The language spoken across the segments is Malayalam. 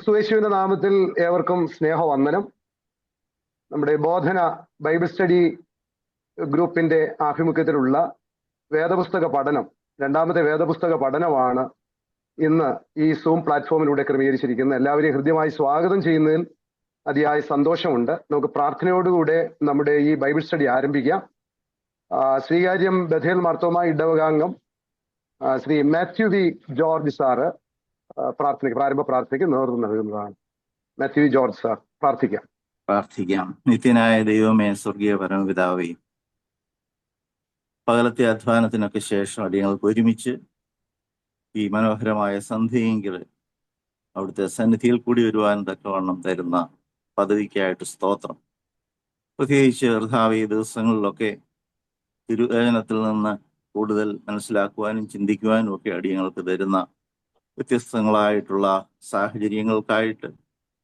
ക്രിസ്തുയേശുവിന്റെ നാമത്തിൽ ഏവർക്കും സ്നേഹവന്ദനം. നമ്മുടെ ബോധന ബൈബിൾ സ്റ്റഡി ഗ്രൂപ്പിന്റെ ആഭിമുഖ്യത്തിലുള്ള വേദപുസ്തക പഠനം, രണ്ടാമത്തെ വേദപുസ്തക പഠനമാണ് ഇന്ന് ഈ സൂം പ്ലാറ്റ്ഫോമിലൂടെ ക്രമീകരിച്ചിരിക്കുന്നത്. എല്ലാവരെയും ഹൃദ്യമായി സ്വാഗതം ചെയ്യുന്നതിൽ അതിയായ സന്തോഷമുണ്ട്. നമുക്ക് പ്രാർത്ഥനയോടുകൂടെ നമ്മുടെ ഈ ബൈബിൾ സ്റ്റഡി ആരംഭിക്കാം. ശ്രീകാര്യം ബഥേൽ മാർത്തോമ ഇടവകാംഗം Shri Mathew V George sir പ്രാരംഭ പ്രാർത്ഥനയ്ക്ക് നേതൃത്വം നൽകുന്നതാണ്. മാത്യു വി ജോർജ് സാർ, പ്രാർത്ഥിക്കാം. നിത്യനായ ദൈവമേ, സ്വർഗീയ പരമപിതാവേ, പകലത്തെ അധ്വാനത്തിനൊക്കെ ശേഷം അടിയങ്ങൾക്ക് ഒരുമിച്ച് ഈ മനോഹരമായ സന്ധ്യയെങ്കിൽ അവിടുത്തെ സന്നിധിയിൽ കൂടി വരുവാൻ തക്കവണ്ണം തരുന്ന പദവിക്കായിട്ട് സ്തോത്രം. പ്രത്യേകിച്ച് കർത്താവേ, ദിവസങ്ങളിലൊക്കെ തിരുവചനത്തിൽ നിന്ന് കൂടുതൽ മനസ്സിലാക്കുവാനും ചിന്തിക്കുവാനും ഒക്കെ അടിയങ്ങൾക്ക് തരുന്ന വ്യത്യസ്തങ്ങളായിട്ടുള്ള സാഹചര്യങ്ങൾക്കായിട്ട്,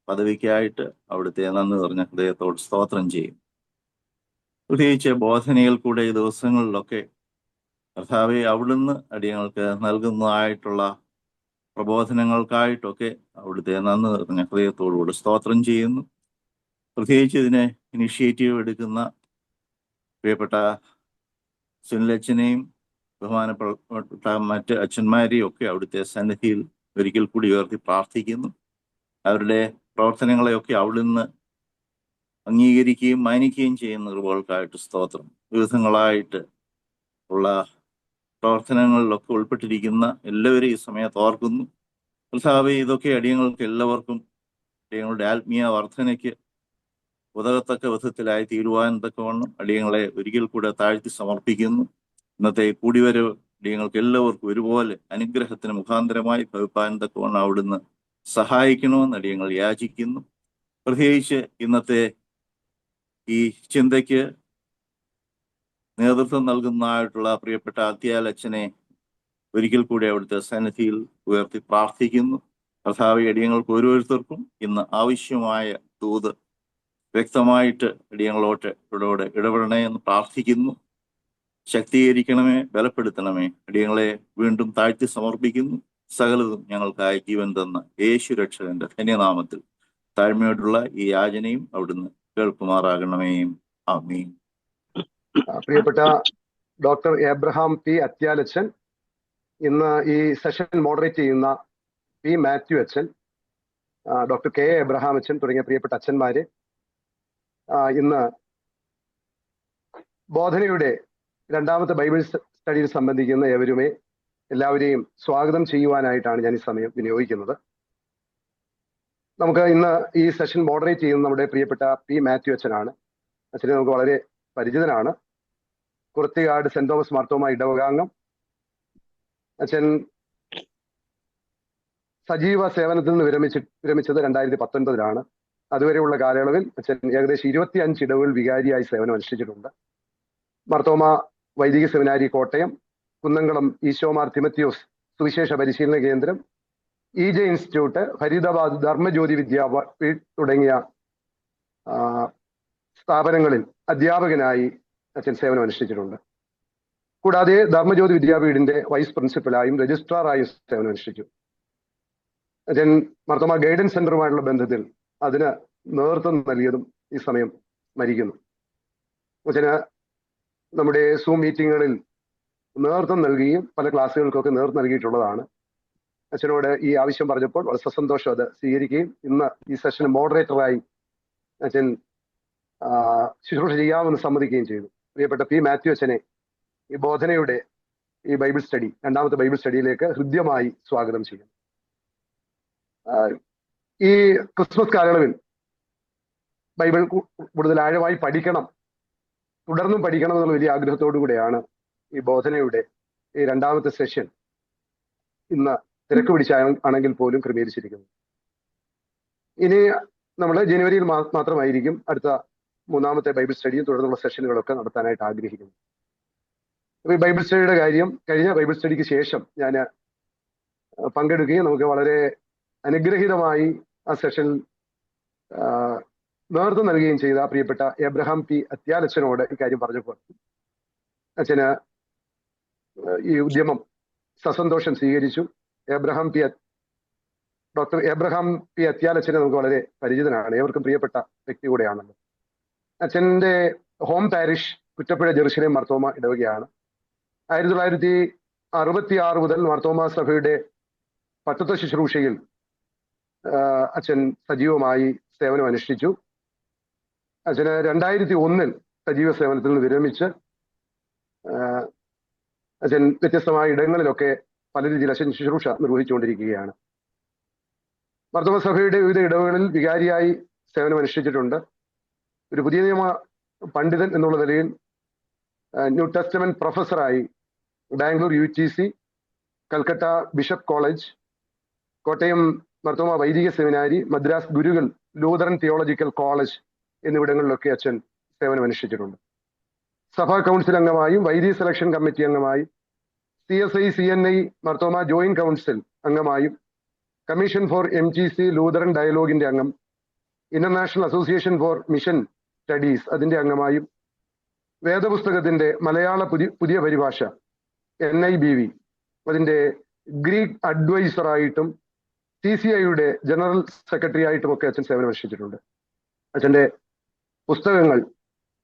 പദവിക്കായിട്ട് അവിടുത്തെ നന്ദി നിറഞ്ഞ ഹൃദയത്തോട് സ്തോത്രം ചെയ്യും. പ്രത്യേകിച്ച് ബോധനയിൽ കൂടെ ഈ ദിവസങ്ങളിലൊക്കെ കർത്താവെ അവിടുന്ന് അടിയങ്ങൾക്ക് നൽകുന്നതായിട്ടുള്ള പ്രബോധനങ്ങൾക്കായിട്ടൊക്കെ അവിടുത്തെ നന്ദി നിറഞ്ഞ ഹൃദയത്തോടുകൂടി സ്തോത്രം ചെയ്യുന്നു. പ്രത്യേകിച്ച് ഇതിന് ഇനിഷ്യേറ്റീവ് എടുക്കുന്ന പ്രിയപ്പെട്ട സുനിലച്ഛനെയും ബഹുമാനപ്പെട്ട മറ്റ് അച്ഛന്മാരെയും ഒക്കെ അവിടുത്തെ സന്നിധിയിൽ ഒരിക്കൽ കൂടി ഉയർത്തി പ്രാർത്ഥിക്കുന്നു. അവരുടെ പ്രവർത്തനങ്ങളെയൊക്കെ അവിടുന്ന് അംഗീകരിക്കുകയും മാനിക്കുകയും ചെയ്യുന്ന കൃപകൾക്കായിട്ട് സ്തോത്രം. വിവിധങ്ങളായിട്ട് ഉള്ള പ്രവർത്തനങ്ങളിലൊക്കെ ഉൾപ്പെട്ടിരിക്കുന്ന എല്ലാവരെയും ഈ സമയത്ത് ഓർക്കുന്നു. കർത്താവേ, ഇതൊക്കെ അടിയങ്ങൾക്ക് എല്ലാവർക്കും അടിയങ്ങളുടെ ആത്മീയ വർധനയ്ക്ക് ഉതകത്തക്ക വിധത്തിലായി തീരുവാൻ തക്കവണ്ണം അടിയങ്ങളെ ഒരിക്കൽ കൂടെ താഴ്ത്തി സമർപ്പിക്കുന്നു. ഇന്നത്തെ കൂടിവരവ് അടിയങ്ങൾക്ക് എല്ലാവർക്കും ഒരുപോലെ അനുഗ്രഹത്തിന് മുഖാന്തരമായി ഭവിപ്പാൻ തക്കവണ്ണം അവിടുന്ന് സഹായിക്കണമെന്ന് അടിയങ്ങൾ യാചിക്കുന്നു. പ്രത്യേകിച്ച് ഇന്നത്തെ ഈ ചിന്തയ്ക്ക് നേതൃത്വം നൽകുന്നതായിട്ടുള്ള പ്രിയപ്പെട്ട അത്യാലച്ഛനെ ഒരിക്കൽ കൂടി അവിടുത്തെ സന്നിധിയിൽ ഉയർത്തി പ്രാർത്ഥിക്കുന്നു. കർത്താവേ, അടിയങ്ങൾക്ക് ഓരോരുത്തർക്കും ഇന്ന് ആവശ്യമായ ദൂത് വ്യക്തമായിട്ട് അടിയങ്ങളോട് ഇടപെടണേ എന്ന് പ്രാർത്ഥിക്കുന്നു. ശക്തീകരിക്കണമേ, ബലപ്പെടുത്തണമേ. അടിയങ്ങളെ വീണ്ടും താഴ്ത്തി സമർപ്പിക്കുന്നു. സകലതും ഞങ്ങൾക്കായി ജീവൻ തന്ന യേശു രക്ഷകന്റെ ധന്യനാമത്തിൽ താഴ്മയോടുള്ള ഈ യാചനയും അവിടുന്ന് കേൾക്കുമാറാകണമേ. ആമീൻ. പ്രിയപ്പെട്ട ഡോക്ടർ എബ്രഹാം പി അത്യാലച്ചൻ, ഇന്ന് ഈ സെഷൻ മോഡറേറ്റ് ചെയ്യുന്ന പി മാത്യു അച്ഛൻ, ഡോക്ടർ കെ എബ്രഹാം അച്ഛൻ തുടങ്ങിയ പ്രിയപ്പെട്ട അച്ഛന്മാരെ, ഇന്ന് ബോധനയുടെ രണ്ടാമത്തെ ബൈബിൾ സ്റ്റഡിയിൽ സംബന്ധിക്കുന്ന ഏവരുമേ എല്ലാവരെയും സ്വാഗതം ചെയ്യുവാനായിട്ടാണ് ഞാൻ ഈ സമയം വിനിയോഗിക്കുന്നത്. നമുക്ക് ഇന്ന് ഈ സെഷൻ മോഡറേറ്റ് ചെയ്യുന്ന നമ്മുടെ പ്രിയപ്പെട്ട പി മാത്യു അച്ഛനാണ്. അച്ഛനെ നമുക്ക് വളരെ പരിചിതനാണ്. കുറത്തിക്കാട് സെന്റ് തോമസ് മാർത്തോമ ഇടവകാംഗം. അച്ഛൻ സജീവ സേവനത്തിൽ നിന്ന് വിരമിച്ചത് 2019 അതുവരെയുള്ള കാലയളവിൽ അച്ഛൻ ഏകദേശം 25 ഇടവുകൾ വികാരിയായി സേവനം അനുഷ്ഠിച്ചിട്ടുണ്ട്. മാർത്തോമ വൈദിക സെമിനാരി കോട്ടയം, കുന്നംകുളം ഈശോമാർ തിമത്തിയോസ് സുവിശേഷ പരിശീലന കേന്ദ്രം, EJ ഇൻസ്റ്റിറ്റ്യൂട്ട്, ഫരീദാബാദ് ധർമ്മജ്യോതി വിദ്യാപീഠ് തുടങ്ങിയ സ്ഥാപനങ്ങളിൽ അധ്യാപകനായി അച്ഛൻ സേവനം അനുഷ്ഠിച്ചിട്ടുണ്ട്. കൂടാതെ ധർമ്മജ്യോതി വിദ്യാപീഠിന്റെ വൈസ് പ്രിൻസിപ്പലായും രജിസ്ട്രാറായും സേവനം അനുഷ്ഠിച്ചു. അച്ഛൻ മാർത്തോമ ഗൈഡൻസ് സെന്ററുമായിട്ടുള്ള ബന്ധത്തിൽ അതിന് നേതൃത്വം നൽകിയതും ഈ സമയം സ്മരിക്കുന്നു. അച്ഛന് നമ്മുടെ സൂം മീറ്റിങ്ങുകളിൽ നേതൃത്വം നൽകുകയും പല ക്ലാസ്സുകൾക്കൊക്കെ നേതൃത്വം നൽകിയിട്ടുള്ളതാണ്. അച്ഛനോട് ഈ ആവശ്യം പറഞ്ഞപ്പോൾ വളരെ സന്തോഷം അത് സ്വീകരിക്കുകയും ഇന്ന് ഈ സെഷൻ മോഡറേറ്ററായി അച്ഛൻ ശുശ്രൂഷ ചെയ്യാമെന്ന് സമ്മതിക്കുകയും ചെയ്തു. പ്രിയപ്പെട്ട പി മാത്യു അച്ഛനെ ഈ ബോധനയുടെ ഈ ബൈബിൾ സ്റ്റഡി, രണ്ടാമത്തെ ബൈബിൾ സ്റ്റഡിയിലേക്ക് ഹൃദ്യമായി സ്വാഗതം ചെയ്യുന്നു. ഈ ക്രിസ്മസ് കാലയളവിൽ ബൈബിൾ കൂടുതൽ ആഴമായി പഠിക്കണം, തുടർന്നും പഠിക്കണം എന്നുള്ള വലിയ ആഗ്രഹത്തോടു കൂടെയാണ് ഈ ബോധനയുടെ ഈ രണ്ടാമത്തെ സെഷൻ ഇന്ന് തിരക്ക് പിടിച്ചാണെങ്കിൽ പോലും ക്രമീകരിച്ചിരിക്കുന്നത്. ഇനി നമ്മൾ ജനുവരിയിൽ മാത്രമായിരിക്കും അടുത്ത മൂന്നാമത്തെ ബൈബിൾ സ്റ്റഡിയും തുടർന്നുള്ള സെഷനുകളൊക്കെ നടത്താനായിട്ട് ആഗ്രഹിക്കുന്നു. അപ്പൊ ഈ ബൈബിൾ സ്റ്റഡിയുടെ കാര്യം കഴിഞ്ഞ ബൈബിൾ സ്റ്റഡിക്ക് ശേഷം ഞാൻ പങ്കെടുക്കുകയും നമുക്ക് വളരെ അനുഗ്രഹീതമായി ആ സെഷനിൽ നേതൃത്വം നൽകുകയും ചെയ്ത പ്രിയപ്പെട്ട എബ്രഹാം പി അത്യാലച്ഛനോട് ഇക്കാര്യം പറഞ്ഞപ്പോൾ അച്ഛന് ഈ ഉദ്യമം സസന്തോഷം സ്വീകരിച്ചു. Abraham P doctor Abraham P അത്യാലച്ചനെ നമുക്ക് വളരെ പരിചിതനാണ്, ഏവർക്കും പ്രിയപ്പെട്ട വ്യക്തി കൂടെയാണല്ലോ. അച്ഛൻ്റെ home parish Kuttappuzha Jerusalem Marthoma ഇടവകയാണ്. 1966 മുതൽ മാർത്തോമ സഭയുടെ പട്ടത്വ ശുശ്രൂഷയിൽ അച്ഛൻ സജീവമായി സേവനം അനുഷ്ഠിച്ചു. അച്ഛന് 2001 സജീവ സേവനത്തിൽ നിന്ന് വിരമിച്ച് അച്ഛൻ വ്യത്യസ്തമായ ഇടങ്ങളിലൊക്കെ പല രീതിയിൽ അച്ഛൻ ശുശ്രൂഷ നിർവഹിച്ചുകൊണ്ടിരിക്കുകയാണ്. മാർത്തോമ സഭയുടെ വിവിധ ഇടവകളിൽ വികാരിയായി സേവനം അനുഷ്ഠിച്ചിട്ടുണ്ട്. ഒരു പുതിയ നിയമ പണ്ഡിതൻ എന്നുള്ള നിലയിൽ ന്യൂ ടെസ്റ്റമെന്റ് പ്രൊഫസറായി Bangalore UTC, Calcutta bishop college, Kottayam Marthoma വൈദിക സെമിനാരി, Madras Gurukul Lutheran theological college എന്നിവിടങ്ങളിലൊക്കെ അച്ഛൻ സേവനം അനുഷ്ഠിച്ചിട്ടുണ്ട്. സഭാ കൗൺസിൽ അംഗമായും വൈദിക സെലക്ഷൻ കമ്മിറ്റി അംഗമായും CSI CNI Marthoma joint council അംഗമായും കമ്മീഷൻ ഫോർ MTC ലൂതറൻ ഡയലോഗിന്റെ അംഗം, international association for mission studies അതിന്റെ അംഗമായും വേദപുസ്തകത്തിന്റെ മലയാള പുതിയ പരിഭാഷ NIBV അതിന്റെ ഗ്രീക്ക് അഡ്വൈസറായിട്ടും CCIയുടെ ജനറൽ സെക്രട്ടറി ആയിട്ടുമൊക്കെ അച്ഛൻ സേവനം അനുഷ്ഠിച്ചിട്ടുണ്ട്. അച്ഛൻ്റെ പുസ്തകങ്ങൾ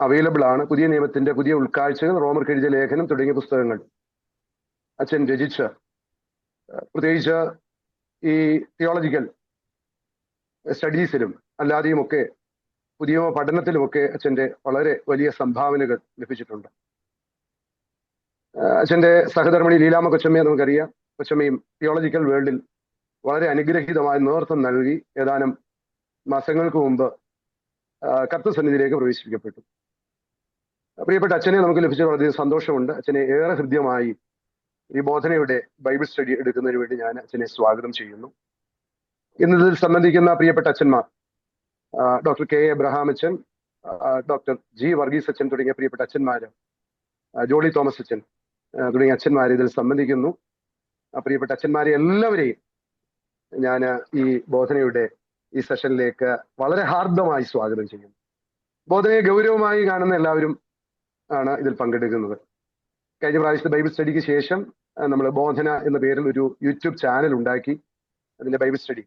അവൈലബിൾ ആണ്. പുതിയ നിയമത്തിന്റെ പുതിയ ഉൾക്കാഴ്ചകൾ, റോമർക്ക് എഴുതിയ ലേഖനം തുടങ്ങിയ പുസ്തകങ്ങൾ അച്ഛൻ രചിച്ച് പ്രത്യേകിച്ച് ഈ തിയോളജിക്കൽ സ്റ്റഡീസിലും അല്ലാതെയുമൊക്കെ പുതിയ പഠനത്തിലുമൊക്കെ അച്ഛൻ്റെ വളരെ വലിയ സംഭാവനകൾ ലഭിച്ചിട്ടുണ്ട്. അച്ഛൻ്റെ സഹധർമ്മിണി ലീലാമ്മ കൊച്ചമ്മയെ നമുക്കറിയാം. കൊച്ചമ്മയും തിയോളജിക്കൽ വേൾഡിൽ വളരെ അനുഗ്രഹീതമായ നേതൃത്വം നൽകി ഏതാനും മാസങ്ങൾക്ക് മുമ്പ് കർത്തൃസന്നിധിയിലേക്ക് പ്രവേശിപ്പിക്കപ്പെട്ടു. പ്രിയപ്പെട്ട അച്ഛനെ നമുക്ക് ലഭിച്ച വളരെ സന്തോഷമുണ്ട്. അച്ഛനെ ഏറെ ഹൃദ്യമായി ഈ ബോധനയുടെ ബൈബിൾ സ്റ്റഡി എടുക്കുന്നതിന് വേണ്ടി ഞാൻ അച്ഛനെ സ്വാഗതം ചെയ്യുന്നു. ഇന്നതിൽ സംബന്ധിക്കുന്ന പ്രിയപ്പെട്ട അച്ഛന്മാർ ഡോക്ടർ K. എബ്രഹാം അച്ഛൻ, ഡോക്ടർ G. വർഗീസ് അച്ഛൻ തുടങ്ങിയ പ്രിയപ്പെട്ട അച്ഛന്മാര്, ജോളി തോമസ് അച്ഛൻ തുടങ്ങിയ അച്ഛന്മാർ ഇതിൽ സംബന്ധിക്കുന്നു. പ്രിയപ്പെട്ട അച്ഛന്മാരെ എല്ലാവരെയും ഞാൻ ഈ ബോധനയുടെ ഈ സെഷനിലേക്ക് വളരെ ഹാർദമായി സ്വാഗതം ചെയ്യുന്നു. ബോധനയെ ഗൗരവമായി കാണുന്ന എല്ലാവരും ആണ് ഇതിൽ പങ്കെടുക്കുന്നത്. കഴിഞ്ഞ പ്രാവശ്യത്തെ ബൈബിൾ സ്റ്റഡിക്ക് ശേഷം നമ്മൾ ബോധന എന്ന പേരിൽ ഒരു യൂട്യൂബ് ചാനൽ ഉണ്ടാക്കി. അതിന്റെ ബൈബിൾ സ്റ്റഡി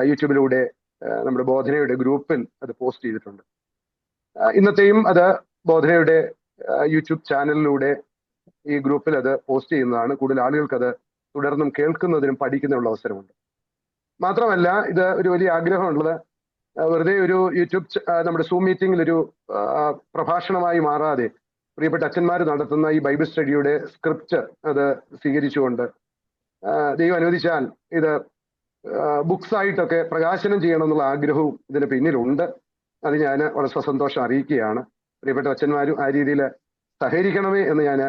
യൂട്യൂബിലൂടെ നമ്മുടെ ബോധനയുടെ ഗ്രൂപ്പിൽ അത് പോസ്റ്റ് ചെയ്തിട്ടുണ്ട്. ഇന്നത്തെയും അത് ബോധനയുടെ യൂട്യൂബ് ചാനലിലൂടെ ഈ ഗ്രൂപ്പിൽ അത് പോസ്റ്റ് ചെയ്യുന്നതാണ്. കൂടുതൽ ആളുകൾക്ക് അത് തുടർന്നും കേൾക്കുന്നതിനും പഠിക്കുന്നതിനുള്ള അവസരമുണ്ട്. മാത്രമല്ല ഇത് ഒരു വലിയ ആഗ്രഹമുള്ളത് വെറുതെ ഒരു യൂട്യൂബ് നമ്മുടെ സൂം മീറ്റിംഗിൽ ഒരു പ്രഭാഷണമായി മാറാതെ പ്രിയപ്പെട്ട അച്ഛന്മാർ നടത്തുന്ന ഈ ബൈബിൾ സ്റ്റഡിയുടെ സ്ക്രിപ്റ്റ് അത് സ്വീകരിച്ചുകൊണ്ട് ദൈവം അനുവദിച്ചാൽ ഇത് ബുക്സ് ആയിട്ടൊക്കെ പ്രകാശനം ചെയ്യണമെന്നുള്ള ആഗ്രഹവും ഇതിന് പിന്നിലുണ്ട്. അത് ഞാൻ വളരെ സന്തോഷം അറിയിക്കുകയാണ്. പ്രിയപ്പെട്ട അച്ഛന്മാരും ആ രീതിയിൽ സഹകരിക്കണമേ എന്ന് ഞാൻ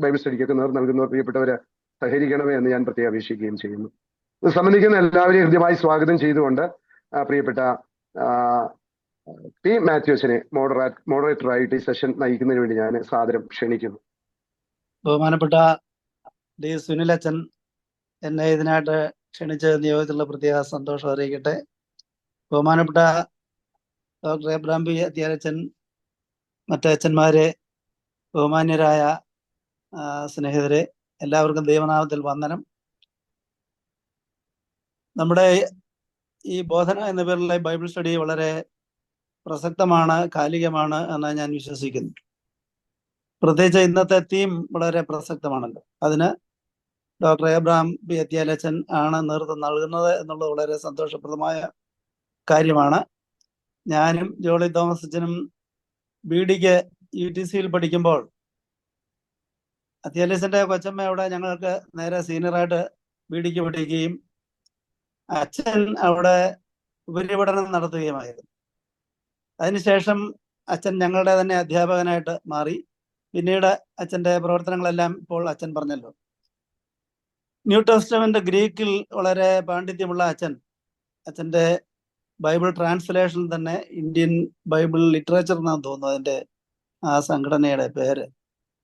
ബൈബിൾ സ്റ്റഡിക്കൊക്കെ നൽകുന്നവർ പ്രിയപ്പെട്ടവരെ സഹകരിക്കണമേ എന്ന് ഞാൻ പ്രത്യേകം അപേക്ഷിക്കുകയും ചെയ്യുന്നു. ഇത് സംബന്ധിക്കുന്ന എല്ലാവരെയും ഹൃദ്യമായി സ്വാഗതം ചെയ്തുകൊണ്ട് പ്രിയപ്പെട്ട P. മാത്യു അച്ഛനെ മോഡറേറ്ററായിട്ട് ഈ സെഷൻ നയിക്കുന്നതിന് വേണ്ടി ഞാൻ സാദരം ക്ഷണിക്കുന്നു. ബഹുമാനപ്പെട്ട D. സുനിൽ അച്ഛൻ എന്നെ ഇതിനായിട്ട് ക്ഷണിച്ച നിയോഗത്തിലുള്ള പ്രത്യേക സന്തോഷം അറിയിക്കട്ടെ. ബഹുമാനപ്പെട്ട ഡോക്ടർ എബ്രഹാം പി അത്യാലച്ചൻ, മറ്റ് അച്ഛന്മാരെ, ബഹുമാന്യരായ സ്നേഹിതരെ, എല്ലാവർക്കും ദൈവനാമത്തിൽ വന്ദനം. നമ്മുടെ ഈ ബോധന എന്ന പേരിലുള്ള ബൈബിൾ സ്റ്റഡി വളരെ പ്രസക്തമാണ്, കാലികമാണ് എന്ന് ഞാൻ വിശ്വസിക്കുന്നു. പ്രത്യേകിച്ച് ഇന്നത്തെ തീം വളരെ പ്രസക്തമാണല്ലോ. അതിന് ഡോക്ടർ എബ്രഹാം പി അത്യാലച്ചൻ ആണ് നേതൃത്വം നൽകുന്നത് എന്നുള്ളത് വളരെ സന്തോഷപ്രദമായ കാര്യമാണ്. ഞാനും ജോളി തോമസ് അച്ഛനും BDക്ക് UTCയിൽ പഠിക്കുമ്പോൾ അത്യാലച്ചൻ്റെ കൊച്ചമ്മ ഞങ്ങൾക്ക് നേരെ സീനിയറായിട്ട് BDക്ക് പഠിക്കുകയും അച്ഛൻ അവിടെ ഉപരിപഠനം നടത്തുകയുമായിരുന്നു. അതിനുശേഷം അച്ഛൻ ഞങ്ങളുടെ തന്നെ അധ്യാപകനായിട്ട് മാറി. പിന്നീട് അച്ഛൻ്റെ പ്രവർത്തനങ്ങളെല്ലാം ഇപ്പോൾ അച്ഛൻ പറഞ്ഞല്ലോ. ന്യൂ ടെസ്റ്റമെന്റ് ഗ്രീക്കിൽ വളരെ പാണ്ഡിത്യമുള്ള അച്ഛൻ്റെ ബൈബിൾ ട്രാൻസ്ലേഷൻ തന്നെ ഇന്ത്യൻ ബൈബിൾ ലിറ്ററേച്ചർ എന്നാണ് തോന്നുന്നു അതിൻ്റെ ആ സംഘടനയുടെ പേര്.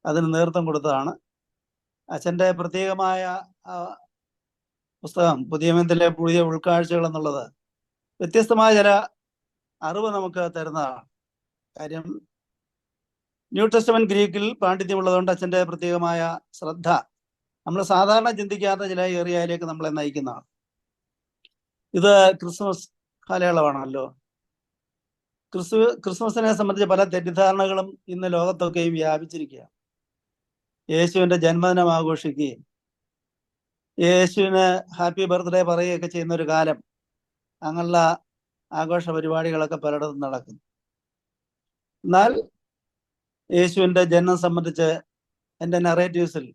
അതിന് നേതൃത്വം കൊടുത്തതാണ്. അച്ഛൻ്റെ പ്രത്യേകമായ പുസ്തകം പുതിയ നിയമത്തിലെ പുതിയ ഉൾക്കാഴ്ചകൾ എന്നുള്ളത് വ്യത്യസ്തമായ ചില അറിവ് നമുക്ക് തരുന്നതാണ്. കാര്യം ന്യൂ ടെസ്റ്റമെന്റ് ഗ്രീക്കിൽ പാണ്ഡിത്യമുള്ളതുകൊണ്ട് അച്ഛൻ്റെ പ്രത്യേകമായ ശ്രദ്ധ നമ്മൾ സാധാരണ ചിന്തിക്കാത്ത ചില ഏരിയയിലേക്ക് നമ്മളെ നയിക്കുന്നതാണ്. ഇത് ക്രിസ്മസ് കാലയളവാണല്ലോ. ക്രിസ്മസിനെ സംബന്ധിച്ച് പല തെറ്റിദ്ധാരണകളും ഇന്ന് ലോകത്തൊക്കെയും വ്യാപിച്ചിരിക്കുക. യേശുവിന്റെ ജന്മദിനം ആഘോഷിക്കുകയും യേശുവിന് ഹാപ്പി ബർത്ത്ഡേ പറയുകയൊക്കെ ചെയ്യുന്ന ഒരു കാലം, അങ്ങനെയുള്ള ആഘോഷ പരിപാടികളൊക്കെ പലയിടത്തും നടക്കുന്നു. എന്നാൽ യേശുവിന്റെ ജനനം സംബന്ധിച്ച് എൻ്റെ നറേറ്റീവ്സിൽ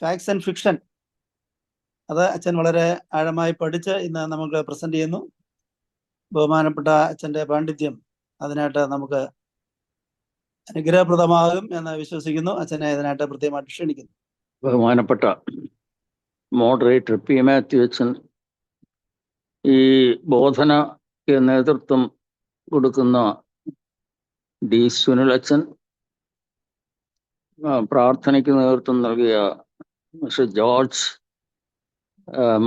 ഫാക്ട്സ് ആൻഡ് ഫിക്ഷൻ അത് അച്ഛൻ വളരെ ആഴമായി പഠിച്ച് ഇന്ന് നമുക്ക് പ്രസന്റ് ചെയ്യുന്നു. ബഹുമാനപ്പെട്ട അച്ഛൻ്റെ പാണ്ഡിത്യം അതിനായിട്ട് നമുക്ക് അനുഗ്രഹപ്രദമാകും എന്ന് വിശ്വസിക്കുന്നു. അച്ഛനെ ഇതിനായിട്ട് പ്രത്യേകമായിട്ട് ക്ഷണിക്കുന്നു. ബഹുമാനപ്പെട്ട മോഡറേറ്റർ പി മാത്യു അച്ഛൻ, ഈ ബോധനയ്ക്ക് നേതൃത്വം കൊടുക്കുന്ന ഡി സുനിൽ അച്ഛൻ, പ്രാർത്ഥനയ്ക്ക് നേതൃത്വം നൽകിയ മിസ്റ്റർ ജോർജ്,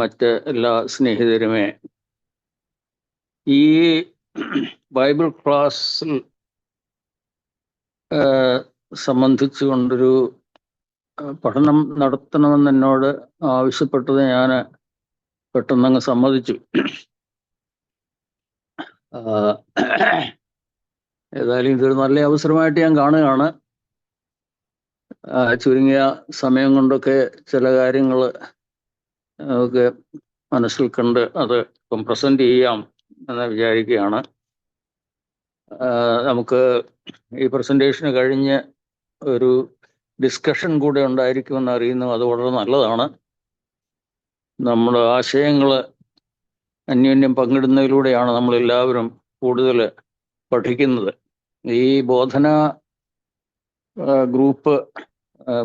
മറ്റ് എല്ലാ സ്നേഹിതരുമേ, ഈ ബൈബിൾ ക്ലാസ്സിൽ സംബന്ധിച്ചുകൊണ്ടൊരു പഠനം നടത്തണമെന്ന് എന്നോട് ആവശ്യപ്പെട്ടത് ഞാൻ പെട്ടെന്നങ്ങ് സമ്മതിച്ചു. ഏതായാലും ഇതൊരു നല്ല അവസരമായിട്ട് ഞാൻ കാണുകയാണ്. ചുരുങ്ങിയ സമയം കൊണ്ടൊക്കെ ചില കാര്യങ്ങൾ നമുക്ക് മനസ്സിൽ കണ്ട് അത് ഇപ്പം പ്രസന്റ് ചെയ്യാം എന്ന് വിചാരിക്കുകയാണ്. നമുക്ക് ഈ പ്രസന്റേഷന് കഴിഞ്ഞ് ഒരു ഡിസ്കഷൻ കൂടെ ഉണ്ടായിരിക്കുമെന്ന് അറിയുന്നു. അത് വളരെ നല്ലതാണ്. നമ്മുടെ ആശയങ്ങൾ അന്യോന്യം പങ്കിടുന്നതിലൂടെയാണ് നമ്മളെല്ലാവരും കൂടുതൽ പഠിക്കുന്നത്. ഈ ബോധന ഗ്രൂപ്പ്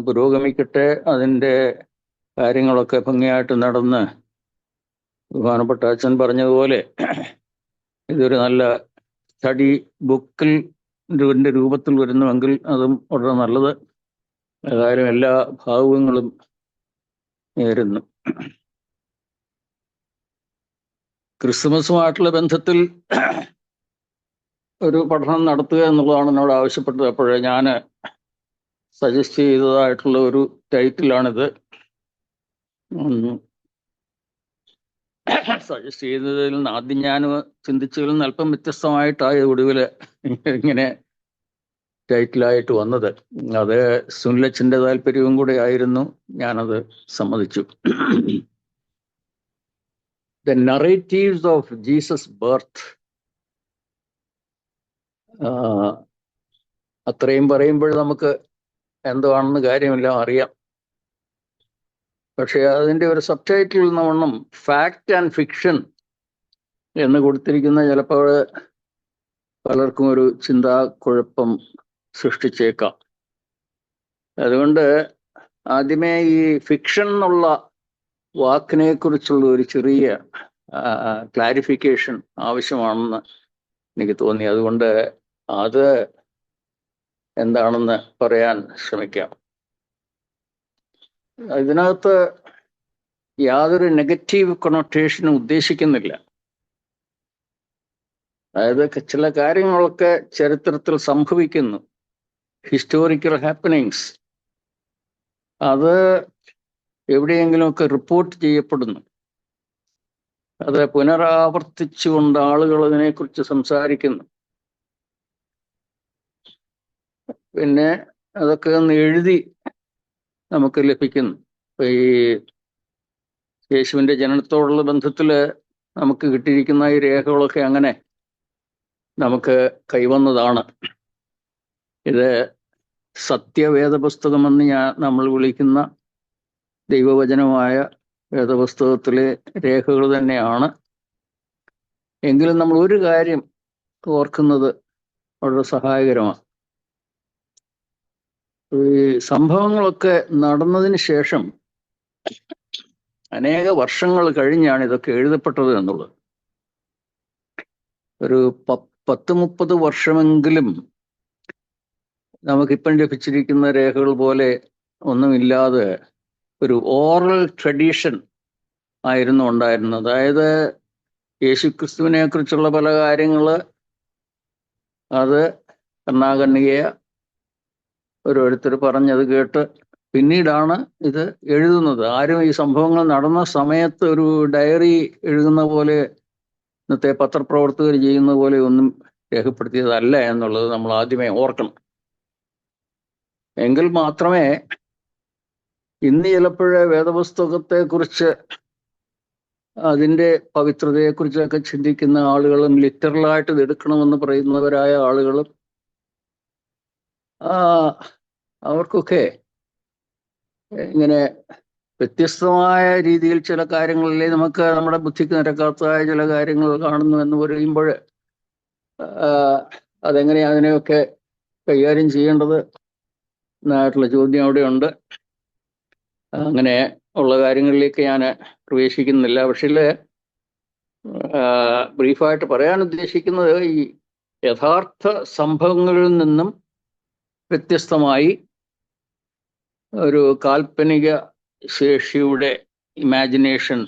പുരോഗമിക്കട്ടെ, അതിൻ്റെ കാര്യങ്ങളൊക്കെ ഭംഗിയായിട്ട് നടന്ന് ബഹുമാനപ്പെട്ട അച്ഛൻ പറഞ്ഞതുപോലെ ഇതൊരു നല്ല സ്റ്റഡി ബുക്കിൽ രൂപത്തിൽ വരുന്നുവെങ്കിൽ അതും വളരെ നല്ലത്. ഏതായാലും എല്ലാ ഭാവുകങ്ങളും നേരുന്നു. ക്രിസ്മസുമായിട്ടുള്ള ബന്ധത്തിൽ ഒരു പഠനം നടത്തുക എന്നുള്ളതാണ് എന്നോട് ആവശ്യപ്പെട്ടത്. അപ്പോഴേ ഞാൻ സജസ്റ്റ് ചെയ്തതായിട്ടുള്ള ഒരു ടൈറ്റിലാണിത്. സജസ്റ്റ് ചെയ്തതിൽ നിന്ന് ആദ്യം ഞാൻ ചിന്തിച്ചതിൽ നിന്ന് അല്പം വ്യത്യസ്തമായിട്ടായ ഒടുവിൽ ഇങ്ങനെ ടൈറ്റിലായിട്ട് വന്നത്. അത് സുനിലച്ചൻ്റെ താല്പര്യവും കൂടെ ആയിരുന്നു. ഞാനത് സമ്മതിച്ചു. The narratives of Jesus birth. അത്രയും പറയുമ്പോൾ നമുക്ക് എന്താണെന്ന് കാര്യമെല്ലാം അറിയാം. പക്ഷെ അതിൻ്റെ ഒരു സബ് ടൈറ്റിൽ എന്ന വണ്ണം ഫാക്റ്റ് ആൻഡ് ഫിക്ഷൻ എന്ന് കൊടുത്തിരിക്കുന്ന ചിലപ്പോൾ പലർക്കും ഒരു ചിന്താക്കുഴപ്പം സൃഷ്ടിച്ചേക്കാം. അതുകൊണ്ട് ആദ്യമേ ഈ ഫിക്ഷൻ എന്നുള്ള വാക്കിനെ കുറിച്ചുള്ള ഒരു ചെറിയ ക്ലാരിഫിക്കേഷൻ ആവശ്യമാണെന്ന് എനിക്ക് തോന്നി. അതുകൊണ്ട് അത് എന്താണെന്ന് പറയാൻ ശ്രമിക്കാം. ഇതിനകത്ത് യാതൊരു നെഗറ്റീവ് കൊണോട്ടേഷനും ഉദ്ദേശിക്കുന്നില്ല. അതായത് ചില കാര്യങ്ങളൊക്കെ ചരിത്രത്തിൽ സംഭവിക്കുന്നു, ഹിസ്റ്റോറിക്കൽ ഹാപ്പനിങ്സ്, അത് എവിടെയെങ്കിലുമൊക്കെ റിപ്പോർട്ട് ചെയ്യപ്പെടുന്നു. അത് പുനരാവർത്തിച്ചുകൊണ്ട് ആളുകൾ അതിനെക്കുറിച്ച് സംസാരിക്കുന്നു. പിന്നെ അതൊക്കെ ഒന്ന് എഴുതി നമുക്ക് ലഭിക്കുന്നു. ഈ യേശുവിൻ്റെ ജനനത്തോടുള്ള ബന്ധത്തിൽ നമുക്ക് കിട്ടിയിരിക്കുന്ന ഈ രേഖകളൊക്കെ അങ്ങനെ നമുക്ക് കൈവന്നതാണ്. ഇത് സത്യവേദ പുസ്തകമെന്ന് നമ്മൾ വിളിക്കുന്ന ദൈവവചനമായ വേദപുസ്തകത്തിലെ രേഖകൾ തന്നെയാണ്. എങ്കിലും നമ്മൾ ഒരു കാര്യം ഓർക്കുന്നത് വളരെ സഹായകരമാണ്. ഈ സംഭവങ്ങളൊക്കെ നടന്നതിന് ശേഷം അനേക വർഷങ്ങൾ കഴിഞ്ഞാണ് ഇതൊക്കെ എഴുതപ്പെട്ടത് എന്നുള്ളത്. ഒരു 10-30 വർഷമെങ്കിലും നമുക്കിപ്പം ലഭിച്ചിരിക്കുന്ന രേഖകൾ പോലെ ഒന്നുമില്ലാതെ ഒരു ഓറൽ ട്രഡീഷൻ ആയിരുന്നു ഉണ്ടായിരുന്നത്. അതായത് യേശുക്രിസ്തുവിനെ കുറിച്ചുള്ള പല കാര്യങ്ങൾ അത് കർണാകർണികയ ഓരോരുത്തർ പറഞ്ഞത് കേട്ട് പിന്നീടാണ് ഇത് എഴുതുന്നത്. ആരും ഈ സംഭവങ്ങൾ നടന്ന സമയത്ത് ഒരു ഡയറി എഴുതുന്ന പോലെ, ഇന്നത്തെ പത്രപ്രവർത്തകർ ചെയ്യുന്ന പോലെ ഒന്നും രേഖപ്പെടുത്തിയതല്ല എന്നുള്ളത് നമ്മൾ ആദ്യമേ ഓർക്കണം. എങ്കിൽ മാത്രമേ ഇന്ന് ചിലപ്പോഴേ വേദപുസ്തകത്തെക്കുറിച്ച്, അതിൻ്റെ പവിത്രതയെക്കുറിച്ചൊക്കെ ചിന്തിക്കുന്ന ആളുകളും ലിറ്ററലായിട്ട് ഇത് എടുക്കണമെന്ന് പറയുന്നവരായ ആളുകളും അവർക്കൊക്കെ ഇങ്ങനെ വ്യത്യസ്തമായ രീതിയിൽ ചില കാര്യങ്ങളിലെ നമുക്ക് നമ്മുടെ ബുദ്ധിക്ക് നിരക്കാത്തതായ ചില കാര്യങ്ങൾ കാണുന്നു എന്ന് പറയുമ്പോൾ അതെങ്ങനെ അതിനെയൊക്കെ കൈകാര്യം ചെയ്യേണ്ടത് എന്നായിട്ടുള്ള ചോദ്യം അവിടെയുണ്ട്. അങ്ങനെ ഉള്ള കാര്യങ്ങളിലേക്ക് ഞാൻ പ്രവേശിക്കുന്നില്ല. പക്ഷേ ബ്രീഫായിട്ട് പറയാൻ ഉദ്ദേശിക്കുന്നത്, ഈ യഥാർത്ഥ സംഭവങ്ങളിൽ നിന്നും വ്യത്യസ്തമായി ഒരു കാൽപ്പനിക ശേഷിയുടെ ഇമാജിനേഷൻ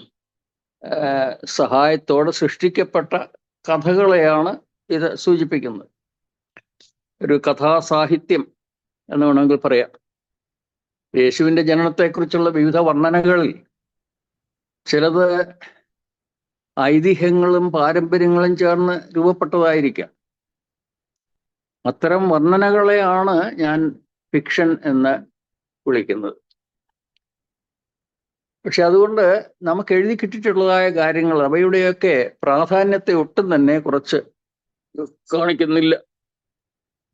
സഹായത്തോടെ സൃഷ്ടിക്കപ്പെട്ട കഥകളെയാണ് ഇത് സൂചിപ്പിക്കുന്നത്. ഒരു കഥാസാഹിത്യം എന്ന് വേണമെങ്കിൽ പറയാം. യേശുവിൻ്റെ ജനനത്തെക്കുറിച്ചുള്ള വിവിധ വർണ്ണനകളിൽ ചിലത് ഐതിഹ്യങ്ങളും പാരമ്പര്യങ്ങളും ചേർന്ന് രൂപപ്പെട്ടതായിരിക്കാം. അത്തരം വർണ്ണനകളെയാണ് ഞാൻ ഫിക്ഷൻ എന്ന് വിളിക്കുന്നത്. പക്ഷെ അതുകൊണ്ട് നമുക്ക് എഴുതി കിട്ടിയിട്ടുള്ളതായ കാര്യങ്ങൾ, അവയുടെയൊക്കെ പ്രാധാന്യത്തെ ഒട്ടും തന്നെ കുറച്ച് കാണിക്കുന്നില്ല.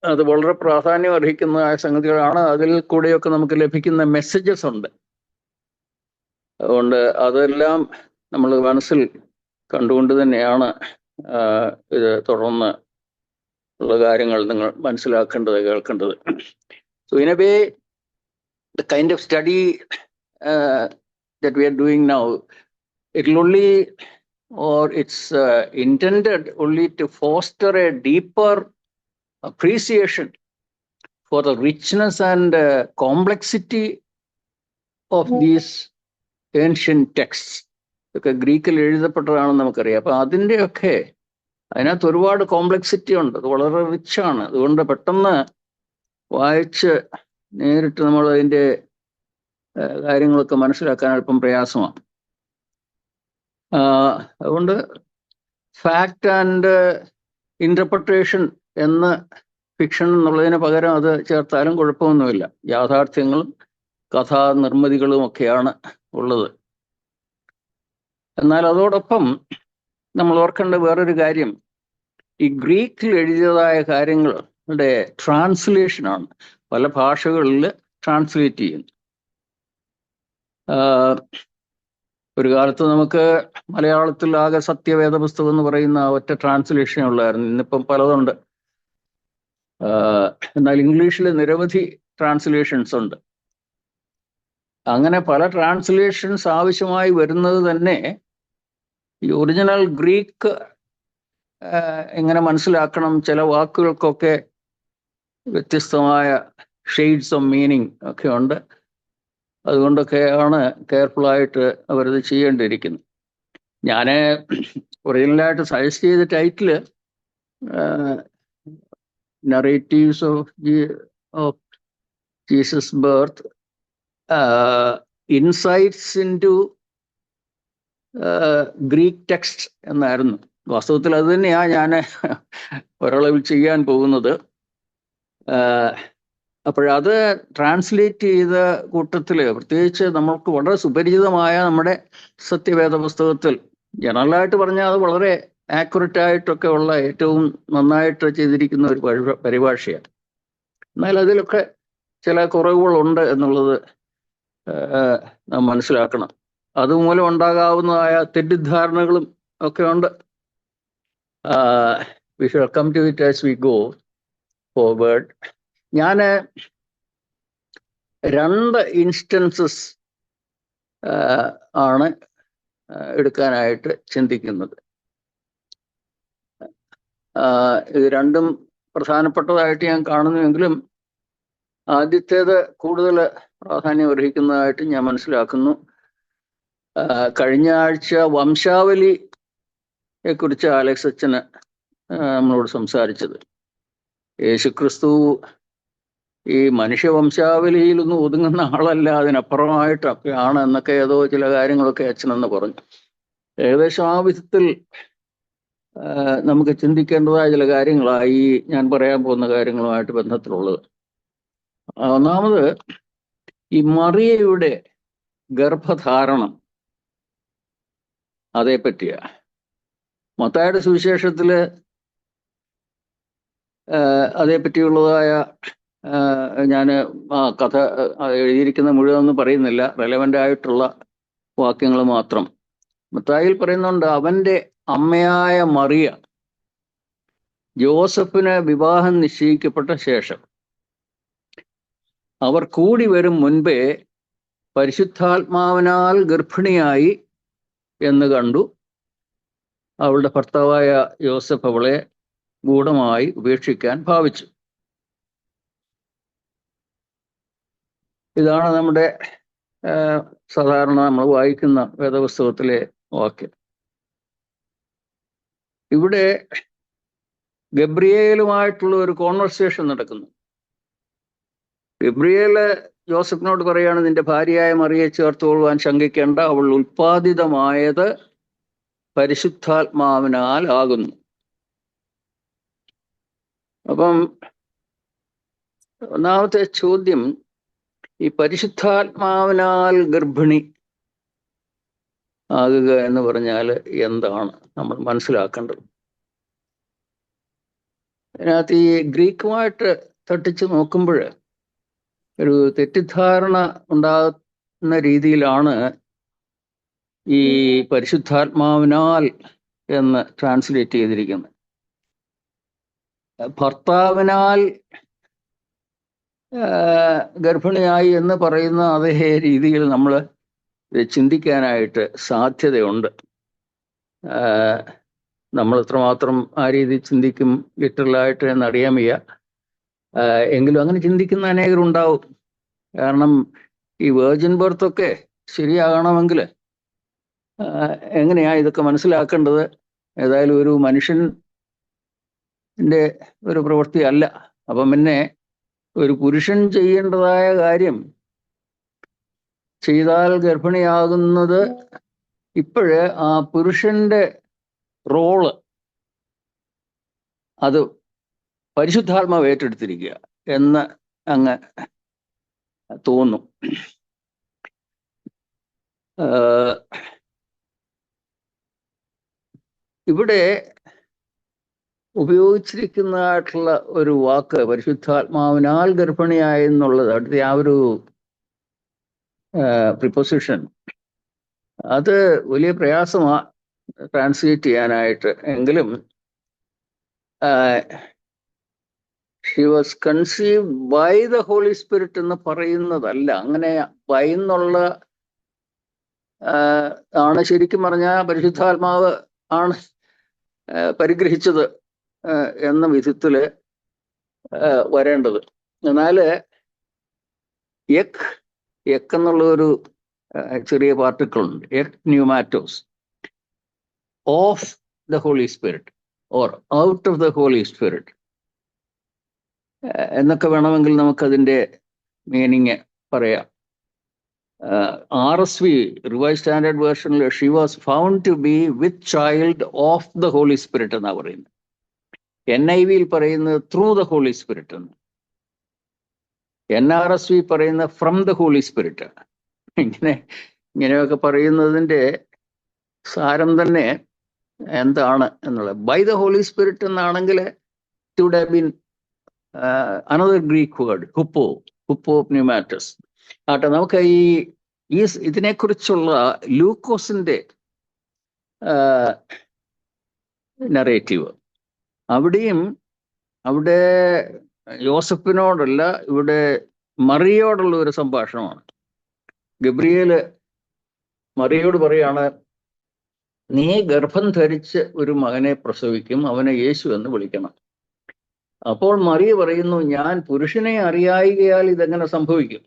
അത് വളരെ പ്രാധാന്യം അർഹിക്കുന്നതായ സംഗതികളാണ്. അതിൽ കൂടെയൊക്കെ നമുക്ക് ലഭിക്കുന്ന മെസ്സേജസ് ഉണ്ട്. അതുകൊണ്ട് അതെല്ലാം നമ്മൾ മനസ്സിൽ കണ്ടുകൊണ്ട് തന്നെയാണ് ഇത് തുടർന്ന് ഉള്ള കാര്യങ്ങൾ നിങ്ങൾ മനസ്സിലാക്കേണ്ടത്, കേൾക്കേണ്ടത്. So in a way, the kind of study that we are doing now, it will only, or it's intended only to foster a deeper appreciation for the richness and complexity of these ancient texts. ഒക്കെ ഗ്രീക്കിൽ എഴുതപ്പെട്ടതാണെന്ന് നമുക്കറിയാം. അപ്പം അതിനകത്ത് ഒരുപാട് കോംപ്ലക്സിറ്റി ഉണ്ട്. അത് വളരെ റിച്ചാണ്. അതുകൊണ്ട് പെട്ടെന്ന് വായിച്ച് നേരിട്ട് നമ്മൾ അതിൻ്റെ കാര്യങ്ങളൊക്കെ മനസ്സിലാക്കാൻ അല്പം പ്രയാസമാണ്. അതുകൊണ്ട് ഫാക്ട് ആൻഡ് ഇൻ്റർപ്രിട്ടേഷൻ എന്ന ഫിക്ഷൻ എന്നുള്ളതിന് പകരം അത് ചേർത്താലും കുഴപ്പമൊന്നുമില്ല. യാഥാർത്ഥ്യങ്ങളും കഥാനിർമ്മിതികളും ഒക്കെയാണ് ഉള്ളത്. എന്നാൽ അതോടൊപ്പം നമ്മൾ ഓർക്കേണ്ട വേറൊരു കാര്യം, ഈ ഗ്രീക്കിൽ എഴുതിയതായ കാര്യങ്ങളുടെ ട്രാൻസ്ലേഷനാണ്. പല ഭാഷകളിൽ ട്രാൻസ്ലേറ്റ് ചെയ്യുന്നു. ഒരു കാലത്ത് നമുക്ക് മലയാളത്തിൽ ആകെ സത്യവേദ പുസ്തകം എന്ന് പറയുന്ന ഒറ്റ ട്രാൻസ്ലേഷനേ ഉള്ളായിരുന്നു. ഇന്നിപ്പം പലതുണ്ട്. എന്നാൽ ഇംഗ്ലീഷിൽ നിരവധി ട്രാൻസ്ലേഷൻസ് ഉണ്ട്. അങ്ങനെ പല ട്രാൻസ്ലേഷൻസ് ആവശ്യമായി വരുന്നത് തന്നെ ഈ ഒറിജിനൽ ഗ്രീക്ക് എങ്ങനെ മനസ്സിലാക്കണം, ചില വാക്കുകൾക്കൊക്കെ വ്യത്യസ്തമായ ഷെയ്ഡ്സ് ഓഫ് മീനിങ് ഒക്കെ ഉണ്ട്. അതുകൊണ്ടൊക്കെയാണ് കെയർഫുള്ളായിട്ട് അവരത് ചെയ്യേണ്ടിയിരിക്കുന്നത്. ഞാൻ ഒറിജിനലായിട്ട് സജസ്റ്റ് ചെയ്ത title narratives of Jesus birth, insights into Greek text എന്നായിരുന്നു. വാസ്തവത്തിൽ അത് തന്നെയാണ് ഞാൻ ഒരളവിൽ ചെയ്യാൻ പോകുന്നത്. അപ്പോഴത് ട്രാൻസ്ലേറ്റ് ചെയ്ത കൂട്ടത്തിൽ, പ്രത്യേകിച്ച് നമുക്ക് വളരെ സുപരിചിതമായ നമ്മുടെ സത്യവേദ പുസ്തകത്തിൽ, ജനറലായിട്ട് പറഞ്ഞാൽ അത് വളരെ ആക്യുറേറ്റ് ആയിട്ടൊക്കെ ഉള്ള ഏറ്റവും നന്നായിട്ട് ചെയ്തിരിക്കുന്ന ഒരു പരിഭാഷയാണ്. എന്നാൽ അതിലൊക്കെ ചില കുറവുകളുണ്ട് എന്നുള്ളത് നാം മനസ്സിലാക്കണം. അതുമൂലം ഉണ്ടാകാവുന്നതായ തെറ്റിദ്ധാരണകളും ഒക്കെ ഉണ്ട്. We should come to it as we go forward. ഞാൻ 2 ഇൻസ്റ്റൻസസ് ആണ് എടുക്കാനായിട്ട് ചിന്തിക്കുന്നത്. ഇത് രണ്ടും പ്രധാനപ്പെട്ടതായിട്ട് ഞാൻ കാണുന്നുവെങ്കിലും ആദ്യത്തേത് കൂടുതൽ പ്രാധാന്യം അർഹിക്കുന്നതായിട്ട് ഞാൻ മനസ്സിലാക്കുന്നു. കഴിഞ്ഞ ആഴ്ച വംശാവലിയെ കുറിച്ച് അലക്സ് അച്ഛന് നമ്മളോട് സംസാരിച്ചത്. യേശുക്രിസ്തു ഈ മനുഷ്യവംശാവലിയിലൊന്നും ഒതുങ്ങുന്ന ആളല്ല, അതിനപ്പുറമായിട്ടൊക്കെയാണ് എന്നൊക്കെ ഏതോ ചില കാര്യങ്ങളൊക്കെ അച്ഛനെന്ന് പറഞ്ഞു. ഏകദേശം ആ വിധത്തിൽ നമുക്ക് ചിന്തിക്കേണ്ടതായ ചില കാര്യങ്ങളായി ഞാൻ പറയാൻ പോകുന്ന കാര്യങ്ങളുമായിട്ട് ബന്ധത്തിലുള്ളത്. ഒന്നാമത്, ഈ മറിയയുടെ ഗർഭധാരണം, അതേപ്പറ്റിയാ. മത്തായിയുടെ സുവിശേഷത്തില് അതേപ്പറ്റിയുള്ളതായ ഞാൻ ആ കഥ എഴുതിയിരിക്കുന്ന മുഴുവനൊന്നും പറയുന്നില്ല, റെലവൻ്റ് ആയിട്ടുള്ള വാക്യങ്ങൾ മാത്രം. മത്തായിൽ പറയുന്നുണ്ട്, അവൻ്റെ അമ്മയായ മറിയ ജോസഫിന് വിവാഹം നിശ്ചയിക്കപ്പെട്ട ശേഷം അവർ കൂടി വരും മുൻപേ പരിശുദ്ധാത്മാവിനാൽ ഗർഭിണിയായി എന്ന് കണ്ടു. അവളുടെ ഭർത്താവായ യോസഫ് അവളെ ഗൂഢമായി ഉപേക്ഷിക്കാൻ ഭാവിച്ചു. ഇതാണ് നമ്മുടെ സാധാരണ നമ്മൾ വായിക്കുന്ന വേദപുസ്തകത്തിലെ വാക്യം. ഇവിടെ ഗബ്രിയേലുമായിട്ടുള്ള ഒരു കോൺവെർസേഷൻ നടക്കുന്നു. ഗബ്രിയേല് ജോസഫിനോട് പറയാണ്, നിന്റെ ഭാര്യയായ മറിയെ ചേർത്തുകൊള്ളുവാൻ ശങ്കിക്കേണ്ട, അവൾ ഉൽപ്പാദിതമായത് പരിശുദ്ധാത്മാവിനാൽ ആകുന്നു. അപ്പം ഒന്നാമത്തെ ചോദ്യം, ഈ പരിശുദ്ധാത്മാവിനാൽ ഗർഭിണി ആകുക എന്ന് പറഞ്ഞാൽ എന്താണ് നമ്മൾ മനസ്സിലാക്കേണ്ടത്? അതിനകത്ത് ഈ ഗ്രീക്കുമായിട്ട് തട്ടിച്ച് നോക്കുമ്പോൾ ഒരു തെറ്റിദ്ധാരണ ഉണ്ടാകുന്ന രീതിയിലാണ് ഈ പരിശുദ്ധാത്മാവിനാൽ എന്ന് ട്രാൻസ്ലേറ്റ് ചെയ്തിരിക്കുന്നത്. ഭർത്താവിനാൽ ഗർഭിണിയായി എന്ന് പറയുന്ന അതേ രീതിയിൽ നമ്മൾ ചിന്തിക്കാനായിട്ട് സാധ്യതയുണ്ട്. നമ്മൾ എത്രമാത്രം ആ രീതി ചിന്തിക്കും ലിറ്ററലായിട്ട് എന്നറിയാൻ വയ്യ. എങ്കിലും അങ്ങനെ ചിന്തിക്കുന്ന അനേകരുണ്ടാവും. കാരണം ഈ വേർജിൻ ബർത്തൊക്കെ ശരിയാകണമെങ്കിൽ എങ്ങനെയാ ഇതൊക്കെ മനസ്സിലാക്കേണ്ടത്? ഏതായാലും ഒരു മനുഷ്യൻ്റെ ഒരു പ്രവൃത്തി അല്ല. അപ്പം പിന്നെ ഒരു പുരുഷൻ ചെയ്യേണ്ടതായ കാര്യം ചെയ്താൽ ഗർഭിണിയാകുന്നത് ഇപ്പോഴ് ആ പുരുഷന്റെ റോള് അത് പരിശുദ്ധാത്മാവ് ഏറ്റെടുത്തിരിക്കുക എന്ന് അങ്ങ് തോന്നും. ഇവിടെ ഉപയോഗിച്ചിരിക്കുന്നതായിട്ടുള്ള ഒരു വാക്ക് പരിശുദ്ധാത്മാവിനാൽ ഗർഭിണിയായെന്നുള്ളത്, അടുത്ത ആ ഒരു പ്രിപ്പോസിഷൻ, അത് വലിയ പ്രയാസമാണ് ട്രാൻസ്ലേറ്റ് ചെയ്യാനായിട്ട്. എങ്കിലും she was conceived by the Holy Spirit എന്ന് പറയുന്നതല്ല. അങ്ങനെ ബൈ എന്നുള്ള ആണ് ശരിക്കും പറഞ്ഞാൽ പരിശുദ്ധാത്മാവ് ആണ് പരിഗ്രഹിച്ചത് എന്ന വിധത്തില് വരേണ്ടത്. എന്നാൽ എക് എന്നുള്ള ഒരു ചെറിയ പാർട്ടിക്കിൾ ഉണ്ട്, എക് ന്യൂമാറ്റോസ്, of the Holy Spirit or out of the Holy Spirit എന്നൊക്കെ വേണമെങ്കിൽ നമുക്കതിൻ്റെ മീനിങ് പറയാം. RSV റിവൈസ് സ്റ്റാൻഡേർഡ് വേർഷനിൽ she was found to be with child of the Holy Spirit എന്നാണ് പറയുന്നത്. NIV പറയുന്നത് ത്രൂ ദ ഹോളി സ്പിരിറ്റ് എന്ന്. NRSV പറയുന്ന ഫ്രം ദ ഹോളി സ്പിരിറ്റ്. ഇങ്ങനെയൊക്കെ പറയുന്നതിൻ്റെ സാരം തന്നെ എന്താണ് എന്നുള്ളത്. ബൈ ദ ഹോളി സ്പിരിറ്റ് എന്നാണെങ്കിൽ it would have been another Greek word, ഹുപ്പോ പ്ന്യൂമാറ്റസ്. ആട്ടെ, നമുക്ക് ഈ ഇതിനെക്കുറിച്ചുള്ള ലൂക്കോസിന്റെ നറേറ്റീവ്, അവിടെ യോസഫിനോടല്ല, ഇവിടെ മറിയോടുള്ള ഒരു സംഭാഷണമാണ്. ഗബ്രിയേല് മറിയോട് പറയാണ്, നീ ഗർഭം ധരിച്ച് ഒരു മകനെ പ്രസവിക്കും, അവനെ യേശു എന്ന് വിളിക്കണം. അപ്പോൾ മറിയ പറയുന്നു, ഞാൻ പുരുഷനെ അറിയായികയാൽ ഇതെങ്ങനെ സംഭവിക്കും?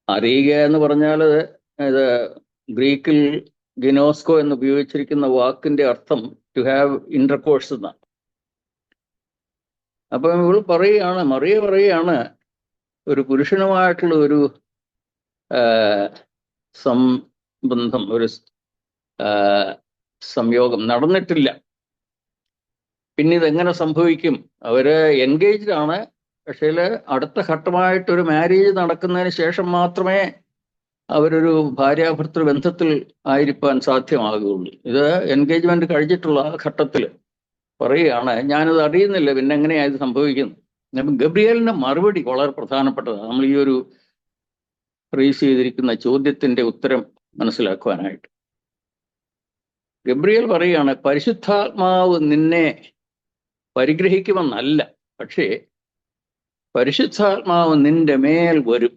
അറിയുക എന്ന് പറഞ്ഞാൽ ഇത് ഗ്രീക്കിൽ ഗിനോസ്കോ എന്ന് ഉപയോഗിച്ചിരിക്കുന്ന വാക്കിന്റെ അർത്ഥം ടു ഹാവ് ഇന്റർകോഴ്സ് എന്നാണ്. അപ്പം ഇവൾ പറയുകയാണ്, മറിയ പറയുകയാണ്, ഒരു പുരുഷനുമായിട്ടുള്ള ഒരു സംബന്ധം, ഒരു സംയോഗം നടന്നിട്ടില്ല. പിന്നെ ഇതെങ്ങനെ സംഭവിക്കും? അവര് എൻഗേജ്ഡ് ആണ്, പക്ഷേ അടുത്ത ഘട്ടമായിട്ടൊരു മാരേജ് നടക്കുന്നതിന് ശേഷം മാത്രമേ അവരൊരു ഭാര്യാഭർത്തൃ ബന്ധത്തിൽ ആയിരിക്കാൻ സാധ്യമാകുകയുള്ളൂ. ഇത് എൻഗേജ്മെന്റ് കഴിഞ്ഞിട്ടുള്ള ആ ഘട്ടത്തിൽ പറയുകയാണ്, ഞാനിത് അറിയുന്നില്ല, പിന്നെ എങ്ങനെയാ ഇത് സംഭവിക്കുന്നത്. അപ്പം ഗബ്രിയേലിന്റെ മറുപടി വളരെ പ്രധാനപ്പെട്ടതാണ്, നമ്മൾ ഈ ഒരു റേസ് ചെയ്തിരിക്കുന്ന ചോദ്യത്തിന്റെ ഉത്തരം മനസ്സിലാക്കുവാനായിട്ട്. ഗബ്രിയേൽ പറയുകയാണ്, പരിശുദ്ധാത്മാവ് നിന്നെ പരിഗ്രഹിക്കുമെന്നല്ല, പക്ഷേ പരിശുദ്ധാത്മാവ് നിന്റെ മേൽ വരും,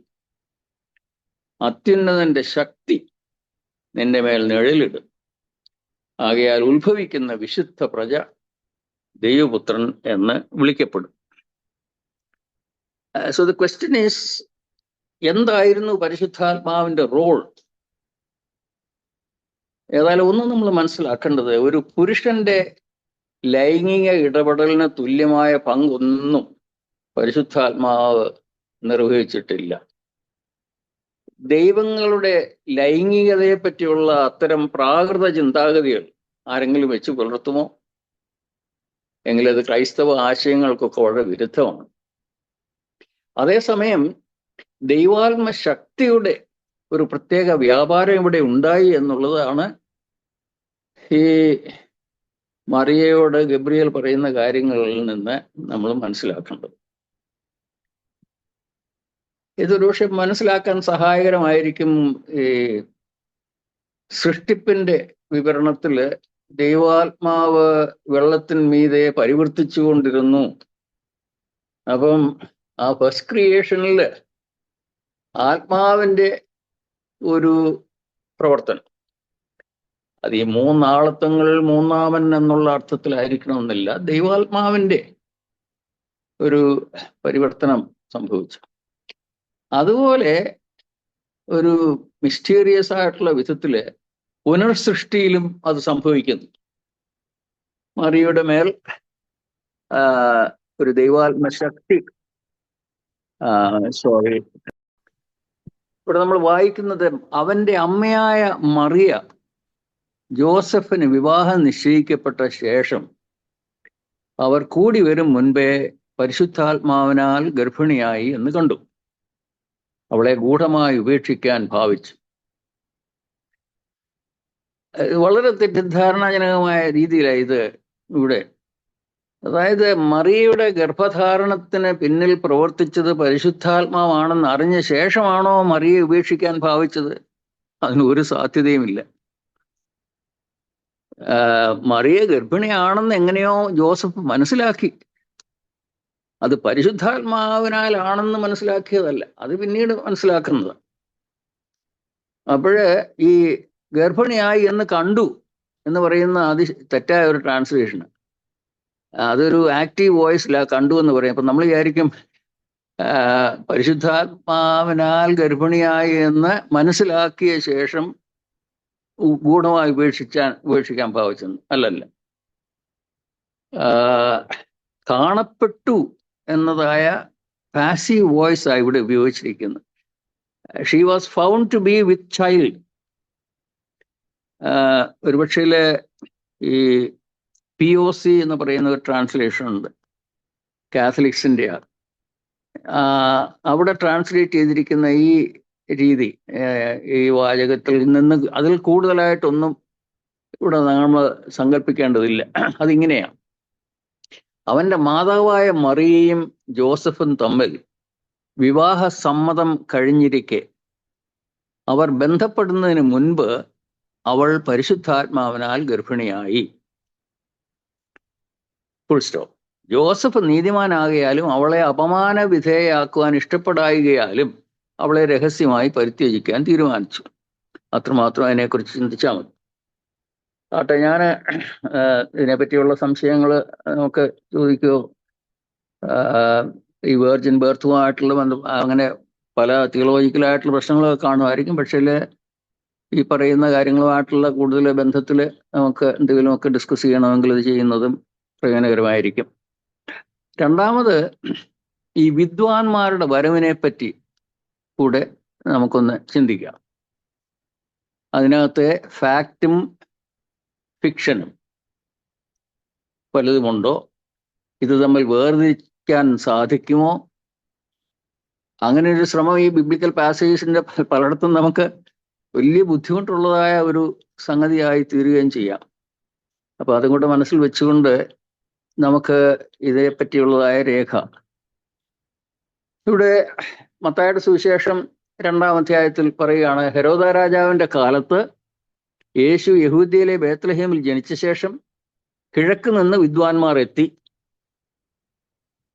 അത്യുന്നതന്റെ ശക്തി നിന്റെ മേൽ നിഴലിടും, ആകയാൽ ഉത്ഭവിക്കുന്ന വിശുദ്ധ പ്രജ ദൈവപുത്രൻ എന്ന് വിളിക്കപ്പെടും. സോ ദ ക്വസ്റ്റ്യൻ ഈസ്, എന്തായിരുന്നു പരിശുദ്ധാത്മാവിന്റെ റോൾ? ഏതായാലും ഒന്നും നമ്മൾ മനസ്സിലാക്കേണ്ടത്, ഒരു പുരുഷന്റെ ലൈംഗിക ഇടപെടലിന് തുല്യമായ പങ്കൊന്നും പരിശുദ്ധാത്മാവ് നിർവഹിച്ചിട്ടില്ല. ദൈവങ്ങളുടെ ലൈംഗികതയെ പറ്റിയുള്ള അത്തരം പ്രാകൃത ചിന്താഗതികൾ ആരെങ്കിലും വെച്ച് പുലർത്തുമോ? എങ്കിലത് ക്രൈസ്തവ ആശയങ്ങൾക്കൊക്കെ വളരെ വിരുദ്ധമാണ്. അതേസമയം ദൈവാത്മ ശക്തിയുടെ ഒരു പ്രത്യേക വ്യാപാരം ഇവിടെ ഉണ്ടായി എന്നുള്ളതാണ് ഈ മറിയയോട് ഗബ്രിയേൽ പറയുന്ന കാര്യങ്ങളിൽ നിന്ന് നമ്മൾ മനസ്സിലാക്കേണ്ടത്. ഇതൊരു പക്ഷെ മനസ്സിലാക്കാൻ സഹായകരമായിരിക്കും. ഈ സൃഷ്ടിപ്പിന്റെ വിവരണത്തില് ദൈവാത്മാവ് വെള്ളത്തിന്മീതെ പരിവർത്തിച്ചുകൊണ്ടിരുന്നു. അപ്പം ആ ഫസ്റ്റ് ക്രിയേഷനില് ആത്മാവിന്റെ ഒരു പ്രവർത്തനം, അത് ഈ മൂന്നാളത്വങ്ങളിൽ മൂന്നാമൻ എന്നുള്ള അർത്ഥത്തിലായിരിക്കണമെന്നില്ല, ദൈവാത്മാവിന്റെ ഒരു പരിവർത്തനം സംഭവിച്ചു. അതുപോലെ ഒരു മിസ്റ്റീരിയസ് ആയിട്ടുള്ള വിധത്തില് പുനർസൃഷ്ടിയിലും അത് സംഭവിക്കുന്നു. മറിയയുടെ മേൽ ഒരു ദൈവാത്മ ശക്തി, ഇവിടെ നമ്മൾ വായിക്കുന്നത്, അവന്റെ അമ്മയായ മറിയ ജോസഫിന് വിവാഹം നിശ്ചയിക്കപ്പെട്ട ശേഷം അവർ കൂടി വരും മുൻപേ പരിശുദ്ധാത്മാവിനാൽ ഗർഭിണിയായി എന്ന് കണ്ടു. അവളെ ഗൂഢമായി ഉപേക്ഷിക്കാൻ ഭാവിച്ചു. വളരെ തെറ്റിദ്ധാരണാജനകമായ രീതിയിലാണ് ഇത് ഇവിടെ. അതായത് മറിയയുടെ ഗർഭധാരണത്തിന് പിന്നിൽ പ്രവർത്തിച്ചത് പരിശുദ്ധാത്മാവാണെന്ന് അറിഞ്ഞ ശേഷമാണോ മറിയയെ ഉപേക്ഷിക്കാൻ ഭാവിച്ചത്? അതിന് ഒരു സാധ്യതയുമില്ല. മറിയ ഗർഭിണിയാണെന്ന് എങ്ങനെയോ ജോസഫ് മനസ്സിലാക്കി. അത് പരിശുദ്ധാത്മാവിനാലാണെന്ന് മനസ്സിലാക്കിയതല്ല, അത് പിന്നീട് മനസ്സിലാക്കുന്നത്. അപ്പോഴ് ഈ ഗർഭിണിയായി എന്ന് കണ്ടു എന്ന് പറയുന്ന തെറ്റായ ഒരു ട്രാൻസ്ലേഷന്. അതൊരു ആക്റ്റീവ് വോയിസിലാണ് കണ്ടു എന്ന് പറയും. അപ്പം നമ്മൾ വിചാരിക്കും പരിശുദ്ധാത്മാവിനാൽ ഗർഭിണിയായി എന്ന് മനസ്സിലാക്കിയ ശേഷം ഗൂഢമായി ഉപേക്ഷിക്കാൻ ഭാവിച്ചെന്ന്. അല്ലല്ല, കാണപ്പെട്ടു എന്നതായ പാസീവ് വോയിസ് ആയി ഇവിടെ ഉപയോഗിച്ചിരിക്കുന്നത്. She was found to be with child. ഒരുപക്ഷെ ഈ POC എന്ന് പറയുന്ന ഒരു ട്രാൻസ്ലേഷൻ ഉണ്ട്, കാത്തലിക്സിൻ്റെ. അവിടെ ട്രാൻസ്ലേറ്റ് ചെയ്തിരിക്കുന്ന ഈ രീതി, ഈ വാചകത്തിൽ നിന്ന് അതിൽ കൂടുതലായിട്ടൊന്നും ഇവിടെ നമ്മൾ സങ്കല്പിക്കേണ്ടതില്ല. അതിങ്ങനെയാണ്: അവൻ്റെ മാതാവായ മറിയയും ജോസഫും തമ്മിൽ വിവാഹ സമ്മതം കഴിഞ്ഞിരിക്കെ അവർ ബന്ധപ്പെടുന്നതിന് മുൻപ് അവൾ പരിശുദ്ധാത്മാവിനാൽ ഗർഭിണിയായി. Full stop. ജോസഫ് നീതിമാനാകയാലും അവളെ അപമാന വിധേയയാക്കുവാൻ ഇഷ്ടപ്പെടായികയാലും അവളെ രഹസ്യമായി പരിത്യജിക്കാൻ തീരുമാനിച്ചു. അത്രമാത്രം അതിനെക്കുറിച്ച് ചിന്തിച്ചാൽ മതി. ആട്ടെ, ഞാൻ ഇതിനെപ്പറ്റിയുള്ള സംശയങ്ങൾ നമുക്ക് ചോദിക്കുകയോ, ഈ വേർജിൻ ബർത്തുമായിട്ടുള്ള അങ്ങനെ പല തിയോളജിക്കലായിട്ടുള്ള പ്രശ്നങ്ങളൊക്കെ കാണുമായിരിക്കും. പക്ഷേ ഈ പറയുന്ന കാര്യങ്ങളുമായിട്ടുള്ള കൂടുതൽ ബന്ധത്തിൽ നമുക്ക് എന്തെങ്കിലുമൊക്കെ ഡിസ്കസ് ചെയ്യണമെങ്കിൽ ഇത് ചെയ്യുന്നതും പ്രയോജനകരമായിരിക്കും. രണ്ടാമത് ഈ വിദ്വാൻമാരുടെ വരവിനെ പറ്റി കൂടെ നമുക്കൊന്ന് ചിന്തിക്കാം. അതിനകത്തെ ഫാക്റ്റും ഫിക്ഷനും പലതുമുണ്ടോ? ഇത് തമ്മിൽ വേർതിരിക്കാൻ സാധിക്കുമോ? അങ്ങനെ ഒരു ശ്രമം ഈ ബിബ്ലിക്കൽ പാസേജിന്റെ പലയിടത്തും നമുക്ക് വലിയ ബുദ്ധിമുട്ടുള്ളതായ ഒരു സംഗതിയായി തീരുകയും ചെയ്യാം. അപ്പൊ അതും കൂടെ മനസ്സിൽ വെച്ചുകൊണ്ട് നമുക്ക് ഇതേപ്പറ്റിയുള്ളതായ രേഖ ഇവിടെ മത്തായിയുടെ സുവിശേഷം 2-ാം അധ്യായത്തിൽ പറയുകയാണ്, ഹെരോദ രാജാവിന്റെ കാലത്ത് യേശു യഹൂദ്യയിലെ ബേത്ലഹേമിൽ ജനിച്ച ശേഷം കിഴക്ക് നിന്ന് വിദ്വാൻമാർ എത്തി,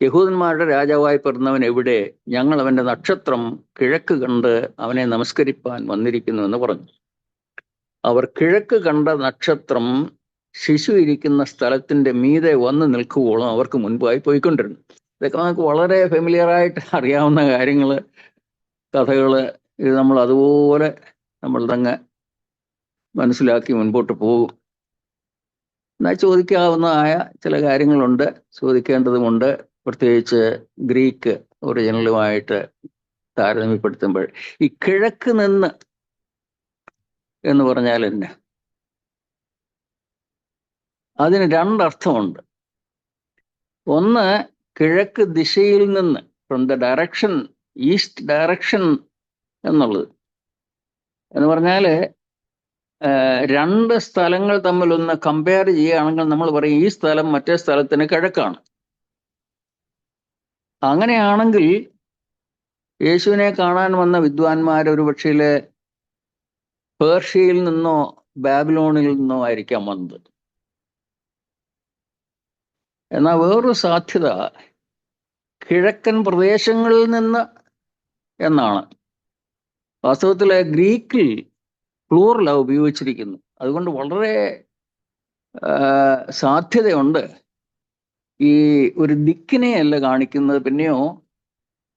യഹൂദന്മാരുടെ രാജാവായി പിറന്നവൻ എവിടെ? ഞങ്ങൾ അവന്റെ നക്ഷത്രം കിഴക്ക് കണ്ട് അവനെ നമസ്കരിപ്പാൻ വന്നിരിക്കുന്നു എന്ന് പറഞ്ഞു. അവർ കിഴക്ക് കണ്ട നക്ഷത്രം ശിശു ഇരിക്കുന്ന സ്ഥലത്തിന്റെ മീതെ വന്ന് നിൽക്കുവോളം അവർക്ക് മുൻപായി പോയിക്കൊണ്ടിരുന്നു. ഇതൊക്കെ നമുക്ക് വളരെ ഫെമിലിയറായിട്ട് അറിയാവുന്ന കാര്യങ്ങൾ, കഥകൾ. ഇത് നമ്മൾ അതുപോലെ നമ്മൾ തന്നെ മനസ്സിലാക്കി മുൻപോട്ട് പോകും. എന്നാൽ ചോദിക്കാവുന്നതായ ചില കാര്യങ്ങളുണ്ട്, ചോദിക്കേണ്ടതുമുണ്ട്. പ്രത്യേകിച്ച് ഗ്രീക്ക് ഒറിജിനലുമായിട്ട് താരതമ്യപ്പെടുത്തുമ്പോൾ ഈ കിഴക്ക് നിന്ന് എന്ന് പറഞ്ഞാൽ തന്നെ അതിന് രണ്ടർത്ഥമുണ്ട്. ഒന്ന്, കിഴക്ക് ദിശയിൽ നിന്ന്, from the direction, east direction എന്നുള്ളത് എന്ന് പറഞ്ഞാൽ രണ്ട് സ്ഥലങ്ങൾ തമ്മിലൊന്ന് കമ്പയർ ചെയ്യുകയാണെങ്കിൽ നമ്മൾ പറയും ഈ സ്ഥലം മറ്റേ സ്ഥലത്തിന് കിഴക്കാണ്. അങ്ങനെയാണെങ്കിൽ യേശുവിനെ കാണാൻ വന്ന വിദ്വാൻമാർ ഒരു പക്ഷേ പേർഷ്യയിൽ നിന്നോ ബാബിലോണിൽ നിന്നോ ആയിരിക്കാം വന്നത്. എന്നാൽ വേറൊരു സാധ്യത കിഴക്കൻ പ്രദേശങ്ങളിൽ നിന്ന് എന്നാണ്. വാസ്തവത്തിൽ ഗ്രീക്കിൽ പ്ലൂറലാണ് ഉപയോഗിച്ചിരിക്കുന്നു. അതുകൊണ്ട് വളരെ സാധ്യതയുണ്ട്. ഈ ഒരു ദിക്കിനെയല്ല കാണിക്കുന്നത്, പിന്നെയോ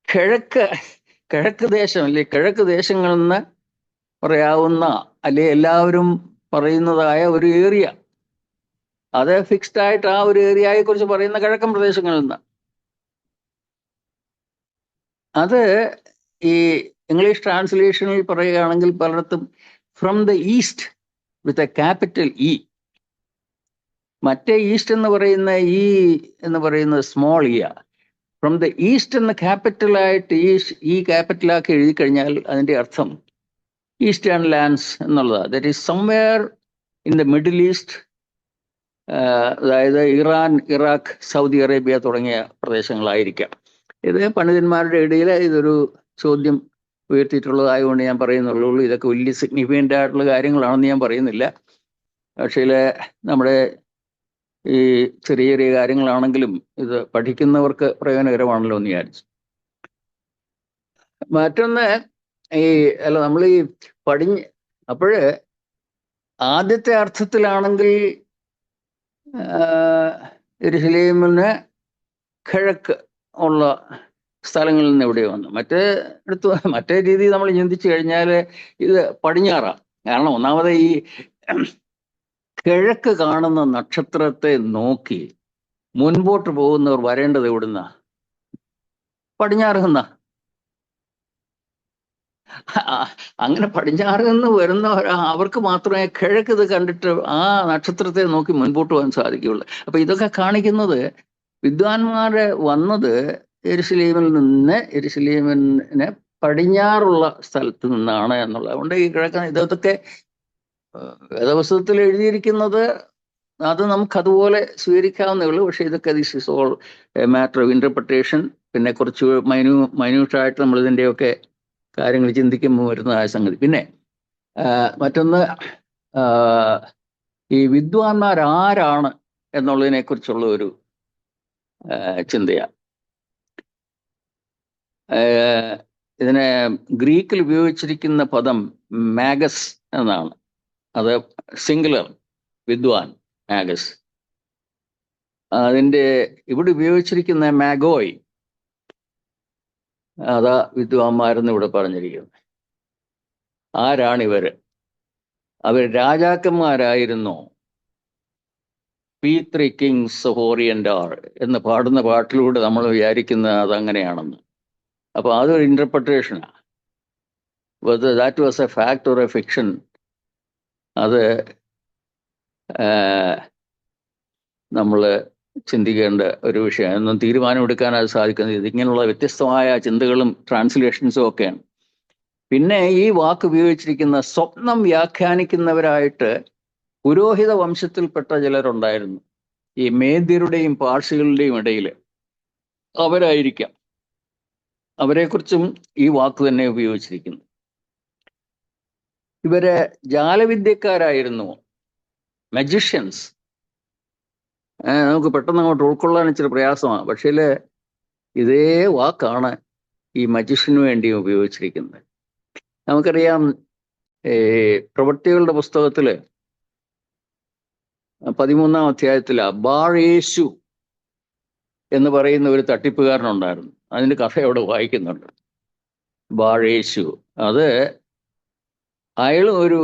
കിഴക്ക് ദേശം അല്ലെ, കിഴക്ക് ദേശങ്ങളിൽ നിന്ന് പറയാവുന്ന അല്ലെ എല്ലാവരും പറയുന്നതായ ഒരു ഏരിയ, അത് ഫിക്സ്ഡ് ആയിട്ട് ആ ഒരു ഏരിയയെ കുറിച്ച് പറയുന്ന കിഴക്കൻ പ്രദേശങ്ങളിൽ നിന്ന്. അത് ഈ ഇംഗ്ലീഷ് ട്രാൻസ്ലേഷനിൽ പറയുകയാണെങ്കിൽ പലയിടത്തും from the east with a capital E. മറ്റേ ഈസ്റ്റ് എന്ന് പറയുന്നത് small E. From the east എന്ന ക്യാപിറ്റലായിട്ട് ഈ ക്യാപിറ്റലാക്കി എഴുതി കഴിഞ്ഞാൽ അതിൻ്റെ അർത്ഥം ഈസ്റ്റേൺ ലാൻഡ്സ് എന്നുള്ളതാണ്. That is somewhere in the middle east. അതായത് ഇറാൻ, ഇറാഖ്, സൗദി അറേബ്യ തുടങ്ങിയ പ്രദേശങ്ങളായിരിക്കാം. ഇത് പണ്ഡിതന്മാരുടെ ഇടയിൽ ഇതൊരു ചോദ്യം ഉയർത്തിയിട്ടുള്ളതായതുകൊണ്ട് ഞാൻ പറയുന്നുള്ളൂ. ഇതൊക്കെ വലിയ സിഗ്നിഫിക്കൻ്റ് ആയിട്ടുള്ള കാര്യങ്ങളാണെന്ന് ഞാൻ പറയുന്നില്ല. പക്ഷേ നമ്മുടെ ഈ ചെറിയ ചെറിയ കാര്യങ്ങളാണെങ്കിലും ഇത് പഠിക്കുന്നവർക്ക് പ്രയോജനകരമാണല്ലോ എന്ന് വിചാരിച്ചു. മറ്റൊന്ന്, നമ്മൾ ഈ അപ്പോഴ് ആദ്യത്തെ അർത്ഥത്തിലാണെങ്കിൽ യെരുശലേമിന് കിഴക്ക് ഉള്ള സ്ഥലങ്ങളിൽ നിന്ന് എവിടെ വന്നു. മറ്റേ രീതിയിൽ നമ്മൾ ചിന്തിച്ചു കഴിഞ്ഞാൽ ഇത് പടിഞ്ഞാറാണ്. കാരണം ഒന്നാമത് ഈ കിഴക്ക് കാണുന്ന നക്ഷത്രത്തെ നോക്കി മുൻപോട്ട് പോകുന്നവർ വരേണ്ടത് എവിടുന്ന? പടിഞ്ഞാറ് നിന്നാ. അങ്ങനെ പടിഞ്ഞാറ് നിന്ന് വരുന്നവർ, അവർക്ക് മാത്രമേ കിഴക്ക് ഇത് കണ്ടിട്ട് ആ നക്ഷത്രത്തെ നോക്കി മുൻപോട്ട് പോകാൻ സാധിക്കുകയുള്ളൂ. അപ്പൊ ഇതൊക്കെ കാണിക്കുന്നത് വിദ്വാൻമാര് വന്നത് യെരുശലേമിന് പടിഞ്ഞാറുള്ള സ്ഥലത്ത് നിന്നാണ് എന്നുള്ളത്. അതുകൊണ്ട് ഈ കിഴക്കൻ ഇതൊക്കെ വേദപുസ്തകത്തിൽ എഴുതിയിരിക്കുന്നത് അത് നമുക്കതുപോലെ സ്വീകരിക്കാവുന്നേ ഉള്ളൂ. പക്ഷേ ഇതൊക്കെ this is all A matter of interpretation. പിന്നെ കുറച്ച് മൈന്യൂട്ടായിട്ട് നമ്മൾ ഇതിൻ്റെയൊക്കെ കാര്യങ്ങൾ ചിന്തിക്കുമ്പോൾ വരുന്നതായ സംഗതി. പിന്നെ മറ്റൊന്ന്, ഈ വിദ്വാൻമാർ ആരാണ് എന്നുള്ളതിനെ കുറിച്ചുള്ള ഒരു ചിന്തയാണ്. ഇതിനെ ഗ്രീക്കിൽ ഉപയോഗിച്ചിരിക്കുന്ന പദം മാഗസ് എന്നാണ്. അത് സിംഗുലർ, വിദ്വാൻ, മാഗസ്. അതിൻ്റെ ഇവിടെ ഉപയോഗിച്ചിരിക്കുന്ന മാഗോയ്, അതാ വിദ്വാൻമാരെന്ന് ഇവിടെ പറഞ്ഞിരിക്കുന്നത്. ആരാണിവര്? അവർ രാജാക്കന്മാരായിരുന്നോ? P3 Kings of Orient are എന്ന് പാടുന്ന പാട്ടിലൂടെ നമ്മൾ വിചാരിക്കുന്നത് അതങ്ങനെയാണെന്ന്. അപ്പൊ അതൊരു ഇന്റർപ്രിട്ടേഷനാണ്. whether that was a fact or a fiction, അത് നമ്മൾ ചിന്തിക്കേണ്ട ഒരു വിഷയം. ഒന്നും തീരുമാനമെടുക്കാൻ അത് സാധിക്കുന്നത് ഇങ്ങനെയുള്ള വ്യത്യസ്തമായ ചിന്തകളും ട്രാൻസ്ലേഷൻസും ഒക്കെയാണ്. പിന്നെ ഈ വാക്ക് ഉപയോഗിച്ചിരിക്കുന്ന സ്വപ്നം വ്യാഖ്യാനിക്കുന്നവരായിട്ട് പുരോഹിത വംശത്തിൽപ്പെട്ട ചിലരുണ്ടായിരുന്നു. ഈ മേദ്യരുടെയും പാർസികളുടെയും ഇടയിൽ അവരായിരിക്കാം. അവരെക്കുറിച്ചും ഈ വാക്ക് തന്നെ ഉപയോഗിച്ചിരിക്കുന്നു. ഇവര് ജാലവിദ്യക്കാരായിരുന്നു, മജിഷ്യൻസ്. നമുക്ക് പെട്ടെന്ന് അങ്ങോട്ട് ഉൾക്കൊള്ളാൻ ഇച്ചിരി പ്രയാസമാണ്. പക്ഷേ ഇതേ വാക്കാണ് ഈ മജിഷ്യന് വേണ്ടി ഉപയോഗിച്ചിരിക്കുന്നത്. നമുക്കറിയാം, പ്രവൃത്തികളുടെ പുസ്തകത്തില് 13-ാം അധ്യായത്തില് ബാർ-യേശു എന്ന് പറയുന്ന ഒരു തട്ടിപ്പുകാരനുണ്ടായിരുന്നു. അതിന്റെ കഥ അവിടെ വായിക്കുന്നുണ്ട്. ബാർ-യേശു, അത് അയാളും ഒരു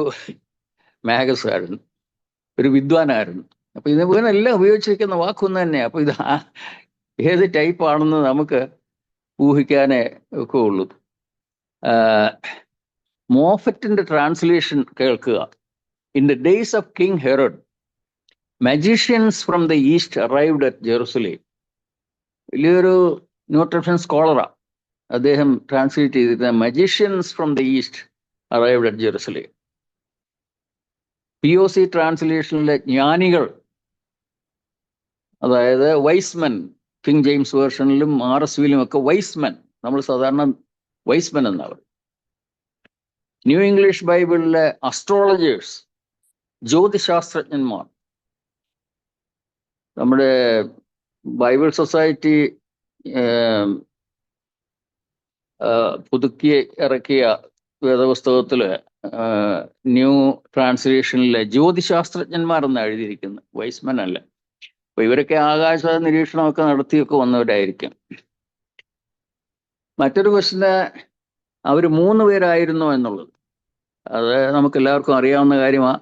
മാഗസായിരുന്നു, ഒരു വിദ്വാനായിരുന്നു. അപ്പൊ ഇതിനെല്ലാം ഉപയോഗിച്ചിരിക്കുന്ന വാക്കൊന്നു തന്നെ. അപ്പൊ ഇത് ഏത് ടൈപ്പാണെന്ന് നമുക്ക് ഊഹിക്കാനേ ഒക്കെ ഉള്ളൂ. മോഫറ്റിന്റെ ട്രാൻസ്ലേഷൻ കേൾക്കുക. In the days of king Herod, magicians from the east arrived at Jerusalem. വലിയൊരു ന്യൂട്രിഷൻ സ്കോളറാ. അദ്ദേഹം ട്രാൻസ്ലേറ്റ് ചെയ്തിരുന്ന magicians from the east arrived at Jerusalem. POC ട്രാൻസ്ലേഷനിലെ ജ്ഞാനികൾ, അതായത് വൈസ്മെൻ, കിങ് ജെയിംസ് വേർഷനിലും RSVയിലും ഒക്കെ വൈസ്മെൻ, നമ്മൾ സാധാരണ വൈസ്മെൻ എന്നാണ് പറയുന്നത്. ന്യൂ ഇംഗ്ലീഷ് ബൈബിളിലെ അസ്ട്രോളജേഴ്സ്, ജ്യോതിശാസ്ത്രജ്ഞന്മാർ. നമ്മുടെ ബൈബിൾ സൊസൈറ്റി പുതുക്കി ഇറക്കിയ വേദപുസ്തകത്തില് ന്യൂ ട്രാൻസ്ലേഷനിലെ ജ്യോതിശാസ്ത്രജ്ഞന്മാരെന്ന് എഴുതിയിരിക്കുന്നു, വൈസ്മൻ അല്ല. അപ്പൊ ഇവരൊക്കെ ആകാശ നിരീക്ഷണമൊക്കെ നടത്തിയൊക്കെ വന്നവരായിരിക്കും. മറ്റൊരു ക്വസ്റ്റ്യന് അവർ 3 പേരായിരുന്നു എന്നുള്ളത്. അത് നമുക്ക് എല്ലാവർക്കും അറിയാവുന്ന കാര്യമാണ്.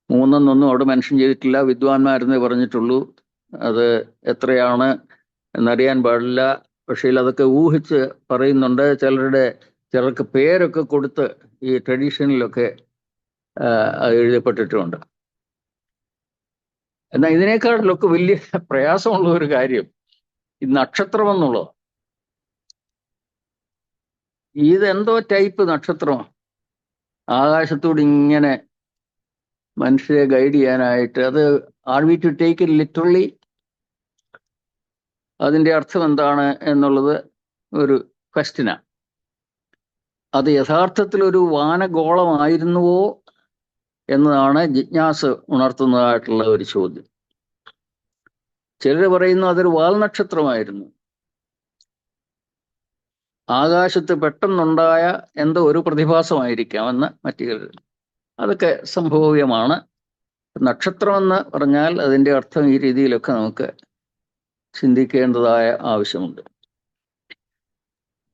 3 എന്നൊന്നും അവിടെ മെൻഷൻ ചെയ്തിട്ടില്ല, വിദ്വാൻമാരെന്നേ പറഞ്ഞിട്ടുള്ളൂ. അത് എത്രയാണ് എന്നറിയാൻ പാടില്ല. പക്ഷേ അതൊക്കെ ഊഹിച്ച് പറയുന്നുണ്ട്. ചിലർക്ക് പേരൊക്കെ കൊടുത്ത് ഈ ട്രഡീഷനിലൊക്കെ എഴുതപ്പെട്ടിട്ടുമുണ്ട്. എന്നാൽ ഇതിനേക്കാളിലൊക്കെ വലിയ പ്രയാസമുള്ള ഒരു കാര്യം ഈ നക്ഷത്രം എന്നുള്ളത്. ഇതെന്തോ ടൈപ്പ് നക്ഷത്രമാണ്. ആകാശത്തോട് ഇങ്ങനെ മനുഷ്യരെ ഗൈഡ് ചെയ്യാനായിട്ട്. അത് are we to take it literally? അതിൻ്റെ അർത്ഥം എന്താണ് എന്നുള്ളത് ഒരു ക്വസ്റ്റ്യനാണ്. അത് യഥാർത്ഥത്തിൽ ഒരു വാനഗോളമായിരുന്നുവോ എന്നതാണ് ജിജ്ഞാസ ഉണർത്തുന്നതായിട്ടുള്ള ഒരു ചോദ്യം. ചിലർ പറയുന്നു അതൊരു വാൽനക്ഷത്രമായിരുന്നു. ആകാശത്ത് പെട്ടെന്നുണ്ടായ എന്തോ ഒരു പ്രതിഭാസമായിരിക്കാമെന്ന് മറ്റു ചിലർ. അതൊക്കെ സംഭവ്യമാണ്. നക്ഷത്രമെന്ന് പറഞ്ഞാൽ അതിൻ്റെ അർത്ഥം ഈ രീതിയിലൊക്കെ നമുക്ക് ചിന്തിക്കേണ്ടതായ ആവശ്യമുണ്ട്.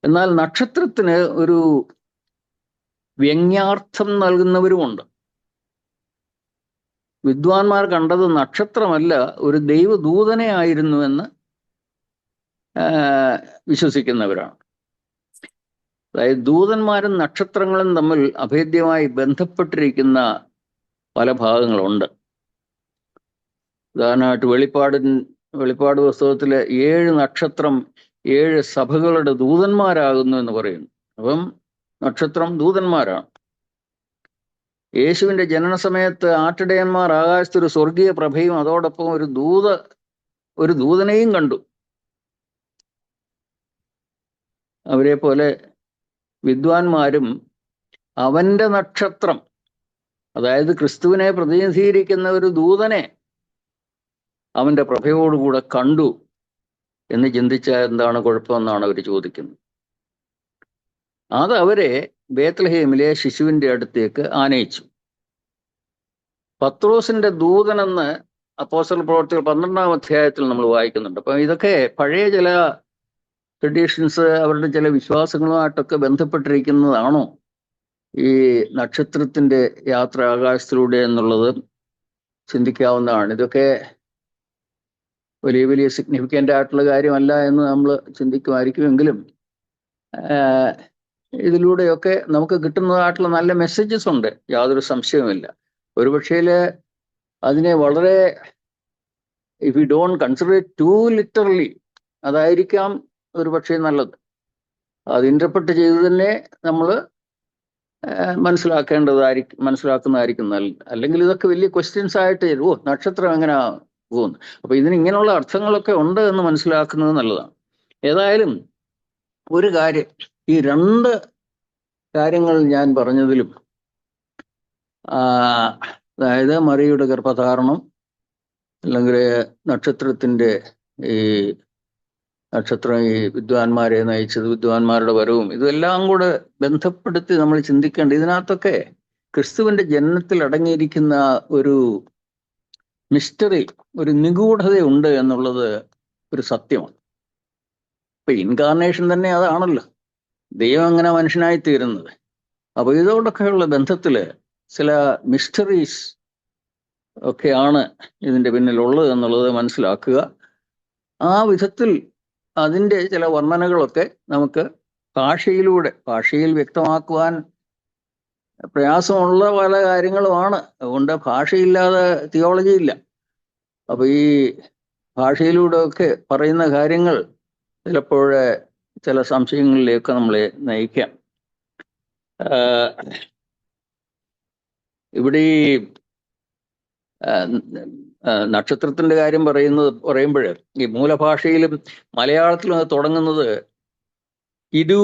എന്നാൽ നക്ഷത്രത്തിന് ഒരു വ്യംഗ്യാർത്ഥം നൽകുന്നവരുമുണ്ട്. വിദ്വാൻമാർ കണ്ടത് നക്ഷത്രമല്ല, ഒരു ദൈവദൂതനെ ആയിരുന്നുവെന്ന് വിശ്വസിക്കുന്നവരാണ്. അതായത് ദൂതന്മാരും നക്ഷത്രങ്ങളും തമ്മിൽ അഭേദ്യമായി ബന്ധപ്പെട്ടിരിക്കുന്ന പല ഭാഗങ്ങളുണ്ട്. ഉദാഹരണമായിട്ട് വെളിപ്പാട് പുസ്തകത്തിലെ 7 നക്ഷത്രം 7 സഭകളുടെ ദൂതന്മാരാകുന്നു എന്ന് പറയുന്നു. അപ്പം നക്ഷത്രം ദൂതന്മാരാണ്. യേശുവിൻ്റെ ജനന സമയത്ത് ആട്ടിടയന്മാർ ആകാശത്തൊരു സ്വർഗീയ പ്രഭയും അതോടൊപ്പം ഒരു ദൂതനെയും കണ്ടു. അവരെ പോലെ വിദ്വാൻമാരും അവന്റെ നക്ഷത്രം, അതായത് ക്രിസ്തുവിനെ പ്രതിനിധീകരിക്കുന്ന ഒരു ദൂതനെ അവന്റെ പ്രഭയോടുകൂടെ കണ്ടു എന്ന് ചിന്തിച്ചാൽ എന്താണ് കുഴപ്പമെന്നാണ് അവർ ചോദിക്കുന്നത്. അത് അവരെ ബേത്ലഹേമിലെ ശിശുവിൻ്റെ അടുത്തേക്ക് ആനയിച്ചു. പത്രോസിന്റെ ദൂതനെന്ന് അപ്പോസ്തല പ്രവൃത്തികൾ 12-ാം അധ്യായത്തിൽ നമ്മൾ വായിക്കുന്നുണ്ട്. അപ്പം ഇതൊക്കെ പഴയ ചില ട്രഡീഷൻസ്, അവരുടെ ചില വിശ്വാസങ്ങളുമായിട്ടൊക്കെ ബന്ധപ്പെട്ടിരിക്കുന്നതാണോ ഈ നക്ഷത്രത്തിന്റെ യാത്ര ആകാശത്തിലൂടെ എന്നുള്ളത് ചിന്തിക്കാവുന്നതാണ്. ഇതൊക്കെ വലിയ വലിയ സിഗ്നിഫിക്കൻ്റ് ആയിട്ടുള്ള കാര്യമല്ല എന്ന് നമ്മൾ ചിന്തിക്കുമായിരിക്കുമെങ്കിലും ഇതിലൂടെയൊക്കെ നമുക്ക് കിട്ടുന്നതായിട്ടുള്ള നല്ല മെസ്സേജസ് ഉണ്ട്, യാതൊരു സംശയവുമില്ല. ഒരുപക്ഷേ അതിനെ വളരെ if you don't consider it to literally അതായിരിക്കാം ഒരുപക്ഷെ നല്ലത്. അത് ഇന്റർപ്രറ്റ് ചെയ്ത് തന്നെ നമ്മൾ മനസ്സിലാക്കുന്നതായിരിക്കും നല്ലത്. അല്ലെങ്കിൽ ഇതൊക്കെ വലിയ ക്വസ്റ്റ്യൻസ് ആയിട്ട് നക്ഷത്രം എങ്ങനെ പോകുന്നു, അപ്പൊ ഇതിന് ഇങ്ങനെയുള്ള അർത്ഥങ്ങളൊക്കെ ഉണ്ട് എന്ന് മനസ്സിലാക്കുന്നത് നല്ലതാണ്. ഏതായാലും ഒരു കാര്യം, ഈ രണ്ട് കാര്യങ്ങൾ ഞാൻ പറഞ്ഞതിലും അതായത് മറിയുടെ ഗർഭധാരണം അല്ലെങ്കിൽ നക്ഷത്രത്തിന്റെ ഈ നക്ഷത്രം ഈ വിദ്വാൻമാരെ നയിച്ചത്, വിദ്വാൻമാരുടെ വരവും, ഇതെല്ലാം കൂടെ ബന്ധപ്പെടുത്തി നമ്മൾ ചിന്തിക്കേണ്ട. ഇതിനകത്തൊക്കെ ക്രിസ്തുവിന്റെ ജനനത്തിൽ അടങ്ങിയിരിക്കുന്ന ഒരു മിസ്റ്ററി, ഒരു നിഗൂഢതയുണ്ട് എന്നുള്ളത് ഒരു സത്യമാണ്. ഇപ്പൊ ഇൻകാർണേഷൻ തന്നെ അതാണല്ലോ, ദൈവം അങ്ങനെ മനുഷ്യനായി തീരുന്നത്. അപ്പൊ ഇതോടൊക്കെയുള്ള ബന്ധത്തില് ചില മിസ്റ്ററീസ് ഒക്കെയാണ് ഇതിന്റെ പിന്നിലുള്ളത് എന്നുള്ളത് മനസ്സിലാക്കുക. ആ വിധത്തിൽ അതിൻ്റെ ചില വർണ്ണനകളൊക്കെ നമുക്ക് ഭാഷയിൽ വ്യക്തമാക്കുവാൻ പ്രയാസമുള്ള പല കാര്യങ്ങളുമാണ്. അതുകൊണ്ട് ഭാഷയില്ലാതെ തിയോളജി ഇല്ല. അപ്പൊ ഈ ഭാഷയിലൂടെയൊക്കെ പറയുന്ന കാര്യങ്ങൾ ചിലപ്പോൾ ചില സംശയങ്ങളിലേക്ക് നമ്മളെ നയിക്കാം. ഇവിടെ ഈ നക്ഷത്രത്തിന്റെ കാര്യം പറയുമ്പോൾ ഈ മൂലഭാഷയിലും മലയാളത്തിലും അത് തുടങ്ങുന്നത് ഇരു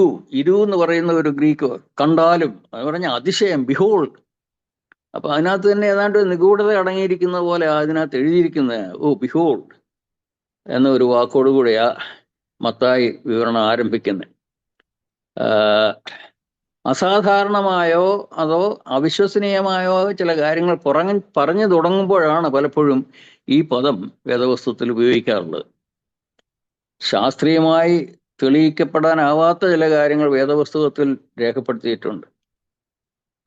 എന്ന് പറയുന്ന ഒരു ഗ്രീക്ക് കണ്ടാലും അത് പറഞ്ഞ അതിശയം, ബിഹോൾഡ്. അപ്പൊ അതിനകത്ത് തന്നെ ഏതാണ്ട് നിഗൂഢത അടങ്ങിയിരിക്കുന്ന പോലെ അതിനകത്ത് എഴുതിയിരിക്കുന്നത് ബിഹോൾഡ് എന്ന ഒരു വാക്കോടുകൂടിയാ മത്തായി വിവരണം ആരംഭിക്കുന്നത്. അസാധാരണമായോ അതോ അവിശ്വസനീയമായോ ചില കാര്യങ്ങൾ പറഞ്ഞു തുടങ്ങുമ്പോഴാണ് പലപ്പോഴും ഈ പദം വേദവസ്തുത്തിൽ ഉപയോഗിക്കാറുള്ളത്. ശാസ്ത്രീയമായി തെളിയിക്കപ്പെടാനാവാത്ത ചില കാര്യങ്ങൾ വേദപുസ്തകത്തിൽ രേഖപ്പെടുത്തിയിട്ടുണ്ട്.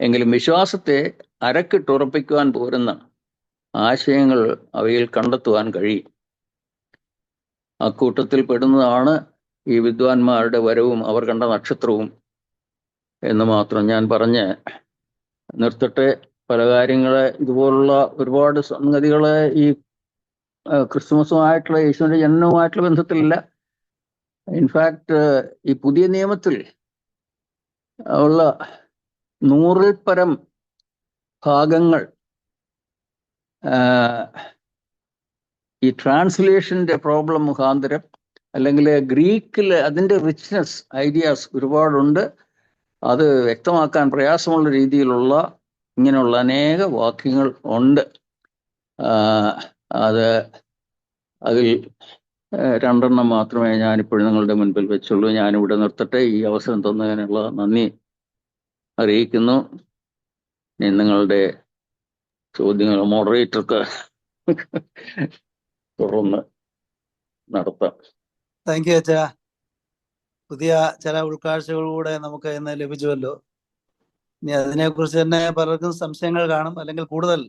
എങ്കിലും വിശ്വാസത്തെ അരക്കിട്ടുറപ്പിക്കുവാൻ പോരുന്ന ആശയങ്ങൾ അവയിൽ കണ്ടെത്തുവാൻ കഴിയും. അക്കൂട്ടത്തിൽ പെടുന്നതാണ് ഈ വിദ്വാൻമാരുടെ വരവും അവർ കണ്ട നക്ഷത്രവും എന്ന് മാത്രം ഞാൻ പറഞ്ഞ് നിർത്തട്ടെ. പല കാര്യങ്ങളെ ഇതുപോലുള്ള ഒരുപാട് സംഗതികളെ ഈ ക്രിസ്തുമസുമായിട്ടുള്ള യേശുവിൻ്റെ ജനനവുമായിട്ടുള്ള ബന്ധത്തിലില്ല. ഇൻഫാക്ട് ഈ പുതിയ നിയമത്തിൽ ഉള്ള 100-ൽ പരം ഭാഗങ്ങൾ ഈ ട്രാൻസ്ലേഷൻ്റെ പ്രോബ്ലം മുഖാന്തരം അല്ലെങ്കിൽ ഗ്രീക്കിൽ അതിൻ്റെ റിച്ച്നെസ് ഐഡിയാസ് ഒരുപാടുണ്ട്. അത് വ്യക്തമാക്കാൻ പ്രയാസമുള്ള രീതിയിലുള്ള ഇങ്ങനെയുള്ള അനേക വാക്യങ്ങൾ ഉണ്ട്. അതിൽ 2 മാത്രമേ ഞാനിപ്പോൾ നിങ്ങളുടെ മുൻപിൽ വെച്ചുള്ളൂ. ഞാനിവിടെ നിർത്തട്ടെ. ഈ അവസരം തന്നതിനുള്ള നന്ദി അറിയിക്കുന്നു. ഇനി നിങ്ങളുടെ ചോദ്യങ്ങൾ മോഡറേറ്റർക്ക് തുടർന്ന് നടത്താം. താങ്ക് യു അച്ഛാ. പുതിയ ചില ഉൾക്കാഴ്ചകളിലൂടെ നമുക്ക് ഇന്ന് ലഭിച്ചുവല്ലോ. ഇനി അതിനെക്കുറിച്ച് തന്നെ പലർക്കും സംശയങ്ങൾ കാണും, അല്ലെങ്കിൽ കൂടുതൽ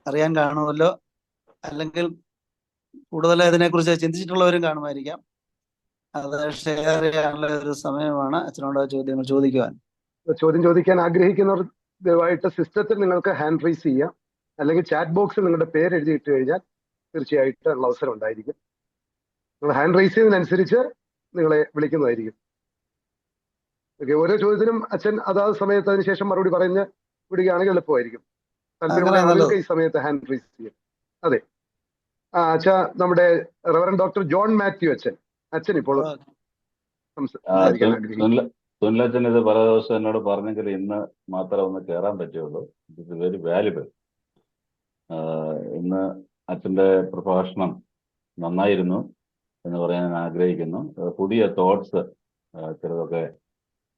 അറിയാൻ കാണുമല്ലോ, അല്ലെങ്കിൽ കൂടുതൽ ഇതിനെക്കുറിച്ച് ചിന്തിച്ചിട്ടുള്ളവരും കാണുമായിരിക്കാം. അത് ഷെയർ ചെയ്യാനുള്ള ഒരു സമയമാണ്. അച്ഛനോട് ചോദ്യങ്ങൾ ചോദിക്കുവാൻ. ചോദ്യം ചോദിക്കാൻ ആഗ്രഹിക്കുന്നവർ ദയവായിട്ട് സിസ്റ്റത്തിൽ നിങ്ങൾക്ക് ഹാൻഡ് റൈസ് ചെയ്യാം, അല്ലെങ്കിൽ ചാറ്റ് ബോക്സിൽ നിങ്ങളുടെ പേര് എഴുതിയിട്ട് കഴിഞ്ഞാൽ തീർച്ചയായിട്ടും ഉള്ള അവസരം ഉണ്ടായിരിക്കും. നിങ്ങൾ ഹാൻഡ് റൈസ് ചെയ്യുന്നതിനനുസരിച്ച് നിങ്ങളെ വിളിക്കുന്നതായിരിക്കും. ഓക്കെ, ഓരോ ചോദ്യത്തിനും അച്ഛൻ അതാത് സമയത്ത് അതിനുശേഷം മറുപടി പറഞ്ഞ് വിടുകയാണെങ്കിൽ എളുപ്പമായിരിക്കും. താല്പര്യമുള്ള ആളുകൾക്ക് ഈ സമയത്ത് ഹാൻഡ് റൈസ് ചെയ്യാം. അതെ, അച്ഛാ, നമ്മുടെ റവറൻഡ് ഡോക്ടർ ജോൺ മാത്യു അച്ഛൻ ഇപ്പോൾ സുനിലച്ഛൻ ഇത് പല ദിവസം എന്നോട് പറഞ്ഞെങ്കിൽ ഇന്ന് മാത്രം ഒന്ന് കയറാൻ പറ്റുള്ളൂ. It very valuable. ഇന്ന് അച്ഛൻ്റെ പ്രഭാഷണം നന്നായിരുന്നു എന്ന് പറയാൻ ഞാൻ ആഗ്രഹിക്കുന്നു. പുതിയ തോട്ട്സ് ചിലതൊക്കെ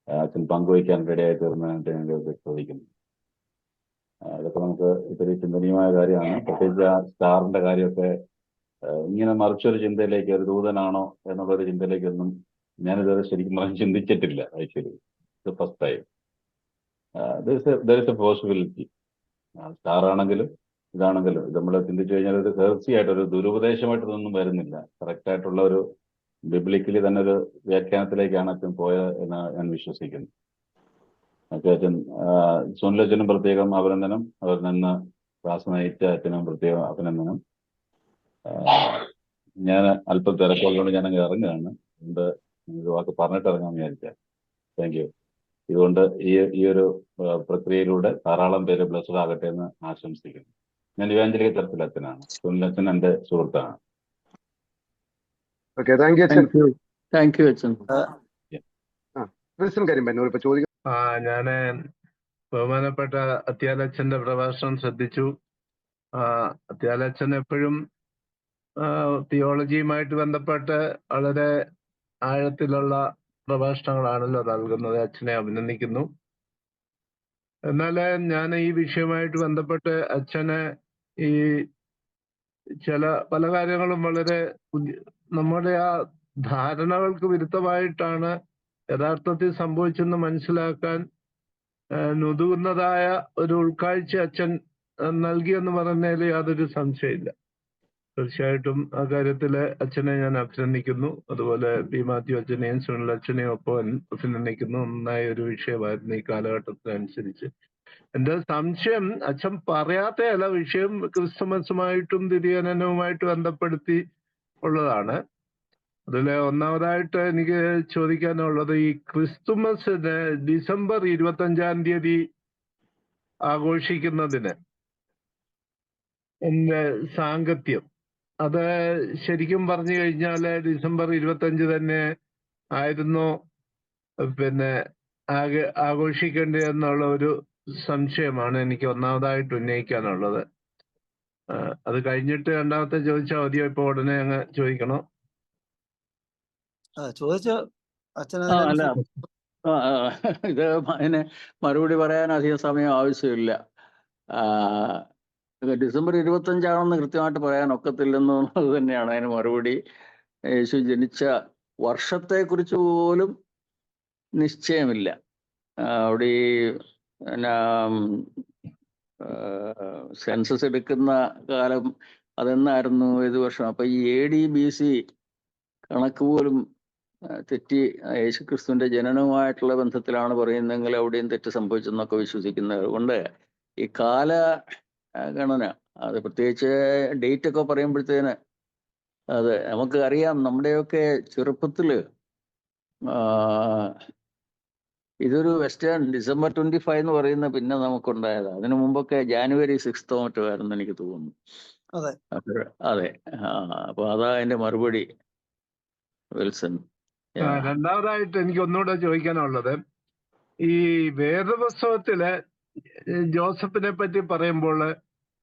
അച്ഛൻ പങ്കുവയ്ക്കാൻ ഇടയായി തീർന്നതായിട്ട് ഞങ്ങൾക്ക് ചോദിക്കുന്നു. അതൊക്കെ നമുക്ക് ഇത്തിരി ചിന്തനീയമായ കാര്യമാണ്. പ്രത്യേകിച്ച് ആ സ്റ്റാറിന്റെ കാര്യമൊക്കെ ഇങ്ങനെ മറിച്ചൊരു ചിന്തയിലേക്ക്, ഒരു ദൂതനാണോ എന്നുള്ളൊരു ചിന്തയിലേക്കൊന്നും ഞാനിതുവരെ ശരിക്കും പറഞ്ഞ് ചിന്തിച്ചിട്ടില്ല. ആക്ച്വലി ഇത് first time. There is A possibility. Star ആണെങ്കിലും ഇതാണെങ്കിലും നമ്മൾ ചിന്തിച്ചു കഴിഞ്ഞാൽ ഒരു ഹെർസിയായിട്ടൊരു ദുരുപദേശമായിട്ട് ഇതൊന്നും വരുന്നില്ല. കറക്റ്റായിട്ടുള്ള ഒരു ബിബ്ലിക്കലി തന്നെ ഒരു വ്യാഖ്യാനത്തിലേക്കാണ് അച്ഛൻ പോയത് എന്ന് ഞാൻ വിശ്വസിക്കുന്നു. അച്ഛൻ സുനിലച്ഛനും പ്രത്യേകം അഭിനന്ദനം. അവർ നിന്ന് ക്ലാസ് നയിച്ച അച്ഛനും പ്രത്യേകം അഭിനന്ദനം. ഞാൻ അല്പം തിരക്കുള്ളതുകൊണ്ട് ഞാൻ അങ്ങ് ഇറങ്ങുകയാണ്. അതുകൊണ്ട് ഒരു വാക്ക് പറഞ്ഞിട്ട് ഇറങ്ങാമെന്ന് വിചാരിച്ചാൽ. Thank you. ഇതുകൊണ്ട് ഈ ഒരു പ്രക്രിയയിലൂടെ ധാരാളം പേര് ബ്ലസ്ഡ് ആകട്ടെ എന്ന് ആശംസിക്കുന്നു. ഞാൻ ഇവാഞ്ചലിക തരത്തിൽ അച്ഛനാണ്. സുനിലച്ഛൻ എൻ്റെ സുഹൃത്താണ്. ഓക്കെ, താങ്ക് യു അച്ഛൻ. താങ്ക് യു അച്ഛൻ. കരിമ്പന്നൂർ ഇപ്പൊ ചോദിക്കും. ഞാന് ബഹുമാനപ്പെട്ട അത്യാലച്ഛന്റെ പ്രഭാഷണം ശ്രദ്ധിച്ചു. അത്യാലച്ഛൻ എപ്പോഴും തിയോളജിയുമായിട്ട് ബന്ധപ്പെട്ട് വളരെ ആഴത്തിലുള്ള പ്രഭാഷണങ്ങളാണല്ലോ നൽകുന്നത്. അച്ഛനെ അഭിനന്ദിക്കുന്നു. എന്നാൽ ഞാൻ ഈ വിഷയവുമായിട്ട് ബന്ധപ്പെട്ട് അച്ഛന് ഈ പല കാര്യങ്ങളും വളരെ നമ്മുടെ ആ ധാരണകൾക്ക് വിരുദ്ധമായിട്ടാണ് യഥാർത്ഥത്തിൽ സംഭവിച്ചെന്ന് മനസ്സിലാക്കാൻ നുതുകുന്നതായ ഒരു ഉൾക്കാഴ്ച അച്ഛൻ നൽകിയെന്ന് പറഞ്ഞതിൽ യാതൊരു സംശയമില്ല. തീർച്ചയായിട്ടും ആ കാര്യത്തില് അച്ഛനെ ഞാൻ അഭിനന്ദിക്കുന്നു. അതുപോലെ പി മാത്യു അച്ഛനെയും സുനിൽ അച്ഛനെയും ഒപ്പം അഭിനന്ദിക്കുന്നു. നന്നായ ഒരു വിഷയമായിരുന്നു ഈ കാലഘട്ടത്തിനനുസരിച്ച്. എന്റെ സംശയം അച്ഛൻ പറയാത്തയല്ല, വിഷയം ക്രിസ്തുമസുമായിട്ടും തിരുവനന്തപുരവുമായിട്ട് ബന്ധപ്പെടുത്തി ഉള്ളതാണ്. അതിൽ ഒന്നാമതായിട്ട് എനിക്ക് ചോദിക്കാനുള്ളത്, ഈ ക്രിസ്തുമസിന് ഡിസംബർ 25-ാം തീയതി ആഘോഷിക്കുന്നതിന് എന്റെ സാങ്കത്യം, അത് ശരിക്കും പറഞ്ഞു കഴിഞ്ഞാല് ഡിസംബർ 25 തന്നെ ആയിരുന്നോ ആഘോഷിക്കേണ്ടത് എന്നുള്ള ഒരു സംശയമാണ് എനിക്ക് ഒന്നാമതായിട്ട് ഉന്നയിക്കാനുള്ളത്. അത് കഴിഞ്ഞിട്ട് രണ്ടാമത്തെ ചോദിച്ചാൽ മതിയോ? ഇപ്പൊ ഉടനെ അങ്ങ് ചോദിക്കണോ? ചോദിച്ചോ അച്ഛൻ. അല്ല, ഇത് അതിന് മറുപടി പറയാൻ അധികം സമയം ആവശ്യമില്ല. ഡിസംബർ 25 കൃത്യമായിട്ട് പറയാൻ ഒക്കത്തില്ലെന്നുള്ളത് തന്നെയാണ് അതിന് മറുപടി. യേശു ജനിച്ച വർഷത്തെക്കുറിച്ച് പോലും നിശ്ചയമില്ല. അവിടെ സെൻസസ് എടുക്കുന്ന കാലം അതെന്നായിരുന്നു, ഏത് വർഷം? അപ്പൊ ഈ AD BC കണക്ക് പോലും തെറ്റി യേശുക്രിസ്തുവിന്റെ ജനനവുമായിട്ടുള്ള ബന്ധത്തിലാണ് പറയുന്നതെങ്കിൽ അവിടെയും തെറ്റ് സംഭവിച്ചെന്നൊക്കെ വിശ്വസിക്കുന്നത് കൊണ്ട് ഈ കാലഗണന, അത് പ്രത്യേകിച്ച് ഡേറ്റ് ഒക്കെ പറയുമ്പോഴത്തേന് അത് നമുക്ക് അറിയാം. നമ്മുടെയൊക്കെ ചെറുപ്പത്തില് ഇതൊരു വെസ്റ്റേൺ ഡിസംബർ 25 എന്ന് പറയുന്ന പിന്നെ നമുക്കുണ്ടായത്. അതിനു മുമ്പൊക്കെ ജാനുവരി 6 മറ്റോ ആയിരുന്നു എനിക്ക് തോന്നുന്നു. അതെ. അപ്പൊ അതാ അതിന്റെ മറുപടി വിൽസൺ. രണ്ടാമതായിട്ട് എനിക്ക് ഒന്നുകൂടെ ചോദിക്കാനുള്ളത്, ഈ വേദപുസ്തകത്തില് ജോസഫിനെ പറ്റി പറയുമ്പോൾ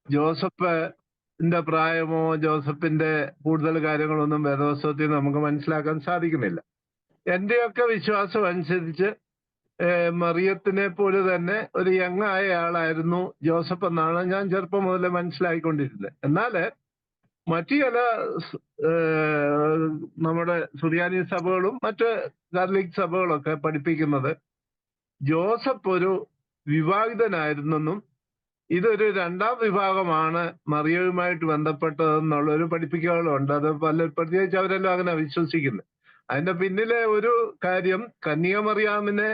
ജോസഫിന്റെ പ്രായമോ ജോസഫിന്റെ കൂടുതൽ കാര്യങ്ങളൊന്നും വേദപുസ്തകത്തിൽ നമുക്ക് മനസ്സിലാക്കാൻ സാധിക്കുന്നില്ല. എന്റെയൊക്കെ വിശ്വാസം അനുസരിച്ച് മറിയത്തിനെ പോലെ തന്നെ ഒരു യങ്ങായ ആളായിരുന്നു ജോസഫ് എന്നാണ് ഞാൻ ചെറുപ്പം മുതലേ മനസ്സിലാക്കിക്കൊണ്ടിരുന്നത്. എന്നാല് മറ്റു ചില നമ്മുടെ സുറിയാനി സഭകളും മറ്റ് കാത്തലിക് സഭകളൊക്കെ പഠിപ്പിക്കുന്നത് ജോസഫ് ഒരു വിവാഹിതനായിരുന്നെന്നും ഇതൊരു രണ്ടാം വിഭാഗമാണ് മറിയവുമായിട്ട് ബന്ധപ്പെട്ടതെന്നുള്ള ഒരു പഠിപ്പിക്കലുണ്ട്. അത് പ്രത്യേകിച്ച് അവരെല്ലാം അങ്ങനെ വിശ്വസിക്കുന്നത്. അതിന്റെ പിന്നിലെ ഒരു കാര്യം, കന്യക മറിയാമിനെ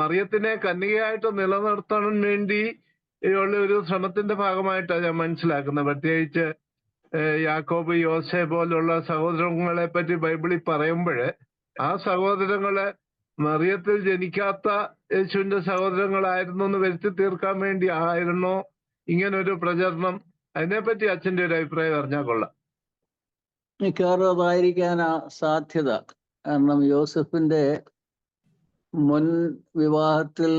മറിയത്തിനെ കന്യകയായിട്ട് നിലനിർത്താൻ വേണ്ടി ഉള്ള ഒരു ശ്രമത്തിന്റെ ഭാഗമായിട്ടാണ് ഞാൻ മനസ്സിലാക്കുന്നത്. പ്രത്യേകിച്ച് യാക്കോബ്, യോസെ പോലുള്ള സഹോദരങ്ങളെ പറ്റി ബൈബിളിൽ പറയുമ്പോൾ ആ സഹോദരങ്ങളെ മറിയത്തിൽ ജനിക്കാത്ത യേശുവിന്റെ സഹോദരങ്ങളായിരുന്നു എന്ന് വരുത്തി തീർക്കാൻ വേണ്ടി ആയിരുന്നോ ഇങ്ങനൊരു പ്രചരണം? അതിനെപ്പറ്റി അച്ഛന്റെ ഒരു അഭിപ്രായം അറിഞ്ഞാൽ കൊള്ളാം. മിക്കവാറും അതായിരിക്കാനാ സാധ്യത. കാരണം യോസഫിന്റെ മുൻ വിവാഹത്തിൽ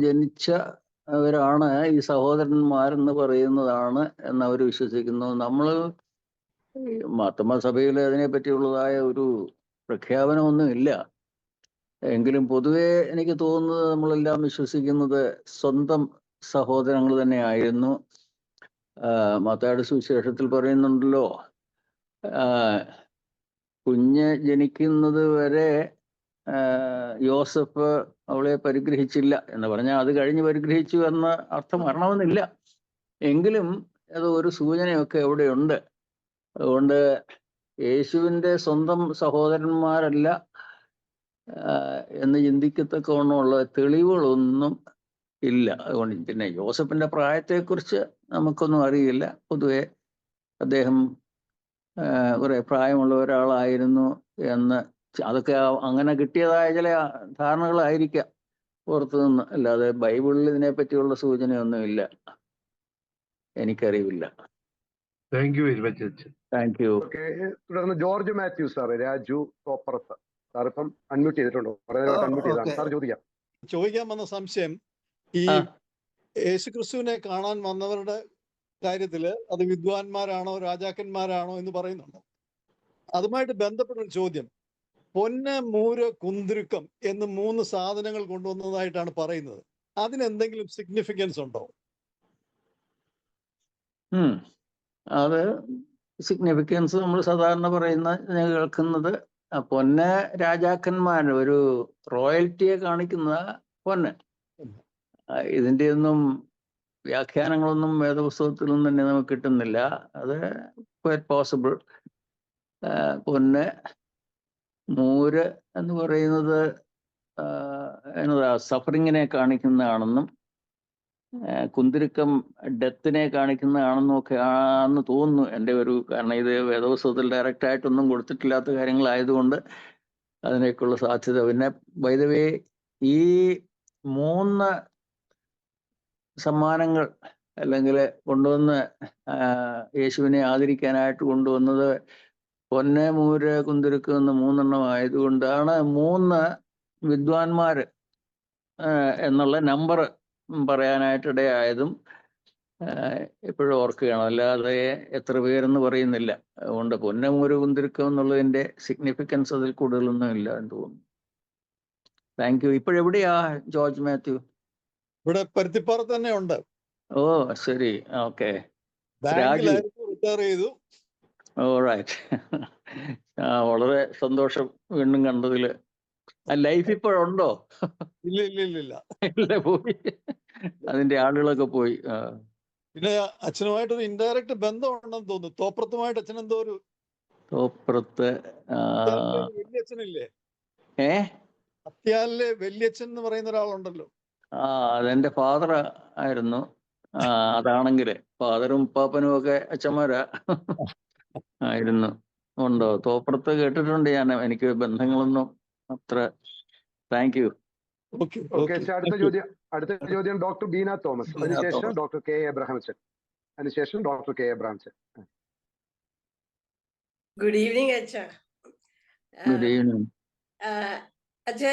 ജനിച്ചവരാണ് ഈ സഹോദരന്മാരെന്ന് പറയുന്നതാണ് എന്നവർ വിശ്വസിക്കുന്നു. നമ്മൾ മാർത്തോമാ സഭയിൽ അതിനെപ്പറ്റിയുള്ളതായ ഒരു പ്രഖ്യാപനമൊന്നും ഇല്ല. എങ്കിലും പൊതുവെ എനിക്ക് തോന്നുന്നത് നമ്മളെല്ലാം വിശ്വസിക്കുന്നത് സ്വന്തം സഹോദരങ്ങൾ തന്നെ ആയിരുന്നു. മത്തായിയുടെ സുവിശേഷത്തിൽ പറയുന്നുണ്ടല്ലോ, കുഞ്ഞ് ജനിക്കുന്നത് വരെ യോസഫ് അവളെ പരിഗ്രഹിച്ചില്ല എന്ന് പറഞ്ഞാൽ അത് കഴിഞ്ഞ് പരിഗ്രഹിച്ചു എന്ന അർത്ഥം വരണമെന്നില്ല. എങ്കിലും അത് ഒരു സൂചനയൊക്കെ എവിടെയുണ്ട്. അതുകൊണ്ട് യേശുവിൻ്റെ സ്വന്തം സഹോദരന്മാരല്ല എന്ന് ചിന്തിക്കത്തക്കവണ്ണമുള്ള തെളിവുകളൊന്നും ഇല്ല. അതുകൊണ്ട് പിന്നെ ജോസഫിന്റെ പ്രായത്തെക്കുറിച്ച് നമുക്കൊന്നും അറിയില്ല. പൊതുവെ അദ്ദേഹം കുറെ പ്രായമുള്ള ഒരാളായിരുന്നു എന്ന് അതൊക്കെ അങ്ങനെ കിട്ടിയതായ ചില ധാരണകളായിരിക്കാം പുറത്തു നിന്ന്. അല്ലാതെ ബൈബിളിൽ ഇതിനെ പറ്റിയുള്ള സൂചനയൊന്നുമില്ല, എനിക്കറിയില്ല. താങ്ക് യു വെരി മച്ച് അച്ഛൻ. Thank you. ഓക്കെ, തുടർന്ന് George Mathew sir, Raju Thopparath sir ഇപ്പം അൺമ്യൂട്ട് ചെയ്തിട്ടുണ്ടോ? അൺമ്യൂട്ട് ചെയ്താണ് സാർ, ചോദിക്കാം. ചോദിക്കാൻ വന്ന സംശയം, ഈ യേശുക്രിസ്തുവിനെ കാണാൻ വന്നവരുടെ കാര്യത്തില് അത് വിദ്വാൻമാരാണോ രാജാക്കന്മാരാണോ എന്ന് പറയുന്നുണ്ട്. അതുമായിട്ട് ബന്ധപ്പെട്ട ഒരു ചോദ്യം, പൊന്ന്, മൂര്, കുന്തിരുക്കം എന്ന് 3 സാധനങ്ങൾ കൊണ്ടുവന്നതായിട്ടാണ് പറയുന്നത്. അതിനെന്തെങ്കിലും സിഗ്നിഫിക്കൻസ് ഉണ്ടോ? അത് സിഗ്നിഫിക്കൻസ് നമ്മൾ സാധാരണ കേൾക്കുന്നത് പൊന്ന് രാജാക്കന്മാർ, ഒരു റോയൽറ്റിയെ കാണിക്കുന്ന പൊന്ന്. ഇതിൻ്റെ ഒന്നും വ്യാഖ്യാനങ്ങളൊന്നും വേദപുസ്തകത്തിലൊന്നും തന്നെ നമുക്ക് കിട്ടുന്നില്ല. അത് ക്വൈറ്റ് പോസിബിൾ. പൊന്ന്, മൂര് എന്ന് പറയുന്നത് എന്നതാ സഫറിങ്ങിനെ കാണിക്കുന്നതാണെന്നും കുന്തിരുക്കം ഡെത്തിനെ കാണിക്കുന്നതാണെന്നും ഒക്കെ ആണെന്ന് തോന്നുന്നു എൻ്റെ ഒരു, കാരണം ഇത് വേദപുസ്തകത്തിൽ ഡയറക്റ്റായിട്ടൊന്നും കൊടുത്തിട്ടില്ലാത്ത കാര്യങ്ങളായതുകൊണ്ട് അതിനൊക്കെയുള്ള സാധ്യത. പിന്നെ ബൈ ദ വേ, ഈ 3 സമ്മാനങ്ങൾ അല്ലെങ്കിൽ കൊണ്ടുവന്ന് യേശുവിനെ ആദരിക്കാനായിട്ട് കൊണ്ടുവന്നത് പൊന്ന്, മൂര്, കുന്തിരുക്കം എന്ന് 3 ആയതുകൊണ്ടാണ് 3 വിദ്വാൻമാർ എന്നുള്ള നമ്പർ പറയാനായിട്ടിടയായതും എപ്പോഴും ഓർക്കുകയാണ്. അല്ലാതെ എത്ര പേരെന്ന് പറയുന്നില്ല. അതുകൊണ്ട് പൊന്ന്, മൂര്, കുന്തിരുക്കം എന്നുള്ളതിൻ്റെ സിഗ്നിഫിക്കൻസ് അതിൽ കൂടുതലൊന്നും ഇല്ല എന്ന് തോന്നുന്നു. Thank you. ഇപ്പോഴെവിടെയാ ജോർജ് മാത്യു? ഇവിടെ പരുത്തിപ്പാറ തന്നെ ഉണ്ട്. ഓ ശരി, ഓക്കെ. റിട്ടയർ ചെയ്തു. റൈറ്റ്. വളരെ സന്തോഷം വീണ്ടും കണ്ടതില്. ലൈഫ് ഇപ്പോഴുണ്ടോ? ഇല്ല ഇല്ല ഇല്ല ഇല്ല ഇല്ല, പോയി. അതിന്റെ ആളുകളൊക്കെ പോയി. പിന്നെ അച്ഛനുമായിട്ടൊരു ഇൻഡയറക്റ്റ് ബന്ധം ഉണ്ടെന്ന് തോന്നുന്നു. തോപ്രത്തുമായിട്ട് അച്ഛൻ എന്തോ ഒരു തോപ്രത്ത് വല്യച്ഛനില്ലേ, അത്യാലിലെ വല്യച്ഛൻ എന്ന് പറയുന്ന ഒരാളുണ്ടല്ലോ. അതെന്റെ ഫാദർ ആയിരുന്നു. അതാണെങ്കില് ഫാദറും ഉപ്പാപ്പനും ഒക്കെ അച്ഛന്മാരാ ആയിരുന്നു. ഉണ്ടോ? തോപ്രത്ത് കേട്ടിട്ടുണ്ട് ഞാൻ. എനിക്ക് ബന്ധങ്ങളൊന്നും അത്ര. Thank you. അടുത്ത ചോദ്യം ഡോക്ടർ ബീന തോമസ്, അതിനുശേഷം ഡോക്ടർ കെ എബ്രഹാംസൻ, അതിനുശേഷം doctor K Abrahamson. Good evening, Acha. Good evening. Acha,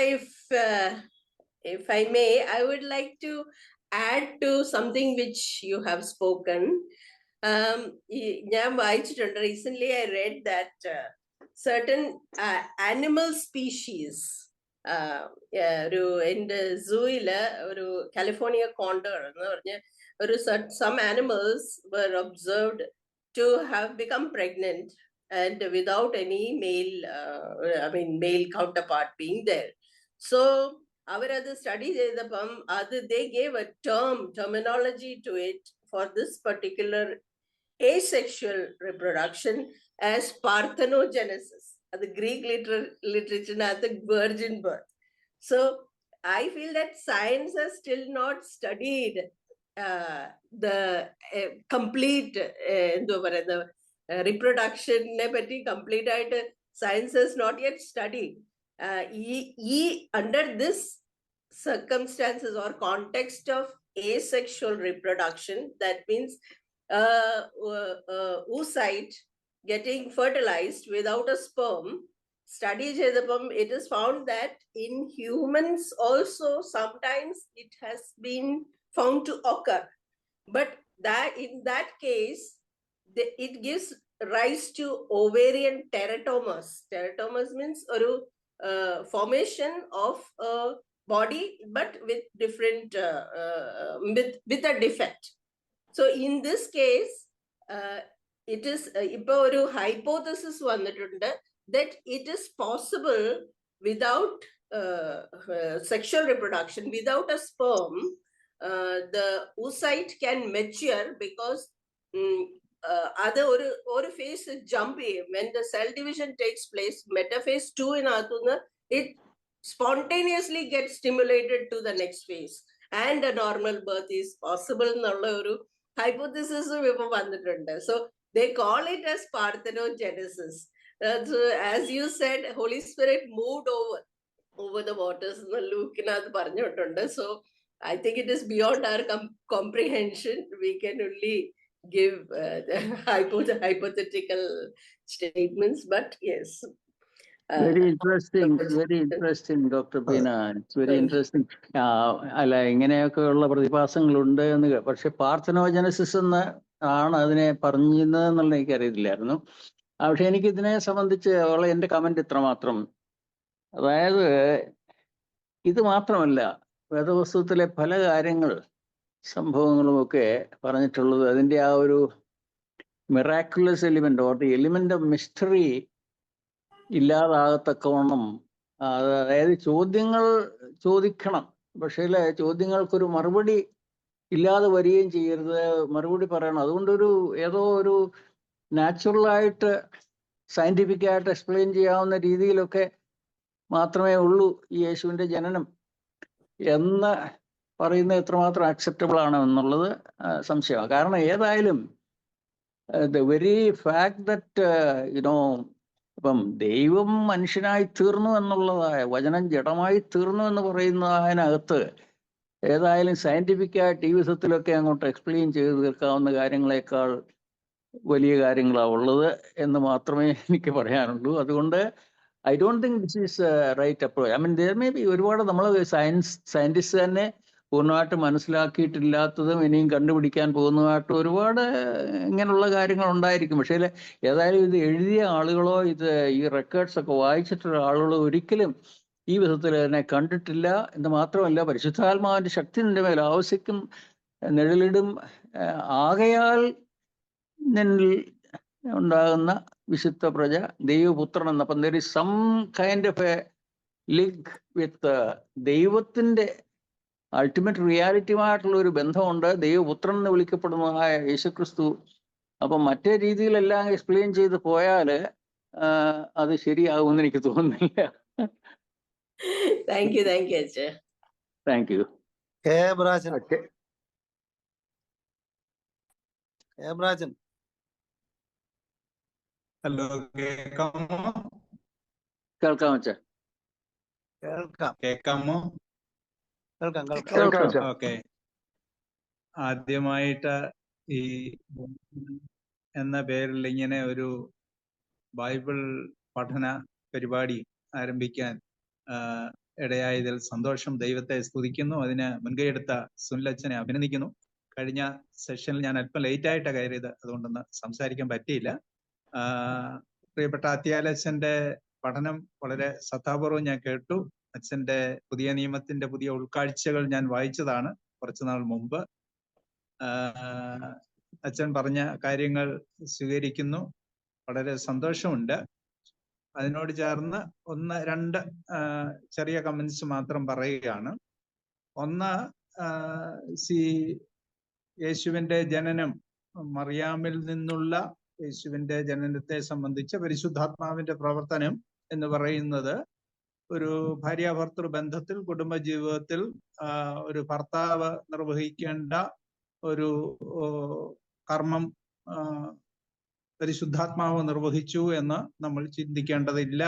if I may, I would like to add to something which you have spoken. Recently I read that certain animal species, in the zoo, California condor, some animals were observed to have become pregnant and without any male counterpart being there. So the study they gave a terminology to it for this particular asexual reproduction as parthenogenesis. The Greek literature, the virgin birth. So I feel that science has still not studied the complete reproduction complete science has not yet studied. Under this circumstances or context of asexual reproduction, that means oocyte getting fertilized without a sperm, it is found that in humans also sometimes it has been found to occur, but that in that case it gives rise to ovarian teratomas. Teratomas means formation of a body but with different with a defect. So in this case it is a hypothesis that it is possible without sexual reproduction, without a sperm, the oocyte can mature because other or phase jump when the cell division takes place, metaphase 2 in Atuna, it spontaneously gets stimulated to the next phase and a normal birth is possible ennulla oru hypothesis ipo vandittund. So they call it as parthenogenesis. So as you said, Holy Spirit moved over the waters enna Luke nath paranjittundu. So I think it is beyond our comprehension. We can only give hypothetical statements, but yes. Very interesting doctor Beena. It's very interesting. അല്ല, ഇങ്ങനെയൊക്കെയുള്ള പ്രതിഭാസങ്ങളുണ്ട് എന്ന്. പക്ഷെ പാർത്തനോജനസിസ് എന്ന് ആണ് അതിനെ പറഞ്ഞതെന്നുള്ള എനിക്കറിയില്ലായിരുന്നു. പക്ഷെ എനിക്ക് ഇതിനെ സംബന്ധിച്ച് ഉള്ള എൻ്റെ കമന്റ് ഇത്ര മാത്രം. അതായത് ഇത് മാത്രമല്ല, വേദപുസ്തകത്തിലെ പല കാര്യങ്ങൾ സംഭവങ്ങളുമൊക്കെ പറഞ്ഞിട്ടുള്ളത് അതിൻ്റെ ആ ഒരു miraculous element or the element of mystery ഇല്ലാതാകത്തക്കവണ്ണം, അതായത് ചോദ്യങ്ങൾ ചോദിക്കണം, പക്ഷേ ചോദ്യങ്ങൾക്കൊരു മറുപടി ഇല്ലാതെ വരികയും ചെയ്യരുത്, മറുപടി പറയണം. അതുകൊണ്ടൊരു ഏതോ ഒരു നാച്ചുറലായിട്ട് സയന്റിഫിക്കായിട്ട് എക്സ്പ്ലെയിൻ ചെയ്യാവുന്ന രീതിയിലൊക്കെ മാത്രമേ ഉള്ളൂ ഈ യേശുവിൻ്റെ ജനനം എന്ന് പറയുന്നത് എത്രമാത്രം അക്സെപ്റ്റബിൾ ആണ് എന്നുള്ളത് സംശയമാണ്. കാരണം ഏതായാലും the very fact that you know ഇപ്പം ദൈവം മനുഷ്യനായി തീർന്നു എന്നുള്ളതായ വചനം ജഡമായി തീർന്നു എന്ന് പറയുന്നതിനകത്ത് ഏതായാലും സയന്റിഫിക്കായിട്ട് ഈ വിധത്തിലൊക്കെ അങ്ങോട്ട് എക്സ്പ്ലെയിൻ ചെയ്ത് തീർക്കാവുന്ന കാര്യങ്ങളെക്കാൾ വലിയ കാര്യങ്ങളാണ് ഉള്ളത് എന്ന് മാത്രമേ എനിക്ക് പറയാനുള്ളൂ. അതുകൊണ്ട് I don't think this is right approach. I mean there may be ഒരുപാട് നമ്മൾ സയന്റിസ്റ്റ് തന്നെ പൂർണ്ണമായിട്ട് മനസ്സിലാക്കിയിട്ടില്ലാത്തതും ഇനിയും കണ്ടുപിടിക്കാൻ പോകുന്നതായിട്ട് ഒരുപാട് ഇങ്ങനെയുള്ള കാര്യങ്ങൾ ഉണ്ടായിരിക്കും. പക്ഷേ ഏതായാലും ഇത് എഴുതിയ ആളുകളോ ഇത് ഈ റെക്കോർഡ്സ് ഒക്കെ വായിച്ചിട്ടുള്ള ആളുകളോ ഒരിക്കലും ഈ വിധത്തിൽ തന്നെ കണ്ടിട്ടില്ല എന്ന് മാത്രമല്ല, പരിശുദ്ധാത്മാവിന്റെ ശക്തി നിന്റെ മേൽ ആവശ്യിക്കും, നിഴലിടും. ആകയാൽ നിന്നിൽ ഉണ്ടാകുന്ന വിശുദ്ധ പ്രജ ദൈവപുത്രൻ എന്ന. അപ്പം there is some kind of a link with ദൈവത്തിന്റെ അൾട്ടിമേറ്റ് റിയാലിറ്റിയുമായിട്ടുള്ള ഒരു ബന്ധമുണ്ട്, ദൈവപുത്രൻ എന്ന് വിളിക്കപ്പെടുന്നതായ യേശുക്രിസ്തു. അപ്പം മറ്റേ രീതിയിലെല്ലാം എക്സ്പ്ലെയിൻ ചെയ്ത് പോയാൽ അത് ശരിയാകുമെന്ന് എനിക്ക് തോന്നുന്നില്ല. Thank you thank U. Hello, കേൾക്കാമോ? കേൾക്കാം അച്ഛാ. കേൾക്കാമോ? കേൾക്കാം. ഓക്കെ. ആദ്യമായിട്ട് ഈ എന്ന പേരിൽ ഇങ്ങനെ ഒരു ബൈബിൾ പഠന പരിപാടി ആരംഭിക്കാൻ ഇടയായതിൽ സന്തോഷം. ദൈവത്തെ സ്തുതിക്കുന്നു. അതിന് മുൻകൈയെടുത്ത സുനിലച്ഛനെ അഭിനന്ദിക്കുന്നു. കഴിഞ്ഞ സെഷനിൽ ഞാൻ അല്പം ലേറ്റായിട്ടാണ് കയറിയത്, അതുകൊണ്ടൊന്ന് സംസാരിക്കാൻ പറ്റിയില്ല. പ്രിയപ്പെട്ട അത്യാലച്ഛന്റെ പഠനം വളരെ ശ്രദ്ധാപൂർവം ഞാൻ കേട്ടു. അച്ഛന്റെ പുതിയ നിയമത്തിന്റെ പുതിയ ഉൾക്കാഴ്ചകൾ ഞാൻ വായിച്ചതാണ് കുറച്ചുനാൾ മുമ്പ്. അച്ഛൻ പറഞ്ഞ കാര്യങ്ങൾ സ്വീകരിക്കുന്നു, വളരെ സന്തോഷമുണ്ട്. അതിനോട് ചേർന്ന് ഒന്ന് രണ്ട് ചെറിയ കമന്റ്സ് മാത്രം പറയുകയാണ്. ഒന്ന്, യേശുവിന്റെ ജനനം, മറിയാമിൽ നിന്നുള്ള യേശുവിന്റെ ജനനത്തെ സംബന്ധിച്ച പരിശുദ്ധാത്മാവിന്റെ പ്രവർത്തനം എന്ന് പറയുന്നത് ഒരു ഭാര്യാഭർത്തൃ ബന്ധത്തിൽ, കുടുംബജീവിതത്തിൽ ഒരു ഭർത്താവ് നിർവഹിക്കേണ്ട ഒരു കർമ്മം പരിശുദ്ധാത്മാവ് നിർവഹിച്ചു എന്ന് നമ്മൾ ചിന്തിക്കേണ്ടതില്ല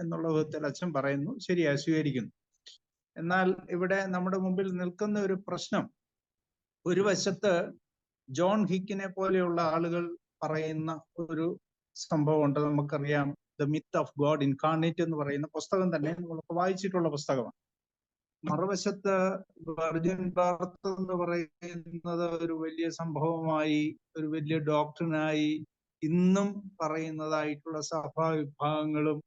എന്നുള്ള വിധത്തിൽ അച്ഛൻ പറയുന്നു. ശരിയായി സ്വീകരിക്കുന്നു. എന്നാൽ ഇവിടെ നമ്മുടെ മുമ്പിൽ നിൽക്കുന്ന ഒരു പ്രശ്നം, ഒരു വശത്ത് ജോൺ ഹിക്കിനെ പോലെയുള്ള ആളുകൾ പറയുന്ന ഒരു സംഭവമുണ്ട്. നമുക്കറിയാം, the myth of God incarnate എന്ന് പറയുന്ന പുസ്തകം തന്നെ നമ്മളൊക്കെ വായിച്ചിട്ടുള്ള പുസ്തകമാണ്. മറുവശത്ത് വെർജിൻ ബർത്ത് എന്ന് പറയുന്നത് ഒരു വലിയ സംഭവമായി, ഒരു വലിയ ഡോക്ടറിനായി ഇന്നും പറയുന്നതായിട്ടുള്ള സഭാ വിഭാഗങ്ങളും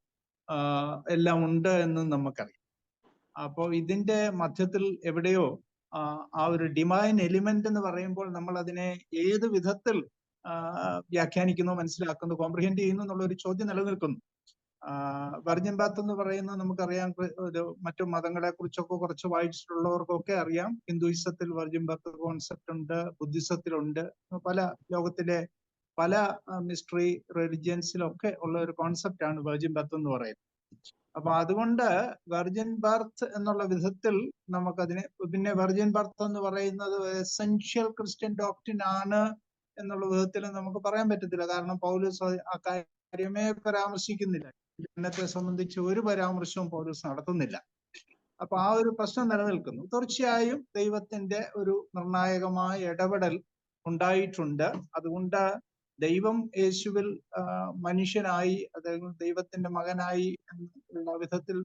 എല്ലാം ഉണ്ട് എന്ന് നമുക്കറിയാം. അപ്പോൾ ഇതിന്റെ മധ്യത്തിൽ എവിടെയോ ആ ഒരു ഡിവൈൻ എലിമെന്റ് എന്ന് പറയുമ്പോൾ നമ്മൾ അതിനെ ഏത് വിധത്തിൽ വ്യാഖ്യാനിക്കുന്നു, മനസ്സിലാക്കുന്നു, കോംപ്രിഹെൻഡ് ചെയ്യുന്നു എന്നുള്ള ഒരു ചോദ്യം നിലനിൽക്കുന്നു. വെർജിൻ ബാത്ത് എന്ന് പറയുന്നത് നമുക്കറിയാം, ഒരു മറ്റു മതങ്ങളെ കുറിച്ചൊക്കെ കുറച്ച് വായിച്ചിട്ടുള്ളവർക്കൊക്കെ അറിയാം. ഹിന്ദുയിസത്തിൽ വെർജിൻ ബാത്ത് കോൺസെപ്റ്റ് ഉണ്ട്, ബുദ്ധിസത്തിലുണ്ട്, പല ലോകത്തിലെ പല മിസ്റ്ററി റിലിജിയൻസിലൊക്കെ ഉള്ള ഒരു കോൺസെപ്റ്റ് ആണ് വെർജിൻ ബാത്ത് എന്ന് പറയുന്നത്. അപ്പൊ അതുകൊണ്ട് വെർജിൻ ബർത്ത് എന്നുള്ള വിധത്തിൽ നമുക്കതിനെ, പിന്നെ വെർജിൻ ബർത്ത് എന്ന് പറയുന്നത് എസെൻഷ്യൽ ക്രിസ്ത്യൻ ഡോക്ട്രിൻ ആണ് എന്നുള്ള വിധത്തിൽ നമുക്ക് പറയാൻ പറ്റത്തില്ല. കാരണം പൗലോസ് ആ കാര്യമേ പരാമർശിക്കുന്നില്ല. ജനനത്തെ സംബന്ധിച്ച് ഒരു പരാമർശവും പൗലോസ് നടത്തുന്നില്ല. അപ്പൊ ആ ഒരു പ്രശ്നം നിലനിൽക്കുന്നു. തീർച്ചയായും ദൈവത്തിന്റെ ഒരു നിർണായകമായ ഇടപെടൽ ഉണ്ടായിട്ടുണ്ട്. അതുകൊണ്ട് ദൈവം യേശുവിൽ മനുഷ്യനായി, അതായത് ദൈവത്തിന്റെ മകനായി എന്നുള്ള വിധത്തിൽ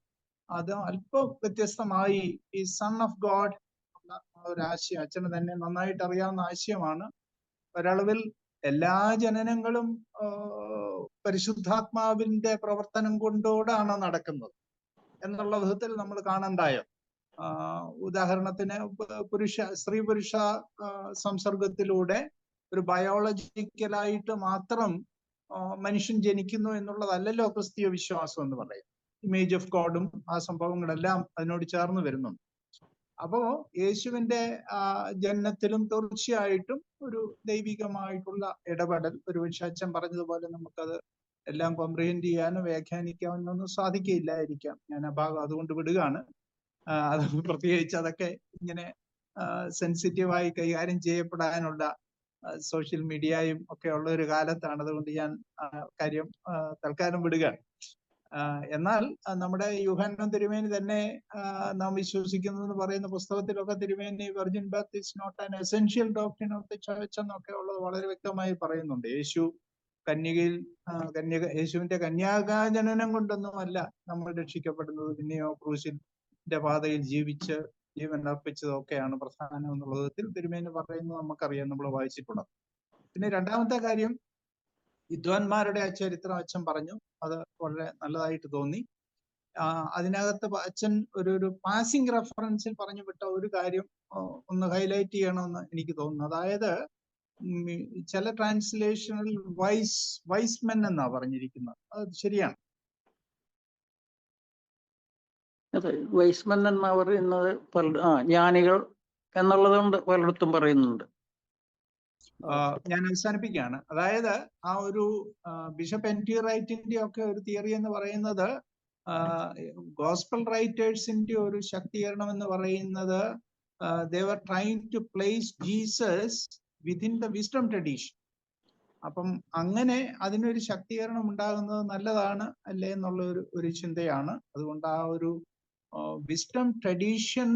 അത് അല്പം വ്യത്യസ്തമായി ഈ സൺ ഓഫ് ഗോഡ് എന്ന ഒരു ആശയം അച്ഛന് തന്നെ നന്നായിട്ട് അറിയാവുന്ന ആശയമാണ്. ഒരളവിൽ എല്ലാ ജനനങ്ങളും പരിശുദ്ധാത്മാവിന്റെ പ്രവർത്തനം കൊണ്ടോടാണ് നടക്കുന്നത് എന്നുള്ള വിധത്തിൽ നമ്മൾ കാണണ്ടായോ. ഉദാഹരണത്തിന് സ്ത്രീ പുരുഷ സംസർഗത്തിലൂടെ ഒരു ബയോളജിക്കലായിട്ട് മാത്രം മനുഷ്യൻ ജനിക്കുന്നു എന്നുള്ളതല്ലല്ലോ ക്രിസ്തീയ വിശ്വാസം എന്ന് പറയുന്നത്. ഇമേജ് ഓഫ് ഗോഡും ആ സംഭവങ്ങളെല്ലാം അതിനോട് ചേർന്ന് വരുന്നുണ്ട്. അപ്പോ യേശുവിന്റെ ജനനത്തിലും തീർച്ചയായിട്ടും ഒരു ദൈവികമായിട്ടുള്ള ഇടപെടൽ, ഒരുപക്ഷെ അച്ഛൻ പറഞ്ഞതുപോലെ നമുക്കത് എല്ലാം കോംപ്രിഹെൻഡ് ചെയ്യാനോ വ്യാഖ്യാനിക്കാനൊന്നും സാധിക്കില്ലായിരിക്കാം. ഞാൻ ആ ഭാഗം അതുകൊണ്ട് വിടുകയാണ്. അത് പ്രത്യേകിച്ച് അതൊക്കെ ഇങ്ങനെ സെൻസിറ്റീവായി കൈകാര്യം ചെയ്യപ്പെടാനുള്ള സോഷ്യൽ മീഡിയയും ഒക്കെ ഉള്ള ഒരു കാലത്താണ്. അതുകൊണ്ട് ഞാൻ കാര്യം തൽക്കാലം വിടുകയാണ്. എന്നാൽ നമ്മുടെ യൂഹന്നാൻ തിരുമേനി തന്നെ നാം വിശ്വസിക്കുന്നതെന്ന് പറയുന്ന പുസ്തകത്തിലൊക്കെ തിരുമേനി virgin birth is not an essential doctrine of the church എന്നൊക്കെ ഉള്ളത് വളരെ വ്യക്തമായി പറയുന്നുണ്ട്. യേശുവിന്റെ കന്യാകാജനനം കൊണ്ടൊന്നും അല്ല നമ്മൾ രക്ഷിക്കപ്പെടുന്നത്, പിന്നെയോ ക്രൂശിന്റെ പാതയിൽ ജീവിച്ച് ജീവൻ അർപ്പിച്ചതൊക്കെയാണ് പ്രധാനം എന്നുള്ള വിധത്തിൽ തിരുമേനി പറയുന്നത് നമുക്കറിയാം, നമ്മൾ വായിച്ചിട്ടുള്ളത്. പിന്നെ രണ്ടാമത്തെ കാര്യം, വിദ്വാൻമാരുടെ ആ ചരിത്രം അച്ഛൻ പറഞ്ഞു, അത് വളരെ നല്ലതായിട്ട് തോന്നി. അതിനകത്ത് അച്ഛൻ ഒരു പാസിംഗ് റെഫറൻസിൽ പറഞ്ഞു വിട്ട ഒരു കാര്യം ഒന്ന് ഹൈലൈറ്റ് ചെയ്യണമെന്ന് എനിക്ക് തോന്നുന്നു. അതായത് ചില ട്രാൻസ്ലേഷനിൽ വൈസ്മെൻ എന്നാ പറഞ്ഞിരിക്കുന്നത്. അത് ശരിയാണ്? അതെ, വൈസ്മെൻ എന്നാ പറയുന്നത്. ജ്ഞാനികൾ എന്നുള്ളതുകൊണ്ട് പലയിടത്തും പറയുന്നുണ്ട്. ഞാൻ അവസാനിപ്പിക്കുകയാണ്. അതായത് ആ ഒരു ബിഷപ്പ് എൻ.ടി. റൈറ്റിന്റെ ഒക്കെ ഒരു തിയറി എന്ന് പറയുന്നത്, ഗോസ്പൽ റൈറ്റേഴ്സിന്റെ ഒരു ശക്തീകരണം എന്ന് പറയുന്നത്, they were trying to place Jesus within the wisdom tradition. അപ്പം അങ്ങനെ അതിനൊരു ശക്തീകരണം ഉണ്ടാകുന്നത് നല്ലതാണ് അല്ലേ എന്നുള്ള ഒരു ചിന്തയാണ്. അതുകൊണ്ട് ആ ഒരു വിസ്ഡം ട്രഡീഷൻ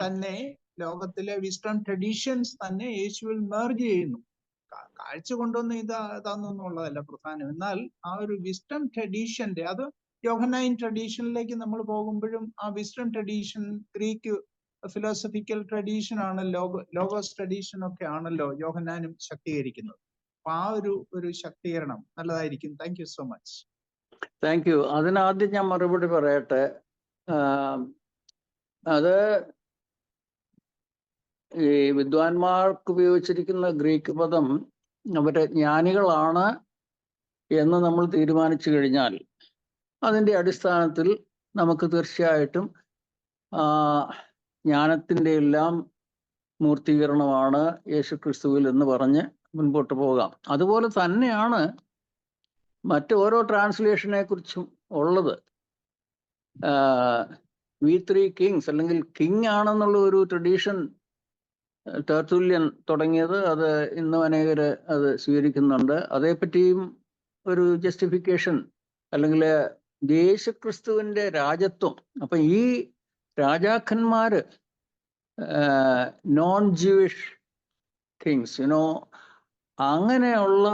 തന്നെ, ലോകത്തിലെ വിസ്ഡം ട്രഡീഷൻസ് തന്നെ യേശുവിൽ മെർജ് ചെയ്യുന്നു. കാഴ്ച കൊണ്ടൊന്നും ഇതാണെന്നുള്ളതല്ല പ്രധാനം. എന്നാൽ ആ ഒരു വിസ്ഡം ട്രഡീഷന്റെ, അത് യോഹന്നാൻ ട്രഡീഷനിലേക്ക് നമ്മൾ പോകുമ്പോഴും ആ wisdom tradition Greek philosophical tradition ആണല്ലോ, ലോഗോസ് ട്രഡീഷൻ ഒക്കെ ആണല്ലോ യോഹന്നാനും ശക്തീകരിക്കുന്നത്. അപ്പൊ ആ ഒരു ശക്തീകരണം നല്ലതായിരിക്കും. Thank you so much. Thank you. അതിനാദ്യം ഞാൻ മറുപടി പറയട്ടെ. അത് ഈ വിദ്വാൻമാർക്ക് ഉപയോഗിച്ചിരിക്കുന്ന ഗ്രീക്ക് പദം അവരെ ജ്ഞാനികളാണ് എന്ന് നമ്മൾ തീരുമാനിച്ചു കഴിഞ്ഞാൽ അതിൻ്റെ അടിസ്ഥാനത്തിൽ നമുക്ക് തീർച്ചയായിട്ടും ജ്ഞാനത്തിൻ്റെ എല്ലാം മൂർത്തീകരണമാണ് യേശുക്രിസ്തുവിൽ എന്ന് പറഞ്ഞ് മുൻപോട്ട് പോകാം. അതുപോലെ തന്നെയാണ് മറ്റോരോ ട്രാൻസ്ലേഷനെ കുറിച്ചും ഉള്ളത്. വി ത്രീ കിങ്സ് അല്ലെങ്കിൽ കിങ് ആണെന്നുള്ള ഒരു ട്രഡീഷൻ തെർത്തുല്യൻ തുടങ്ങിയത്, അത് ഇന്നും അനേകർ അത് സ്വീകരിക്കുന്നുണ്ട്. അതേപ്പറ്റിയും ഒരു ജസ്റ്റിഫിക്കേഷൻ അല്ലെങ്കിൽ യേശുക്രിസ്തുവിൻ്റെ രാജത്വം. അപ്പം ഈ രാജാക്കന്മാര് നോൺ ജൂയിഷ് കിങ്സ്, അങ്ങനെയുള്ള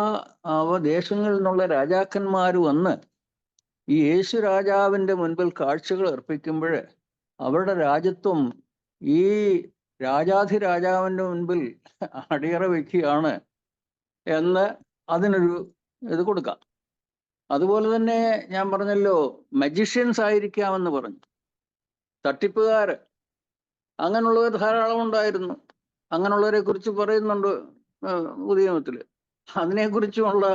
ദേശങ്ങളിൽ നിന്നുള്ള രാജാക്കന്മാർ വന്ന് ഈ യേശു രാജാവിൻ്റെ മുൻപിൽ കാഴ്ചകൾ അർപ്പിക്കുമ്പോൾ അവരുടെ രാജ്യത്വം ഈ രാജാധിരാജാവിൻ്റെ മുൻപിൽ അടിയറ വയ്ക്കുകയാണ് എന്ന് അതിനൊരു ഇത് കൊടുക്കാം. അതുപോലെ തന്നെ ഞാൻ പറഞ്ഞല്ലോ, മജീഷ്യൻസ് ആയിരിക്കാമെന്ന് പറഞ്ഞു, തട്ടിപ്പുകാര്, അങ്ങനെയുള്ളവർ ധാരാളം ഉണ്ടായിരുന്നു. അങ്ങനെയുള്ളവരെ കുറിച്ച് പറയുന്നുണ്ട് പുതിയ നിയമത്തിൽ. അതിനെക്കുറിച്ചുമുള്ള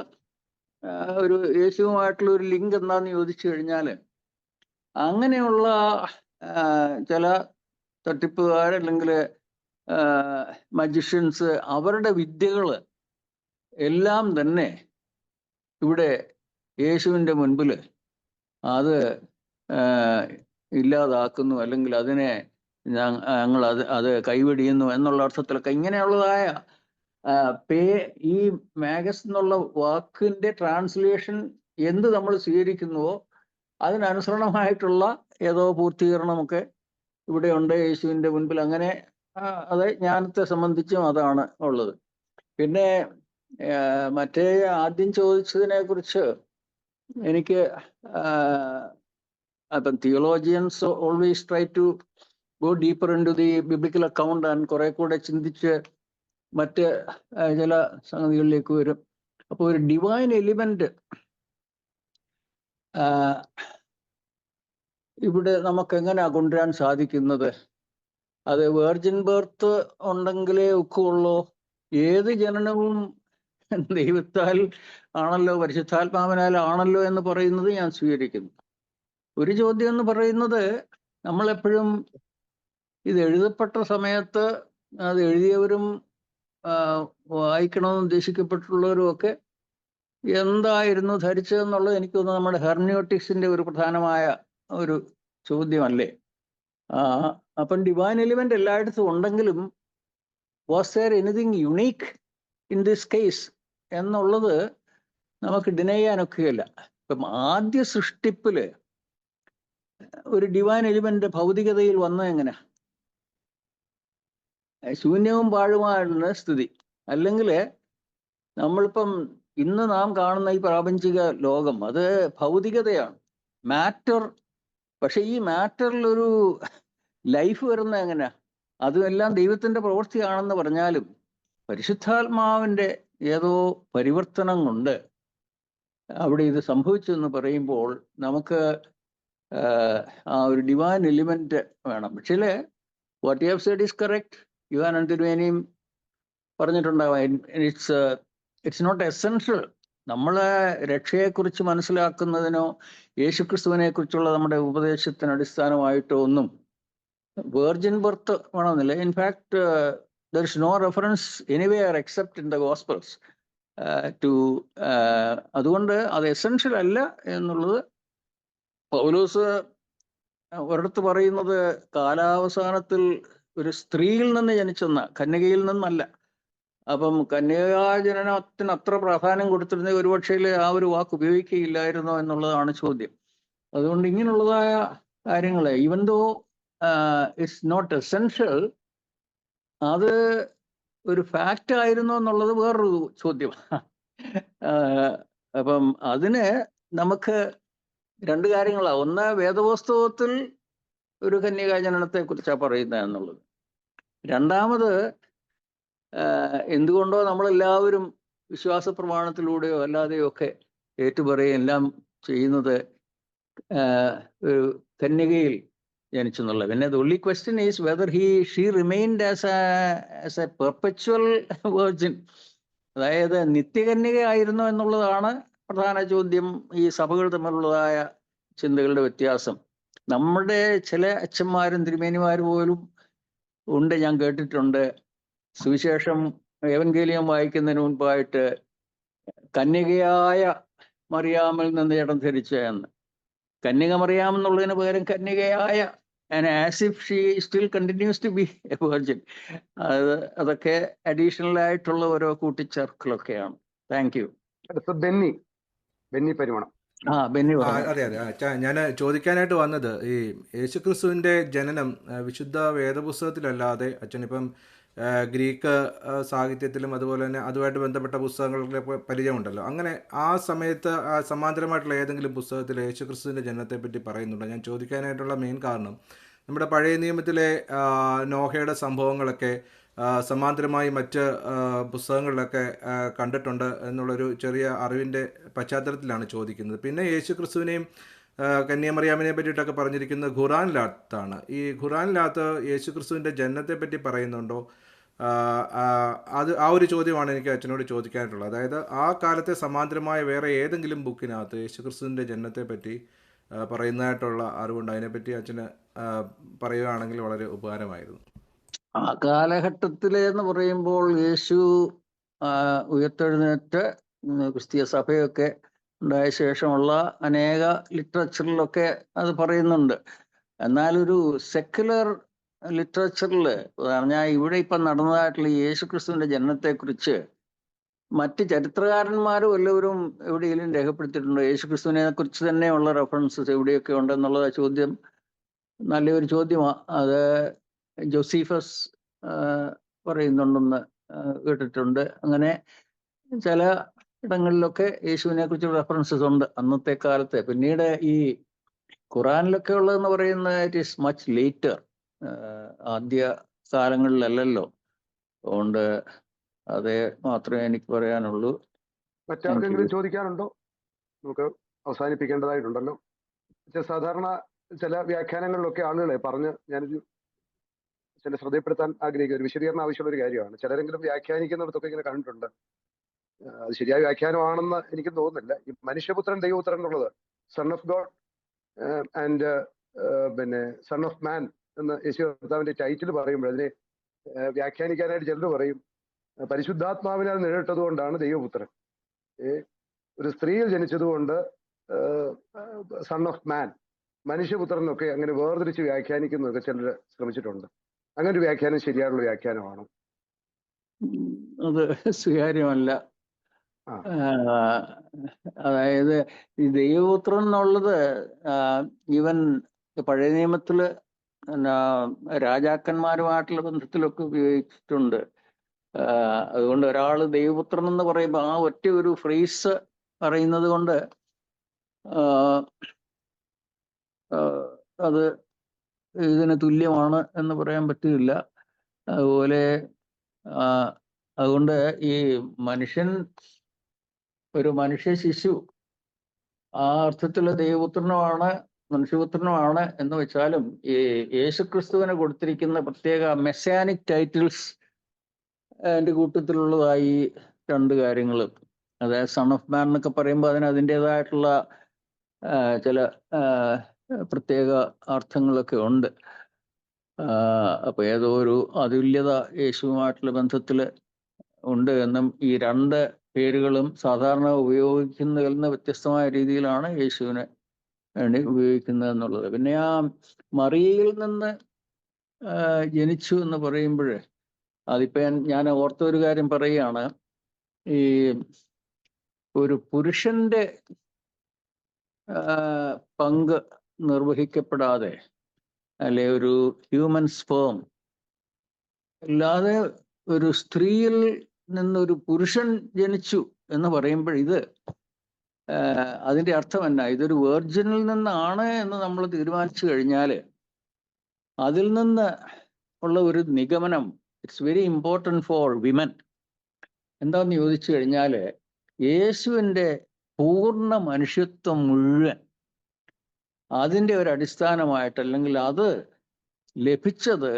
ഒരു യേശുവുമായിട്ടുള്ള ഒരു ലിങ്ക് എന്താന്ന് ചോദിച്ചു കഴിഞ്ഞാൽ, അങ്ങനെയുള്ള ചില തട്ടിപ്പുകാർ അല്ലെങ്കിൽ മജിഷ്യൻസ് അവരുടെ വിദ്യകൾ എല്ലാം തന്നെ ഇവിടെ യേശുവിൻ്റെ മുൻപിൽ അത് ഇല്ലാതാക്കുന്നു, അല്ലെങ്കിൽ അതിനെ ഞങ്ങൾ അത് കൈവെടിയുന്നു എന്നുള്ള അർത്ഥത്തിലൊക്കെ ഇങ്ങനെയുള്ളതായ ഈ മാഗസ് എന്നുള്ള വാക്കിന്റെ ട്രാൻസ്ലേഷൻ എന്ത് നമ്മൾ സ്വീകരിക്കുന്നുവോ അതിനനുസരണമായിട്ടുള്ള ഏതോ പൂർത്തീകരണമൊക്കെ ഇവിടെ ഉണ്ട് യേശുവിൻ്റെ മുൻപിൽ. അങ്ങനെ അത് ജ്ഞാനത്തെ സംബന്ധിച്ചും അതാണ് ഉള്ളത്. പിന്നെ മറ്റേ ആദ്യം ചോദിച്ചതിനെ കുറിച്ച് എനിക്ക് അപ്പം theologians always try to go deeper into the biblical account and കുറെ കൂടെ ചിന്തിച്ച് മറ്റ് ചില സംഗതികളിലേക്ക് വരും. അപ്പോൾ ഒരു ഡിവൈൻ എലിമെന്റ് ഇവിടെ നമുക്ക് എങ്ങനെയാ കൊണ്ടുവരാൻ സാധിക്കുന്നത്? അത് വേർജിൻ ബർത്ത് ഉണ്ടെങ്കിലേ ഒക്കുള്ളൂ. ഏത് ജനനവും ദൈവത്താൽ ആണല്ലോ, പരിശുദ്ധാത്മാവിനാൽ ആണല്ലോ എന്ന് പറയുന്നത് ഞാൻ സ്വീകരിക്കുന്നു. ഒരു ചോദ്യം എന്ന് പറയുന്നത്, നമ്മളെപ്പോഴും ഇത് എഴുതപ്പെട്ട സമയത്ത് അത് എഴുതിയവരും വായിക്കണമെന്ന് ഉദ്ദേശിക്കപ്പെട്ടുള്ളവരും ഒക്കെ എന്തായിരുന്നു ധരിച്ചതെന്നുള്ളത് എനിക്ക് തോന്നുന്നു നമ്മുടെ ഹെർമ്യൂട്ടിക്സിന്റെ ഒരു പ്രധാനമായ ഒരു ചോദ്യമല്ലേ. അപ്പം ഡിവൈൻ എലിമെന്റ് എല്ലായിടത്തും ഉണ്ടെങ്കിലും was there anything unique in this case എന്നുള്ളത് നമുക്ക് ഡിനൈ ചെയ്യാനൊക്കെയല്ല. ഇപ്പം ആദ്യ സൃഷ്ടിപ്പില് ഒരു ഡിവൈൻ എലിമെന്റ് ഭൗതികതയിൽ വന്നത് എങ്ങനെ? ശൂന്യവും പാഴുമാണ് സ്ഥിതി. അല്ലെങ്കിൽ നമ്മളിപ്പം ഇന്ന് നാം കാണുന്ന ഈ പ്രാപഞ്ചിക ലോകം അത് ഭൗതികതയാണ്, മാറ്റർ. പക്ഷെ ഈ മാറ്ററിലൊരു ലൈഫ് വരുന്ന എങ്ങനെയാ? അതുമെല്ലാം ദൈവത്തിന്റെ പ്രവൃത്തിയാണെന്ന് പറഞ്ഞാലും പരിശുദ്ധാത്മാവിന്റെ ഏതോ പരിവർത്തനം കൊണ്ട് അവിടെ ഇത് സംഭവിച്ചു എന്ന് പറയുമ്പോൾ നമുക്ക് ആ ഒരു ഡിവൈൻ എലിമെന്റ് വേണം. പക്ഷേ what you have said is correct. യുവാൻ തിരുമേനിയും പറഞ്ഞിട്ടുണ്ടാവാം, ഇറ്റ്സ് നോട്ട് എസെൻഷ്യൽ. നമ്മളെ രക്ഷയെക്കുറിച്ച് മനസ്സിലാക്കുന്നതിനോ യേശുക്രിസ്തുവിനെ കുറിച്ചുള്ള നമ്മുടെ ഉപദേശത്തിന് അടിസ്ഥാനമായിട്ടോ ഒന്നും വേർജിൻ ബർത്ത് വേണമെന്നില്ല. In fact there is no reference anywhere except in the Gospels to അതുകൊണ്ട് അത് എസെൻഷ്യൽ അല്ല എന്നുള്ളത് പൗലോസ് ഒരിടത്ത് പറയുന്നത് കാലാവസാനത്തിൽ ഒരു സ്ത്രീയിൽ നിന്ന് ജനിച്ചെന്ന, കന്യകയിൽ നിന്നല്ല. അപ്പം കന്യകാജനനത്തിന് അത്ര പ്രാധാന്യം കൊടുത്തിരുന്ന ഒരുപക്ഷേ ആ ഒരു വാക്ക് ഉപയോഗിക്കുകയില്ലായിരുന്നോ എന്നുള്ളതാണ് ചോദ്യം. അതുകൊണ്ട് ഇങ്ങനെയുള്ളതായ കാര്യങ്ങൾ even though it's not essential, അത് ഒരു ഫാക്റ്റ് ആയിരുന്നു എന്നുള്ളത് വേറൊരു ചോദ്യമാണ്. അപ്പം അതിന് നമുക്ക് രണ്ട് കാര്യങ്ങളാണ്. ഒന്ന്, വേദപുസ്തകത്തിൽ ഒരു കന്യകാജനനത്തെ കുറിച്ചാണ് പറയുന്നത് എന്നുള്ളത്. രണ്ടാമത്, എന്തുകൊണ്ടോ നമ്മളെല്ലാവരും വിശ്വാസ പ്രമാണത്തിലൂടെയോ അല്ലാതെയോ ഒക്കെ ഏറ്റുപറയുകയും എല്ലാം ചെയ്യുന്നത് ഒരു കന്യകയിൽ ജനിച്ചു എന്നുള്ളത്. പിന്നെ the only question is whether she remained as A perpetual virgin, അതായത് നിത്യകന്യക ആയിരുന്നു എന്നുള്ളതാണ് പ്രധാന ചോദ്യം. ഈ സഭകൾ തമ്മിലുള്ളതായ ചിന്തകളുടെ വ്യത്യാസം നമ്മുടെ ചില അച്ഛന്മാരും തിരുമേനിമാരും പോലും ഉണ്ട്, ഞാൻ കേട്ടിട്ടുണ്ട്. സുവിശേഷം ഏവൻഗേലിയം വായിക്കുന്നതിന് മുൻപായിട്ട് കന്യകയായ മറിയാമിൽ നിന്ന് ജഡം ധരിച്ച എന്ന്. കന്യക മറിയാം എന്നുള്ളതിന് പകരം കന്യകയായ, and as if she still continues to be a virgin. അതൊക്കെ അഡീഷണൽ ആയിട്ടുള്ള ഓരോ കൂട്ടിച്ചേർക്കലൊക്കെയാണ്. Thank you. ബെന്നി പരിമണം. അതെ അതെ, ഞാൻ ചോദിക്കാനായിട്ട് വന്നത് ഈ യേശുക്രിസ്തുവിന്റെ ജനനം വിശുദ്ധ വേദപുസ്തകത്തിലല്ലാതെ അച്ഛനിപ്പം ഗ്രീക്ക് സാഹിത്യത്തിലും അതുപോലെ തന്നെ അതുമായിട്ട് ബന്ധപ്പെട്ട പുസ്തകങ്ങളിലെ പരിചയമുണ്ടല്ലോ, അങ്ങനെ ആ സമയത്ത് സമാന്തരമായിട്ടുള്ള ഏതെങ്കിലും പുസ്തകത്തിൽ യേശുക്രിസ്തുവിൻ്റെ ജനനത്തെ പറ്റി പറയുന്നുണ്ടോ? ഞാൻ ചോദിക്കാനായിട്ടുള്ള മെയിൻ കാരണം നമ്മുടെ പഴയ നിയമത്തിലെ നോഹയുടെ സംഭവങ്ങളൊക്കെ സമാന്തരമായി മറ്റ് പുസ്തകങ്ങളിലൊക്കെ കണ്ടിട്ടുണ്ട് എന്നുള്ളൊരു ചെറിയ അറിവിൻ്റെ പശ്ചാത്തലത്തിലാണ് ചോദിക്കുന്നത്. പിന്നെ യേശുക്രിസ്തുവിനെയും കന്യാമറിയാമിനെ പറ്റിയിട്ടൊക്കെ പറഞ്ഞിരിക്കുന്നത് ഖുറാനിനകത്താണ്. ഈ ഖുറാനിനകത്ത് യേശുക്രിസ്തുവിൻ്റെ ജനനത്തെ പറ്റി പറയുന്നുണ്ടോ? അത് ആ ഒരു ചോദ്യമാണ് എനിക്ക് അച്ഛനോട് ചോദിക്കാനായിട്ടുള്ളത്. അതായത് ആ കാലത്തെ സമാന്തരമായ വേറെ ഏതെങ്കിലും ബുക്കിനകത്ത് യേശുക്രിസ്തുവിൻ്റെ ജനനത്തെ പറ്റി പറയുന്നതായിട്ടുള്ള അറിവുണ്ട്? അതിനെപ്പറ്റി അച്ഛന് പറയുകയാണെങ്കിൽ വളരെ ഉപകാരമായിരുന്നു. ആ കാലഘട്ടത്തില് എന്ന് പറയുമ്പോൾ യേശു ഉയർത്തെഴുന്നേറ്റ് ക്രിസ്തീയ സഭയൊക്കെ ഉണ്ടായ ശേഷമുള്ള അനേക ലിറ്ററേച്ചറിലൊക്കെ അത് പറയുന്നുണ്ട്. എന്നാൽ ഒരു സെക്യുലർ ലിറ്ററേച്ചറിൽ പറഞ്ഞാൽ ഇവിടെ ഇപ്പം നടന്നതായിട്ടുള്ള യേശു ക്രിസ്തുവിന്റെ ജനനത്തെക്കുറിച്ച് മറ്റ് ചരിത്രകാരന്മാരും എല്ലാവരും എവിടെയെങ്കിലും രേഖപ്പെടുത്തിയിട്ടുണ്ടോ? യേശു ക്രിസ്തുവിനെ കുറിച്ച് തന്നെയുള്ള റെഫറൻസസ് എവിടെയൊക്കെ ഉണ്ടെന്നുള്ള ചോദ്യം നല്ലൊരു ചോദ്യമാണ്. അത് ജോസീഫസ് പറയുന്നുണ്ടെന്ന് കേട്ടിട്ടുണ്ട്. അങ്ങനെ ചില ഇടങ്ങളിലൊക്കെ യേശുവിനെ കുറിച്ച് റെഫറൻസസ് ഉണ്ട് അന്നത്തെ കാലത്ത്. പിന്നീട് ഈ ഖുറാനിലൊക്കെ ഉള്ളതെന്ന് പറയുന്നത് ഇറ്റ് ഈസ് മച്ച് ലേറ്റർ, ആദ്യ കാലങ്ങളിലല്ലല്ലോ. അതുകൊണ്ട് അതേ മാത്രമേ എനിക്ക് പറയാനുള്ളൂ. മറ്റാർക്കെങ്കിലും ചോദിക്കാനുണ്ടോ? നമുക്ക് അവസാനിപ്പിക്കേണ്ടതായിട്ടുണ്ടല്ലോ. സാധാരണ ചില വ്യാഖ്യാനങ്ങളിലൊക്കെ ആളുകളെ പറഞ്ഞ് ഞാനൊരു ചില ശ്രദ്ധപ്പെടുത്താൻ ആഗ്രഹിക്കുന്ന ഒരു വിശദീകരണം ആവശ്യമുള്ള ഒരു കാര്യമാണ്. ചിലരെങ്കിലും വ്യാഖ്യാനിക്കുന്നിടത്തൊക്കെ ഇങ്ങനെ കണ്ടിട്ടുണ്ട്. അത് ശരിയായ വ്യാഖ്യാനമാണെന്ന് എനിക്ക് തോന്നുന്നില്ല. ഈ മനുഷ്യപുത്രൻ ദൈവപുത്രൻ എന്നുള്ളത് സൺ ഓഫ് ഗോഡ് ആൻഡ് പിന്നെ സൺ ഓഫ് മാൻ എന്ന് യേശു കർത്താവിന്റെ ടൈറ്റിൽ പറയുമ്പോൾ അതിനെ വ്യാഖ്യാനിക്കാനായിട്ട് ചിലർ പറയും പരിശുദ്ധാത്മാവിനാൽ നേരിട്ടത് കൊണ്ടാണ് ദൈവപുത്രൻ, ഒരു സ്ത്രീയിൽ ജനിച്ചതുകൊണ്ട് സൺ ഓഫ് മാൻ, മനുഷ്യപുത്രൻ എന്നൊക്കെ അങ്ങനെ വേർതിരിച്ച് വ്യാഖ്യാനിക്കുന്നതൊക്കെ ചിലർ ശ്രമിച്ചിട്ടുണ്ട്. അങ്ങനെ ഒരു വ്യാഖ്യാനം ശരിയായുള്ള വ്യാഖ്യാനമാണോ? അത് സ്വീകാര്യമല്ല. അതായത് ഈ ദൈവപുത്രൻ എന്നുള്ളത് ഈവൻ പഴയ നിയമത്തില് രാജാക്കന്മാരുമായിട്ടുള്ള ബന്ധത്തിലൊക്കെ ഉപയോഗിച്ചിട്ടുണ്ട്. അതുകൊണ്ട് ഒരാൾ ദൈവപുത്രൻ എന്ന് പറയുമ്പോൾ ആ ഒറ്റ ഒരു ഫ്രേസ് പറയുന്നത് കൊണ്ട് അത് ഇതിന് തുല്യമാണ് എന്ന് പറയാൻ പറ്റില്ല. അതുപോലെ അതുകൊണ്ട് ഈ ഒരു മനുഷ്യ ശിശു ആ അർത്ഥത്തിലുള്ള ദൈവപുത്രനുമാണ് മനുഷ്യപുത്രനുമാണ് എന്ന് വെച്ചാലും ഈ യേശുക്രിസ്തുവിന് കൊടുത്തിരിക്കുന്ന പ്രത്യേക മെസ്സാനിക് ടൈറ്റിൽസ് അതിൻ്റെ കൂട്ടത്തിലുള്ളതായി രണ്ട് കാര്യങ്ങൾ. അതായത് സൺ ഓഫ് മാൻ എന്നൊക്കെ പറയുമ്പോൾ അതിന് അതിൻ്റെതായിട്ടുള്ള ചില പ്രത്യേക അർത്ഥങ്ങളൊക്കെ ഉണ്ട്. അപ്പൊ ഏതോ ഒരു അതുല്യത യേശുവുമായിട്ടുള്ള ബന്ധത്തിൽ ഉണ്ട് എന്നും ഈ രണ്ട് പേരുകളും സാധാരണ ഉപയോഗിക്കുന്നതിൽ നിന്ന് വ്യത്യസ്തമായ രീതിയിലാണ് യേശുവിനെ വേണ്ടി ഉപയോഗിക്കുന്നത് എന്നുള്ളത്. പിന്നെ ആ മറിയയിൽ നിന്ന് ജനിച്ചു എന്ന് പറയുമ്പോൾ അതിപ്പോ ഞാൻ ഓർത്ത ഒരു കാര്യം പറയുകയാണ്. ഈ ഒരു പുരുഷന്റെ പങ്ക് നിർവഹിക്കപ്പെടാതെ അല്ലെ ഒരു ഹ്യൂമൻ സ്പേം അല്ലാതെ ഒരു സ്ത്രീയിൽ നിന്നൊരു പുരുഷൻ ജനിച്ചു എന്ന് പറയുമ്പോൾ ഇത് അതിൻ്റെ അർത്ഥം എന്നാ? ഇതൊരു വെർജിനിൽ നിന്നാണ് എന്ന് നമ്മൾ തീരുമാനിച്ചു കഴിഞ്ഞാൽ അതിൽ നിന്ന് ഉള്ള ഒരു നിഗമനം it's very important for women. എന്താന്ന് ചോദിച്ചു കഴിഞ്ഞാൽ യേശുവിൻ്റെ പൂർണ്ണ മനുഷ്യത്വം മുഴുവൻ അതിൻ്റെ ഒരു അടിസ്ഥാനമായിട്ട് അല്ലെങ്കിൽ അത് ലഭിച്ചത്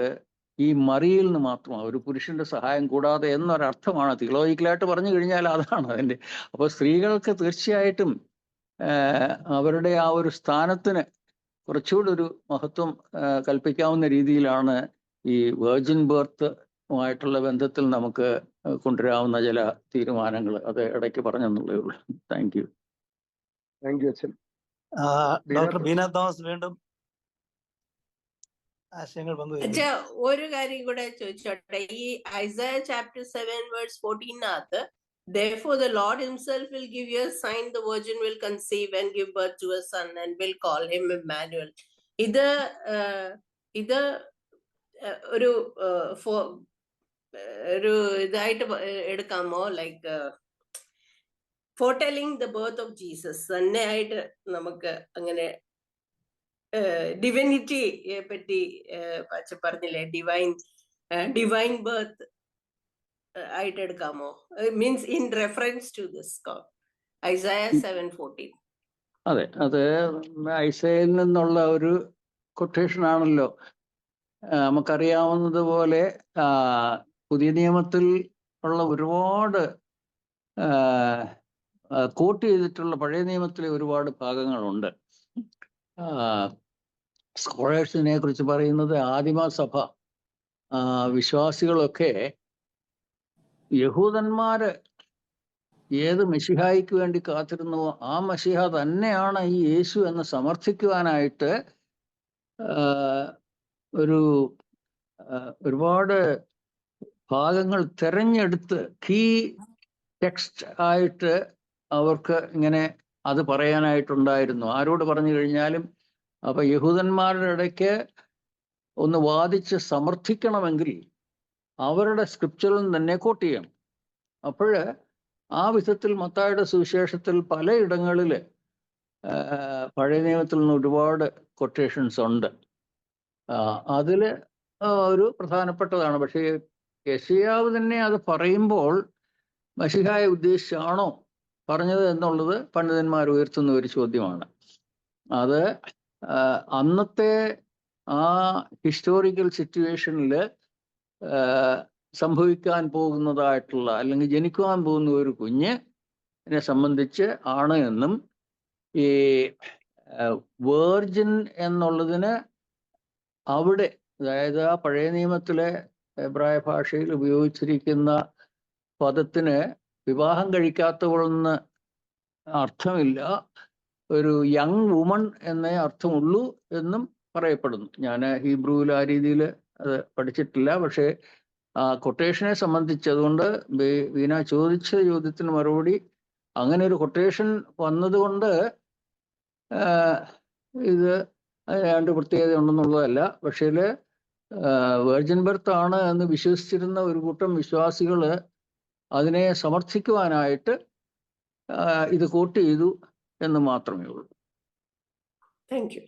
ഈ മറിയയിൽ നിന്ന് മാത്രമാണ്, ഒരു പുരുഷന്റെ സഹായം കൂടാതെ എന്നൊരർത്ഥമാണ്. തിയോളജിക്കലായിട്ട് പറഞ്ഞു കഴിഞ്ഞാൽ അതാണ് അതിൻ്റെ. അപ്പോൾ സ്ത്രീകൾക്ക് തീർച്ചയായിട്ടും അവരുടെ ആ ഒരു സ്ഥാനത്തിന് കുറച്ചുകൂടി ഒരു മഹത്വം കൽപ്പിക്കാവുന്ന രീതിയിലാണ് ഈ വെർജിൻ ബർത്തുമായിട്ടുള്ള ബന്ധത്തിൽ നമുക്ക് കൊണ്ടുവരാവുന്ന ചില തീരുമാനങ്ങൾ. അത് ഇടയ്ക്ക് പറഞ്ഞെന്നുള്ളേ ഉള്ളൂ. Thank you. താങ്ക് യു അച്ഛൻ. ഡോക്ടർ ബീന തോമസ് വീണ്ടും ആശയങ്ങൾ പങ്കുവയ്ക്കും. ഒരു കാര്യം കൂടെ ചോദിച്ചോട്ടെ. ഈ Isaiah chapter 7 verse 14 therefore the Lord himself will give you a sign, the virgin will conceive and give birth to a son and will call him Emmanuel. ഇത് ഒരു ഇതായിട്ട് എടുക്കാമോ? Like foretelling the birth of Jesus തന്നെ ആയിട്ട് നമുക്ക് അങ്ങനെ ഡിവിനിറ്റിയെ പറ്റി പറഞ്ഞില്ലേ, ഡിവൈൻ ബർത്ത് ആയിട്ട് എടുക്കാമോ? Means in reference to this Isaiah 7:14. അതെ, അത് ഐസയിൽ നിന്നുള്ള ഒരു കൊട്ടേഷൻ ആണല്ലോ. നമുക്കറിയാവുന്നതുപോലെ പുതിയ നിയമത്തിൽ ഉള്ള ഒരുപാട് കോട്ട് ചെയ്തിട്ടുള്ള പഴയ നിയമത്തിലെ ഒരുപാട് ഭാഗങ്ങളുണ്ട്. സ്കോളേഴ്സിനെ കുറിച്ച് പറയുന്നത് ആദിമസഭ വിശ്വാസികളൊക്കെ യഹൂദന്മാര് ഏത് മെശിഹായ്ക്ക് വേണ്ടി കാത്തിരുന്നുവോ ആ മെശിഹ തന്നെയാണ് ഈ യേശു എന്ന് സമർത്ഥിക്കുവാനായിട്ട് ഒരുപാട് ഭാഗങ്ങൾ തെരഞ്ഞെടുത്ത് കീ ടെക്സ്റ്റ് ആയിട്ട് അവർക്ക് ഇങ്ങനെ അത് പറയാനായിട്ടുണ്ടായിരുന്നു. ആരോട് പറഞ്ഞു കഴിഞ്ഞാലും. അപ്പൊ യഹൂദന്മാരുടെ ഇടയ്ക്ക് ഒന്ന് വാദിച്ച് സമർത്ഥിക്കണമെങ്കിൽ അവരുടെ സ്ക്രിപ്ചറിൽ തന്നെ കോട്ട് ചെയ്യണം. അപ്പോഴ് ആ വിധത്തിൽ മത്തായിയുടെ സുവിശേഷത്തിൽ പലയിടങ്ങളിൽ പഴയ നിയമത്തിൽ നിന്ന് ഒരുപാട് കൊട്ടേഷൻസ് ഉണ്ട്. അതിൽ ഒരു പ്രധാനപ്പെട്ടതാണ്. പക്ഷേ യെശയ്യാവ് തന്നെ അത് പറയുമ്പോൾ മശിഹായെ ഉദ്ദേശിച്ചാണോ പറഞ്ഞത് എന്നുള്ളത് പണ്ഡിതന്മാർ ഉയർത്തുന്ന ഒരു ചോദ്യമാണ്. അത് അന്നത്തെ ആ ഹിസ്റ്റോറിക്കൽ സിറ്റുവേഷനിൽ സംഭവിക്കാൻ പോകുന്നതായിട്ടുള്ള അല്ലെങ്കിൽ ജനിക്കുവാൻ പോകുന്ന ഒരു കുഞ്ഞിനെ സംബന്ധിച്ച് ആണ് എന്നും ഈ വേർജിൻ എന്നുള്ളതിന് അവിടെ, അതായത് ആ പഴയ നിയമത്തിലെ എബ്രായ ഭാഷയിൽ ഉപയോഗിച്ചിരിക്കുന്ന പദത്തിന് വിവാഹം കഴിക്കാത്തവളെന്ന് അർത്ഥമില്ല, ഒരു യങ് വുമൺ എന്നേ അർത്ഥമുള്ളൂ എന്നും പറയപ്പെടുന്നു. ഞാൻ ഹീബ്രുവിൽ ആ രീതിയിൽ അത് പഠിച്ചിട്ടില്ല. പക്ഷേ ആ കൊട്ടേഷനെ സംബന്ധിച്ച്, അതുകൊണ്ട് വീണ ചോദിച്ച ചോദ്യത്തിന് മറുപടി, അങ്ങനെ ഒരു കൊട്ടേഷൻ വന്നതുകൊണ്ട് ഇത് രണ്ട് പ്രത്യേകത ഉണ്ടെന്നുള്ളതല്ല. പക്ഷേ വെർജിൻ ബർത്ത് ആണ് എന്ന് വിശ്വസിച്ചിരുന്ന ഒരു കൂട്ടം വിശ്വാസികൾ അതിനെ സമർത്ഥിക്കുവാനായിട്ട് ഇത് കോട്ട് ചെയ്തു എന്ന് മാത്രമേ ഉള്ളൂ. Thank you.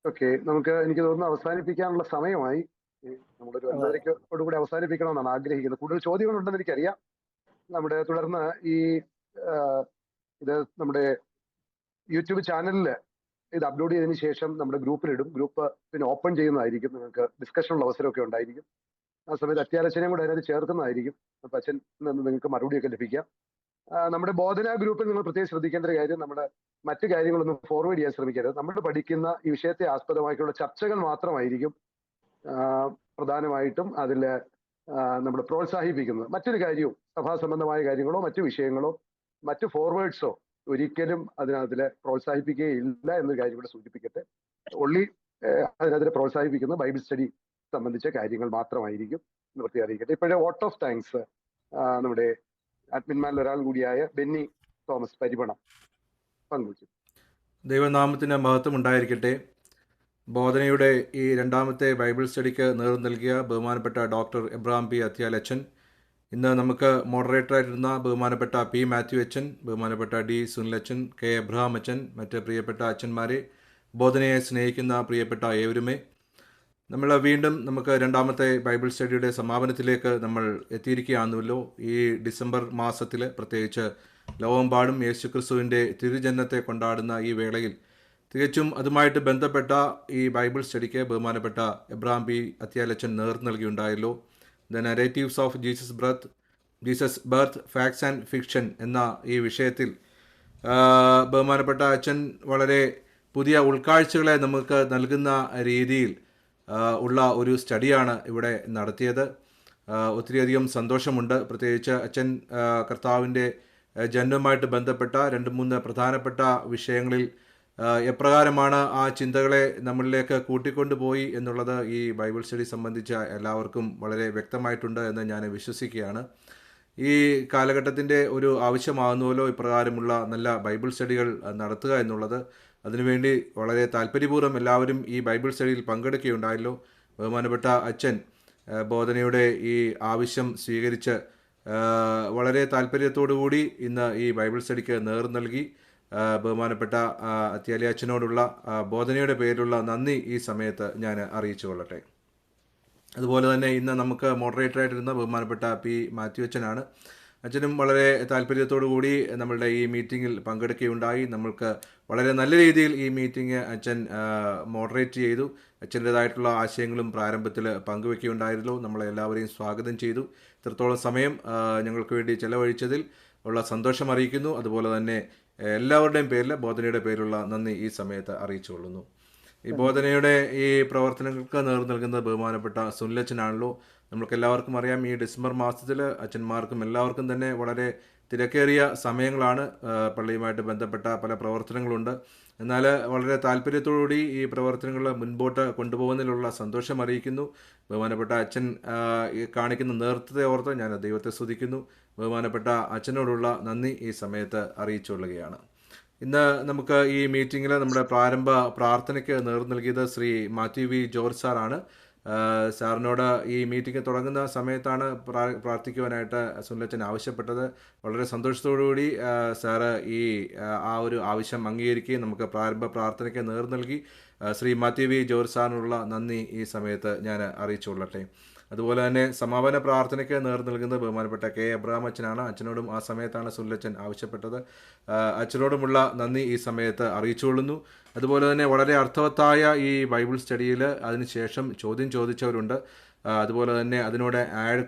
ഓക്കെ, നമുക്ക് എനിക്ക് തോന്നുന്നു അവസാനിപ്പിക്കാനുള്ള സമയമായി. നമ്മളൊരു 9:30 അവസാനിപ്പിക്കണമെന്നാണ് ആഗ്രഹിക്കുന്നത്. കൂടുതൽ ചോദ്യങ്ങളുണ്ടെന്ന് എനിക്കറിയാം. തുടർന്ന് ഇത് നമ്മുടെ യൂട്യൂബ് ചാനലിൽ ഇത് അപ്ലോഡ് ചെയ്തതിന് ശേഷം നമ്മുടെ ഗ്രൂപ്പിലിടും. ഗ്രൂപ്പ് പിന്നെ ഓപ്പൺ ചെയ്യുന്നതായിരിക്കും. നിങ്ങൾക്ക് ഡിസ്കഷനുള്ള അവസരമൊക്കെ ഉണ്ടായിരിക്കും. ആ സമയത്ത് അത്യാലോചനയും കൂടെ അതിനകത്ത് ചേർക്കുന്നതായിരിക്കും. അപ്പം അച്ഛൻ നിങ്ങൾക്ക് മറുപടിയൊക്കെ ലഭിക്കാം. നമ്മുടെ ബോധന ഗ്രൂപ്പിൽ നിങ്ങൾ പ്രത്യേകം ശ്രദ്ധിക്കേണ്ട ഒരു കാര്യം, നമ്മുടെ മറ്റു കാര്യങ്ങളൊന്നും ഫോർവേഡ് ചെയ്യാൻ ശ്രമിക്കരുത്. നമ്മൾ പഠിക്കുന്ന ഈ വിഷയത്തെ ആസ്പദമായിട്ടുള്ള ചർച്ചകൾ മാത്രമായിരിക്കും പ്രധാനമായിട്ടും അതിൽ നമ്മൾ പ്രോത്സാഹിപ്പിക്കുന്നത്. മറ്റൊരു കാര്യവും സഭാ സംബന്ധമായ കാര്യങ്ങളോ മറ്റു വിഷയങ്ങളോ മറ്റു ഫോർവേഡ്സോ ഒരിക്കലും അതിനകത്തിൽ പ്രോത്സാഹിപ്പിക്കുകയില്ല എന്നൊരു കാര്യം കൂടെ സൂചിപ്പിക്കട്ടെ. അതിനകത്തിൽ പ്രോത്സാഹിപ്പിക്കുന്നത് ബൈബിൾ സ്റ്റഡി സംബന്ധിച്ച കാര്യങ്ങൾ മാത്രമായിരിക്കും എന്ന് പ്രത്യേകം അറിയിക്കട്ടെ. ഇപ്പോഴേ വോട്ട് ഓഫ് താങ്ക്സ് നമ്മുടെ അഡ്മിന്മാരിൽ ഒരാൾ കൂടിയായ ബെന്നി തോമസ് പരിപണം പങ്കുവച്ചു. ദൈവനാമത്തിന് മഹത്വം ഉണ്ടായിരിക്കട്ടെ. ബോധനയുടെ ഈ രണ്ടാമത്തെ ബൈബിൾ സ്റ്റഡിക്ക് നേതൃത്വം നൽകിയ ബഹുമാനപ്പെട്ട ഡോക്ടർ എബ്രഹാം പി അത്യാലച്ചൻ, ഇന്ന് നമുക്ക് മോഡറേറ്ററായിട്ടിരുന്ന ബഹുമാനപ്പെട്ട പി മാത്യു അച്ഛൻ, ബഹുമാനപ്പെട്ട ഡി സുനിലച്ചൻ, കെ എബ്രഹാം അച്ഛൻ, മറ്റ് പ്രിയപ്പെട്ട അച്ഛന്മാരെ, ബോധനയെ സ്നേഹിക്കുന്ന പ്രിയപ്പെട്ട ഏവരുമേ, നമുക്ക് രണ്ടാമത്തെ ബൈബിൾ സ്റ്റഡിയുടെ സമാപനത്തിലേക്ക് നമ്മൾ എത്തിയിരിക്കുകയാണല്ലോ. ഈ ഡിസംബർ മാസത്തിൽ പ്രത്യേകിച്ച് ലോകമെമ്പാടും യേശുക്രിസ്തുവിൻ്റെ തിരുജന്മത്തെ കൊണ്ടാടുന്ന ഈ വേളയിൽ തികച്ചും അതുമായിട്ട് ബന്ധപ്പെട്ട ഈ ബൈബിൾ സ്റ്റഡിക്ക് ബഹുമാനപ്പെട്ട എബ്രഹാം പി അത്യാലച്ചൻ നേതൃത്വം നൽകിയുണ്ടായല്ലോ. The narratives of Jesus birth facts and fiction എന്ന ഈ വിഷയത്തിൽ ബഹുമാനപ്പെട്ട അച്ഛൻ വളരെ പുതിയ ഉൾക്കാഴ്ചകളെ നമുക്ക് നൽകുന്ന രീതിയിൽ ഉള്ള ഒരു സ്റ്റഡിയാണ് ഇവിടെ നടത്തിയത്. ഒത്തിരിയധികം സന്തോഷമുണ്ട്. പ്രത്യേകിച്ച് അച്ഛൻ കർത്താവിൻ്റെ ജന്മവുമായിട്ട് ബന്ധപ്പെട്ട 2-3 പ്രധാനപ്പെട്ട വിഷയങ്ങളിൽ എപ്രകാരമാണ് ആ ചിന്തകളെ നമ്മളിലേക്ക് കൂട്ടിക്കൊണ്ടുപോയി എന്നുള്ളത് ഈ ബൈബിൾ സ്റ്റഡി സംബന്ധിച്ച എല്ലാവർക്കും വളരെ വ്യക്തമായിട്ടുണ്ട് എന്ന് ഞാൻ വിശ്വസിക്കുകയാണ്. ഈ കാലഘട്ടത്തിൻ്റെ ഒരു ആവശ്യമാകുന്നുവല്ലോ ഇപ്രകാരമുള്ള നല്ല ബൈബിൾ സ്റ്റഡികൾ നടത്തുക എന്നുള്ളത്. അതിനുവേണ്ടി വളരെ താല്പര്യപൂർവ്വം എല്ലാവരും ഈ ബൈബിൾ സ്റ്റഡിയിൽ പങ്കെടുക്കുകയുണ്ടായല്ലോ. ബഹുമാനപ്പെട്ട അച്ഛൻ ബോധനയുടെ ഈ ആവശ്യം സ്വീകരിച്ച് വളരെ താല്പര്യത്തോടു കൂടി ഇന്ന് ഈ ബൈബിൾ സ്റ്റഡിക്ക് നേതൃത്വം നൽകി. ബഹുമാനപ്പെട്ട അത്യാലി അച്ഛനോടുള്ള ബോധനയുടെ പേരിലുള്ള നന്ദി ഈ സമയത്ത് ഞാൻ അറിയിച്ചു കൊള്ളട്ടെ. അതുപോലെ തന്നെ ഇന്ന് നമുക്ക് മോഡറേറ്ററായിട്ടിരുന്ന ബഹുമാനപ്പെട്ട പി മാത്യു അച്ഛനാണ്. അച്ഛനും വളരെ താല്പര്യത്തോടു കൂടി നമ്മളുടെ ഈ മീറ്റിങ്ങിൽ പങ്കെടുക്കുകയുണ്ടായി. നമ്മൾക്ക് വളരെ നല്ല രീതിയിൽ ഈ മീറ്റിംഗ് അച്ഛൻ മോഡറേറ്റ് ചെയ്തു. അച്ഛൻ്റെതായിട്ടുള്ള ആശയങ്ങളും പ്രാരംഭത്തിൽ പങ്കുവെക്കുകയുണ്ടായിരുന്നു. നമ്മളെല്ലാവരെയും സ്വാഗതം ചെയ്തു. ഇത്രത്തോളം സമയം ഞങ്ങൾക്ക് വേണ്ടി ചെലവഴിച്ചതിൽ ഉള്ള സന്തോഷം അറിയിക്കുന്നു. അതുപോലെ തന്നെ എല്ലാവരുടെയും പേരിൽ ബോധനയുടെ പേരിലുള്ള നന്ദി ഈ സമയത്ത് അറിയിച്ചുകൊള്ളുന്നു. ഈ ബോധനയുടെ ഈ പ്രവർത്തനങ്ങൾക്ക് നേതൃത്വം നൽകുന്നത് ബഹുമാനപ്പെട്ട സുനിലച്ചനാണല്ലോ. നമുക്കെല്ലാവർക്കും അറിയാം, ഈ ഡിസംബർ മാസത്തിൽ അച്ഛന്മാർക്കും എല്ലാവർക്കും തന്നെ വളരെ തിരക്കേറിയ സമയങ്ങളാണ്. പള്ളിയുമായിട്ട് ബന്ധപ്പെട്ട പല പ്രവർത്തനങ്ങളുണ്ട്. എന്നാൽ വളരെ താല്പര്യത്തോടുകൂടി ഈ പ്രവർത്തനങ്ങൾ മുൻപോട്ട് കൊണ്ടുപോകുന്നതിലുള്ള സന്തോഷം അറിയിക്കുന്നു. ബഹുമാനപ്പെട്ട അച്ഛൻ കാണിക്കുന്ന നേതൃത്വത്തെ ഓർത്ത് ഞാൻ ദൈവത്തെ സ്തുതിക്കുന്നു. ബഹുമാനപ്പെട്ട അച്ഛനോടുള്ള നന്ദി ഈ സമയത്ത് അറിയിച്ചുകൊള്ളുകയാണ്. ഇന്ന് നമുക്ക് ഈ മീറ്റിങ്ങിൽ നമ്മുടെ പ്രാരംഭ പ്രാർത്ഥനയ്ക്ക് നേതൃത്വം നൽകിയത് ശ്രീ മാത്യു വി ജോർജ് സാറാണ്. സാറിനോട് ഈ മീറ്റിംഗ് തുടങ്ങുന്ന സമയത്താണ് പ്രാർത്ഥിക്കുവാനായിട്ട് സുനിലച്ചൻ ആവശ്യപ്പെട്ടത്. വളരെ സന്തോഷത്തോടുകൂടി സാറ് ആ ഒരു ആവശ്യം അംഗീകരിക്കുകയും നമുക്ക് പ്രാരംഭ പ്രാർത്ഥനയ്ക്ക് നേതൃത്വം നൽകി. ശ്രീ മാത്യു വി ജോർജ് സാറിനുള്ള നന്ദി ഈ സമയത്ത് ഞാൻ അറിയിച്ചുകൊള്ളട്ടെ. അതുപോലെ തന്നെ സമാപന പ്രാർത്ഥനയ്ക്ക് നേതൃത്വം നൽകുന്നത് ബഹുമാനപ്പെട്ട കെ എബ്രഹാം അച്ഛനാണ്. അച്ഛനോടും ആ സമയത്താണ് സുനിലച്ചൻ ആവശ്യപ്പെട്ടത്. അച്ഛനോടുമുള്ള നന്ദി ഈ സമയത്ത് അറിയിച്ചുകൊള്ളുന്നു. അതുപോലെ തന്നെ വളരെ അർത്ഥവത്തായ ഈ ബൈബിൾ സ്റ്റഡിയിൽ അതിനുശേഷം ചോദ്യം ചോദിച്ചവരുണ്ട്. അതുപോലെ തന്നെ അതിനോട്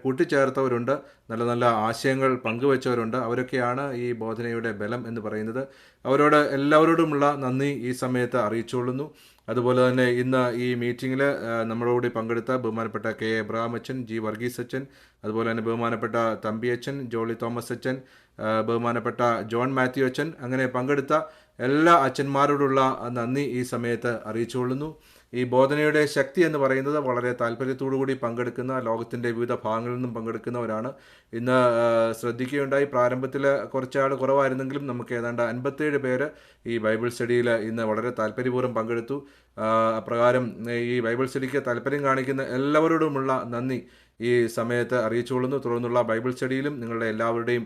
കൂട്ടിച്ചേർത്തവരുണ്ട്. നല്ല നല്ല ആശയങ്ങൾ പങ്കുവെച്ചവരുണ്ട്. അവരൊക്കെയാണ് ഈ ബോധനയുടെ ബലം എന്ന് പറയുന്നത്. അവരോട് എല്ലാവരോടുമുള്ള നന്ദി ഈ സമയത്ത് അറിയിച്ചുകൊള്ളുന്നു. അതുപോലെ തന്നെ ഇന്ന് ഈ മീറ്റിങ്ങിൽ നമ്മളോട് പങ്കെടുത്ത ബഹുമാനപ്പെട്ട കെ എബ്രഹാം അച്ഛൻ, ജി വർഗീസ് അച്ഛൻ, അതുപോലെ തന്നെ ബഹുമാനപ്പെട്ട തമ്പി അച്ഛൻ, ജോളി തോമസ് അച്ഛൻ, ബഹുമാനപ്പെട്ട ജോൺ മാത്യു അച്ഛൻ, അങ്ങനെ പങ്കെടുത്ത എല്ലാ അച്ഛന്മാരോടുള്ള നന്ദി ഈ സമയത്ത് അറിയിച്ചുകൊള്ളുന്നു. ഈ ബോധനയുടെ ശക്തി എന്ന് പറയുന്നത് വളരെ താല്പര്യത്തോടുകൂടി പങ്കെടുക്കുന്ന, ലോകത്തിൻ്റെ വിവിധ ഭാഗങ്ങളിൽ നിന്നും പങ്കെടുക്കുന്നവരാണ്. ഇന്ന് ശ്രദ്ധിക്കുകയുണ്ടായി, പ്രാരംഭത്തിൽ കുറച്ചാൾ കുറവായിരുന്നെങ്കിലും നമുക്ക് ഏതാണ്ട് 57 പേര് ഈ ബൈബിൾ സ്റ്റഡിയിൽ ഇന്ന് വളരെ താല്പര്യപൂർവ്വം പങ്കെടുത്തു. അപ്രകാരം ഈ ബൈബിൾ സ്റ്റഡിക്ക് താല്പര്യം കാണിക്കുന്ന എല്ലാവരോടുമുള്ള നന്ദി ഈ സമയത്ത് അറിയിച്ചുകൊള്ളുന്നു. തുടർന്നുള്ള ബൈബിൾ സ്റ്റഡിയിലും നിങ്ങളുടെ എല്ലാവരുടെയും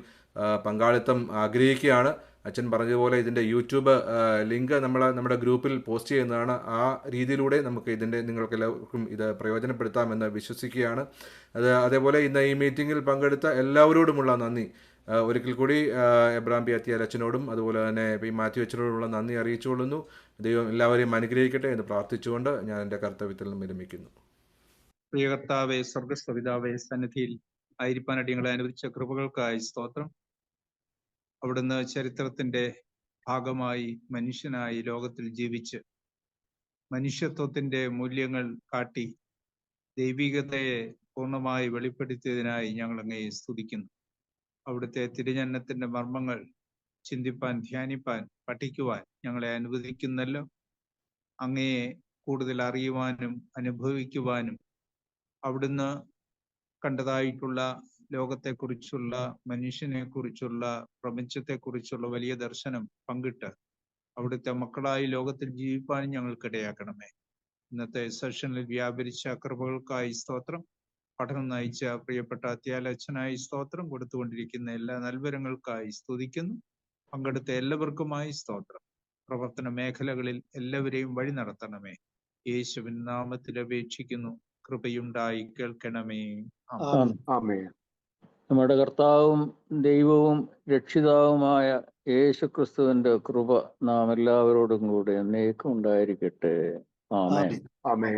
പങ്കാളിത്തം ആഗ്രഹിക്കുകയാണ്. അച്ഛൻ പറഞ്ഞതുപോലെ ഇതിൻ്റെ യൂട്യൂബ് ലിങ്ക് നമ്മുടെ ഗ്രൂപ്പിൽ പോസ്റ്റ് ചെയ്യുന്നതാണ്. ആ രീതിയിലൂടെ നമുക്ക് നിങ്ങൾക്ക് എല്ലാവർക്കും ഇത് പ്രയോജനപ്പെടുത്താമെന്ന് വിശ്വസിക്കുകയാണ്. അതേപോലെ ഇന്ന് ഈ മീറ്റിങ്ങിൽ പങ്കെടുത്ത എല്ലാവരോടുമുള്ള നന്ദി ഒരിക്കൽ കൂടി എബ്രഹാം പി അത്തിയാൽ അച്ഛനോടും അതുപോലെ തന്നെ പി മാത്യു അച്ഛനോടുമുള്ള നന്ദി അറിയിച്ചുകൊള്ളുന്നു. ദൈവം എല്ലാവരെയും അനുഗ്രഹിക്കട്ടെ എന്ന് പ്രാർത്ഥിച്ചുകൊണ്ട് ഞാൻ എൻ്റെ കർത്തവ്യത്തിൽ നിന്നും വിരമിക്കുന്നു. പ്രിയ കർത്താവേ, സ്വർഗസ്ഥപിതാവേ, സന്നിധിയിൽ ആയിരിക്കാൻ അടിയങ്ങളെ അനുവദിച്ച കൃപകൾക്കായി സ്തോത്രം. അവിടുന്ന് ചരിത്രത്തിന്റെ ഭാഗമായി മനുഷ്യനായി ലോകത്തിൽ ജീവിച്ച് മനുഷ്യത്വത്തിന്റെ മൂല്യങ്ങൾ കാട്ടി ദൈവികതയെ പൂർണ്ണമായി വെളിപ്പെടുത്തിയതിനായി ഞങ്ങൾ അങ്ങയെ സ്തുതിക്കുന്നു. അവിടുത്തെ തിരുജനനത്തിന്റെ മർമ്മങ്ങൾ ചിന്തിപ്പാൻ, ധ്യാനിപ്പാൻ, പഠിക്കുവാൻ ഞങ്ങളെ അനുവദിക്കുന്നല്ലോ. അങ്ങയെ കൂടുതൽ അറിയുവാനും അനുഭവിക്കുവാനും അവിടുന്ന് കണ്ടതായിട്ടുള്ള ലോകത്തെക്കുറിച്ചുള്ള, മനുഷ്യനെക്കുറിച്ചുള്ള, പ്രപഞ്ചത്തെക്കുറിച്ചുള്ള വലിയ ദർശനം പങ്കിട്ട് അവിടുത്തെ മക്കളായി ലോകത്തിൽ ജീവിപ്പാനും ഞങ്ങൾക്കിടയാക്കണമേ. ഇന്നത്തെ സെഷനിൽ വ്യാപരിച്ച കൃപകൾക്കായി സ്തോത്രം. പഠനം നയിച്ച പ്രിയപ്പെട്ട അത്യാലച്ഛനായി സ്തോത്രം. കൊടുത്തുകൊണ്ടിരിക്കുന്ന എല്ലാ നൽവരങ്ങൾക്കായി സ്തുതിക്കുന്നു. പങ്കെടുത്ത എല്ലാവർക്കുമായി സ്തോത്രം. പ്രവർത്തന മേഖലകളിൽ എല്ലാവരെയും വഴി നടത്തണമേ. യേശുവിൻ നാമത്തിൽ അപേക്ഷിക്കുന്നു. കൃപയുണ്ടായി കേൾക്കണമേ. ആമേൻ. നമ്മുടെ കർത്താവും ദൈവവും രക്ഷിതാവുമായ യേശുക്രിസ്തുവിന്റെ കൃപ നാം എല്ലാവരോടും കൂടെ എന്നേക്കും ഉണ്ടായിരിക്കട്ടെ. ആമേൻ. ആമേൻ.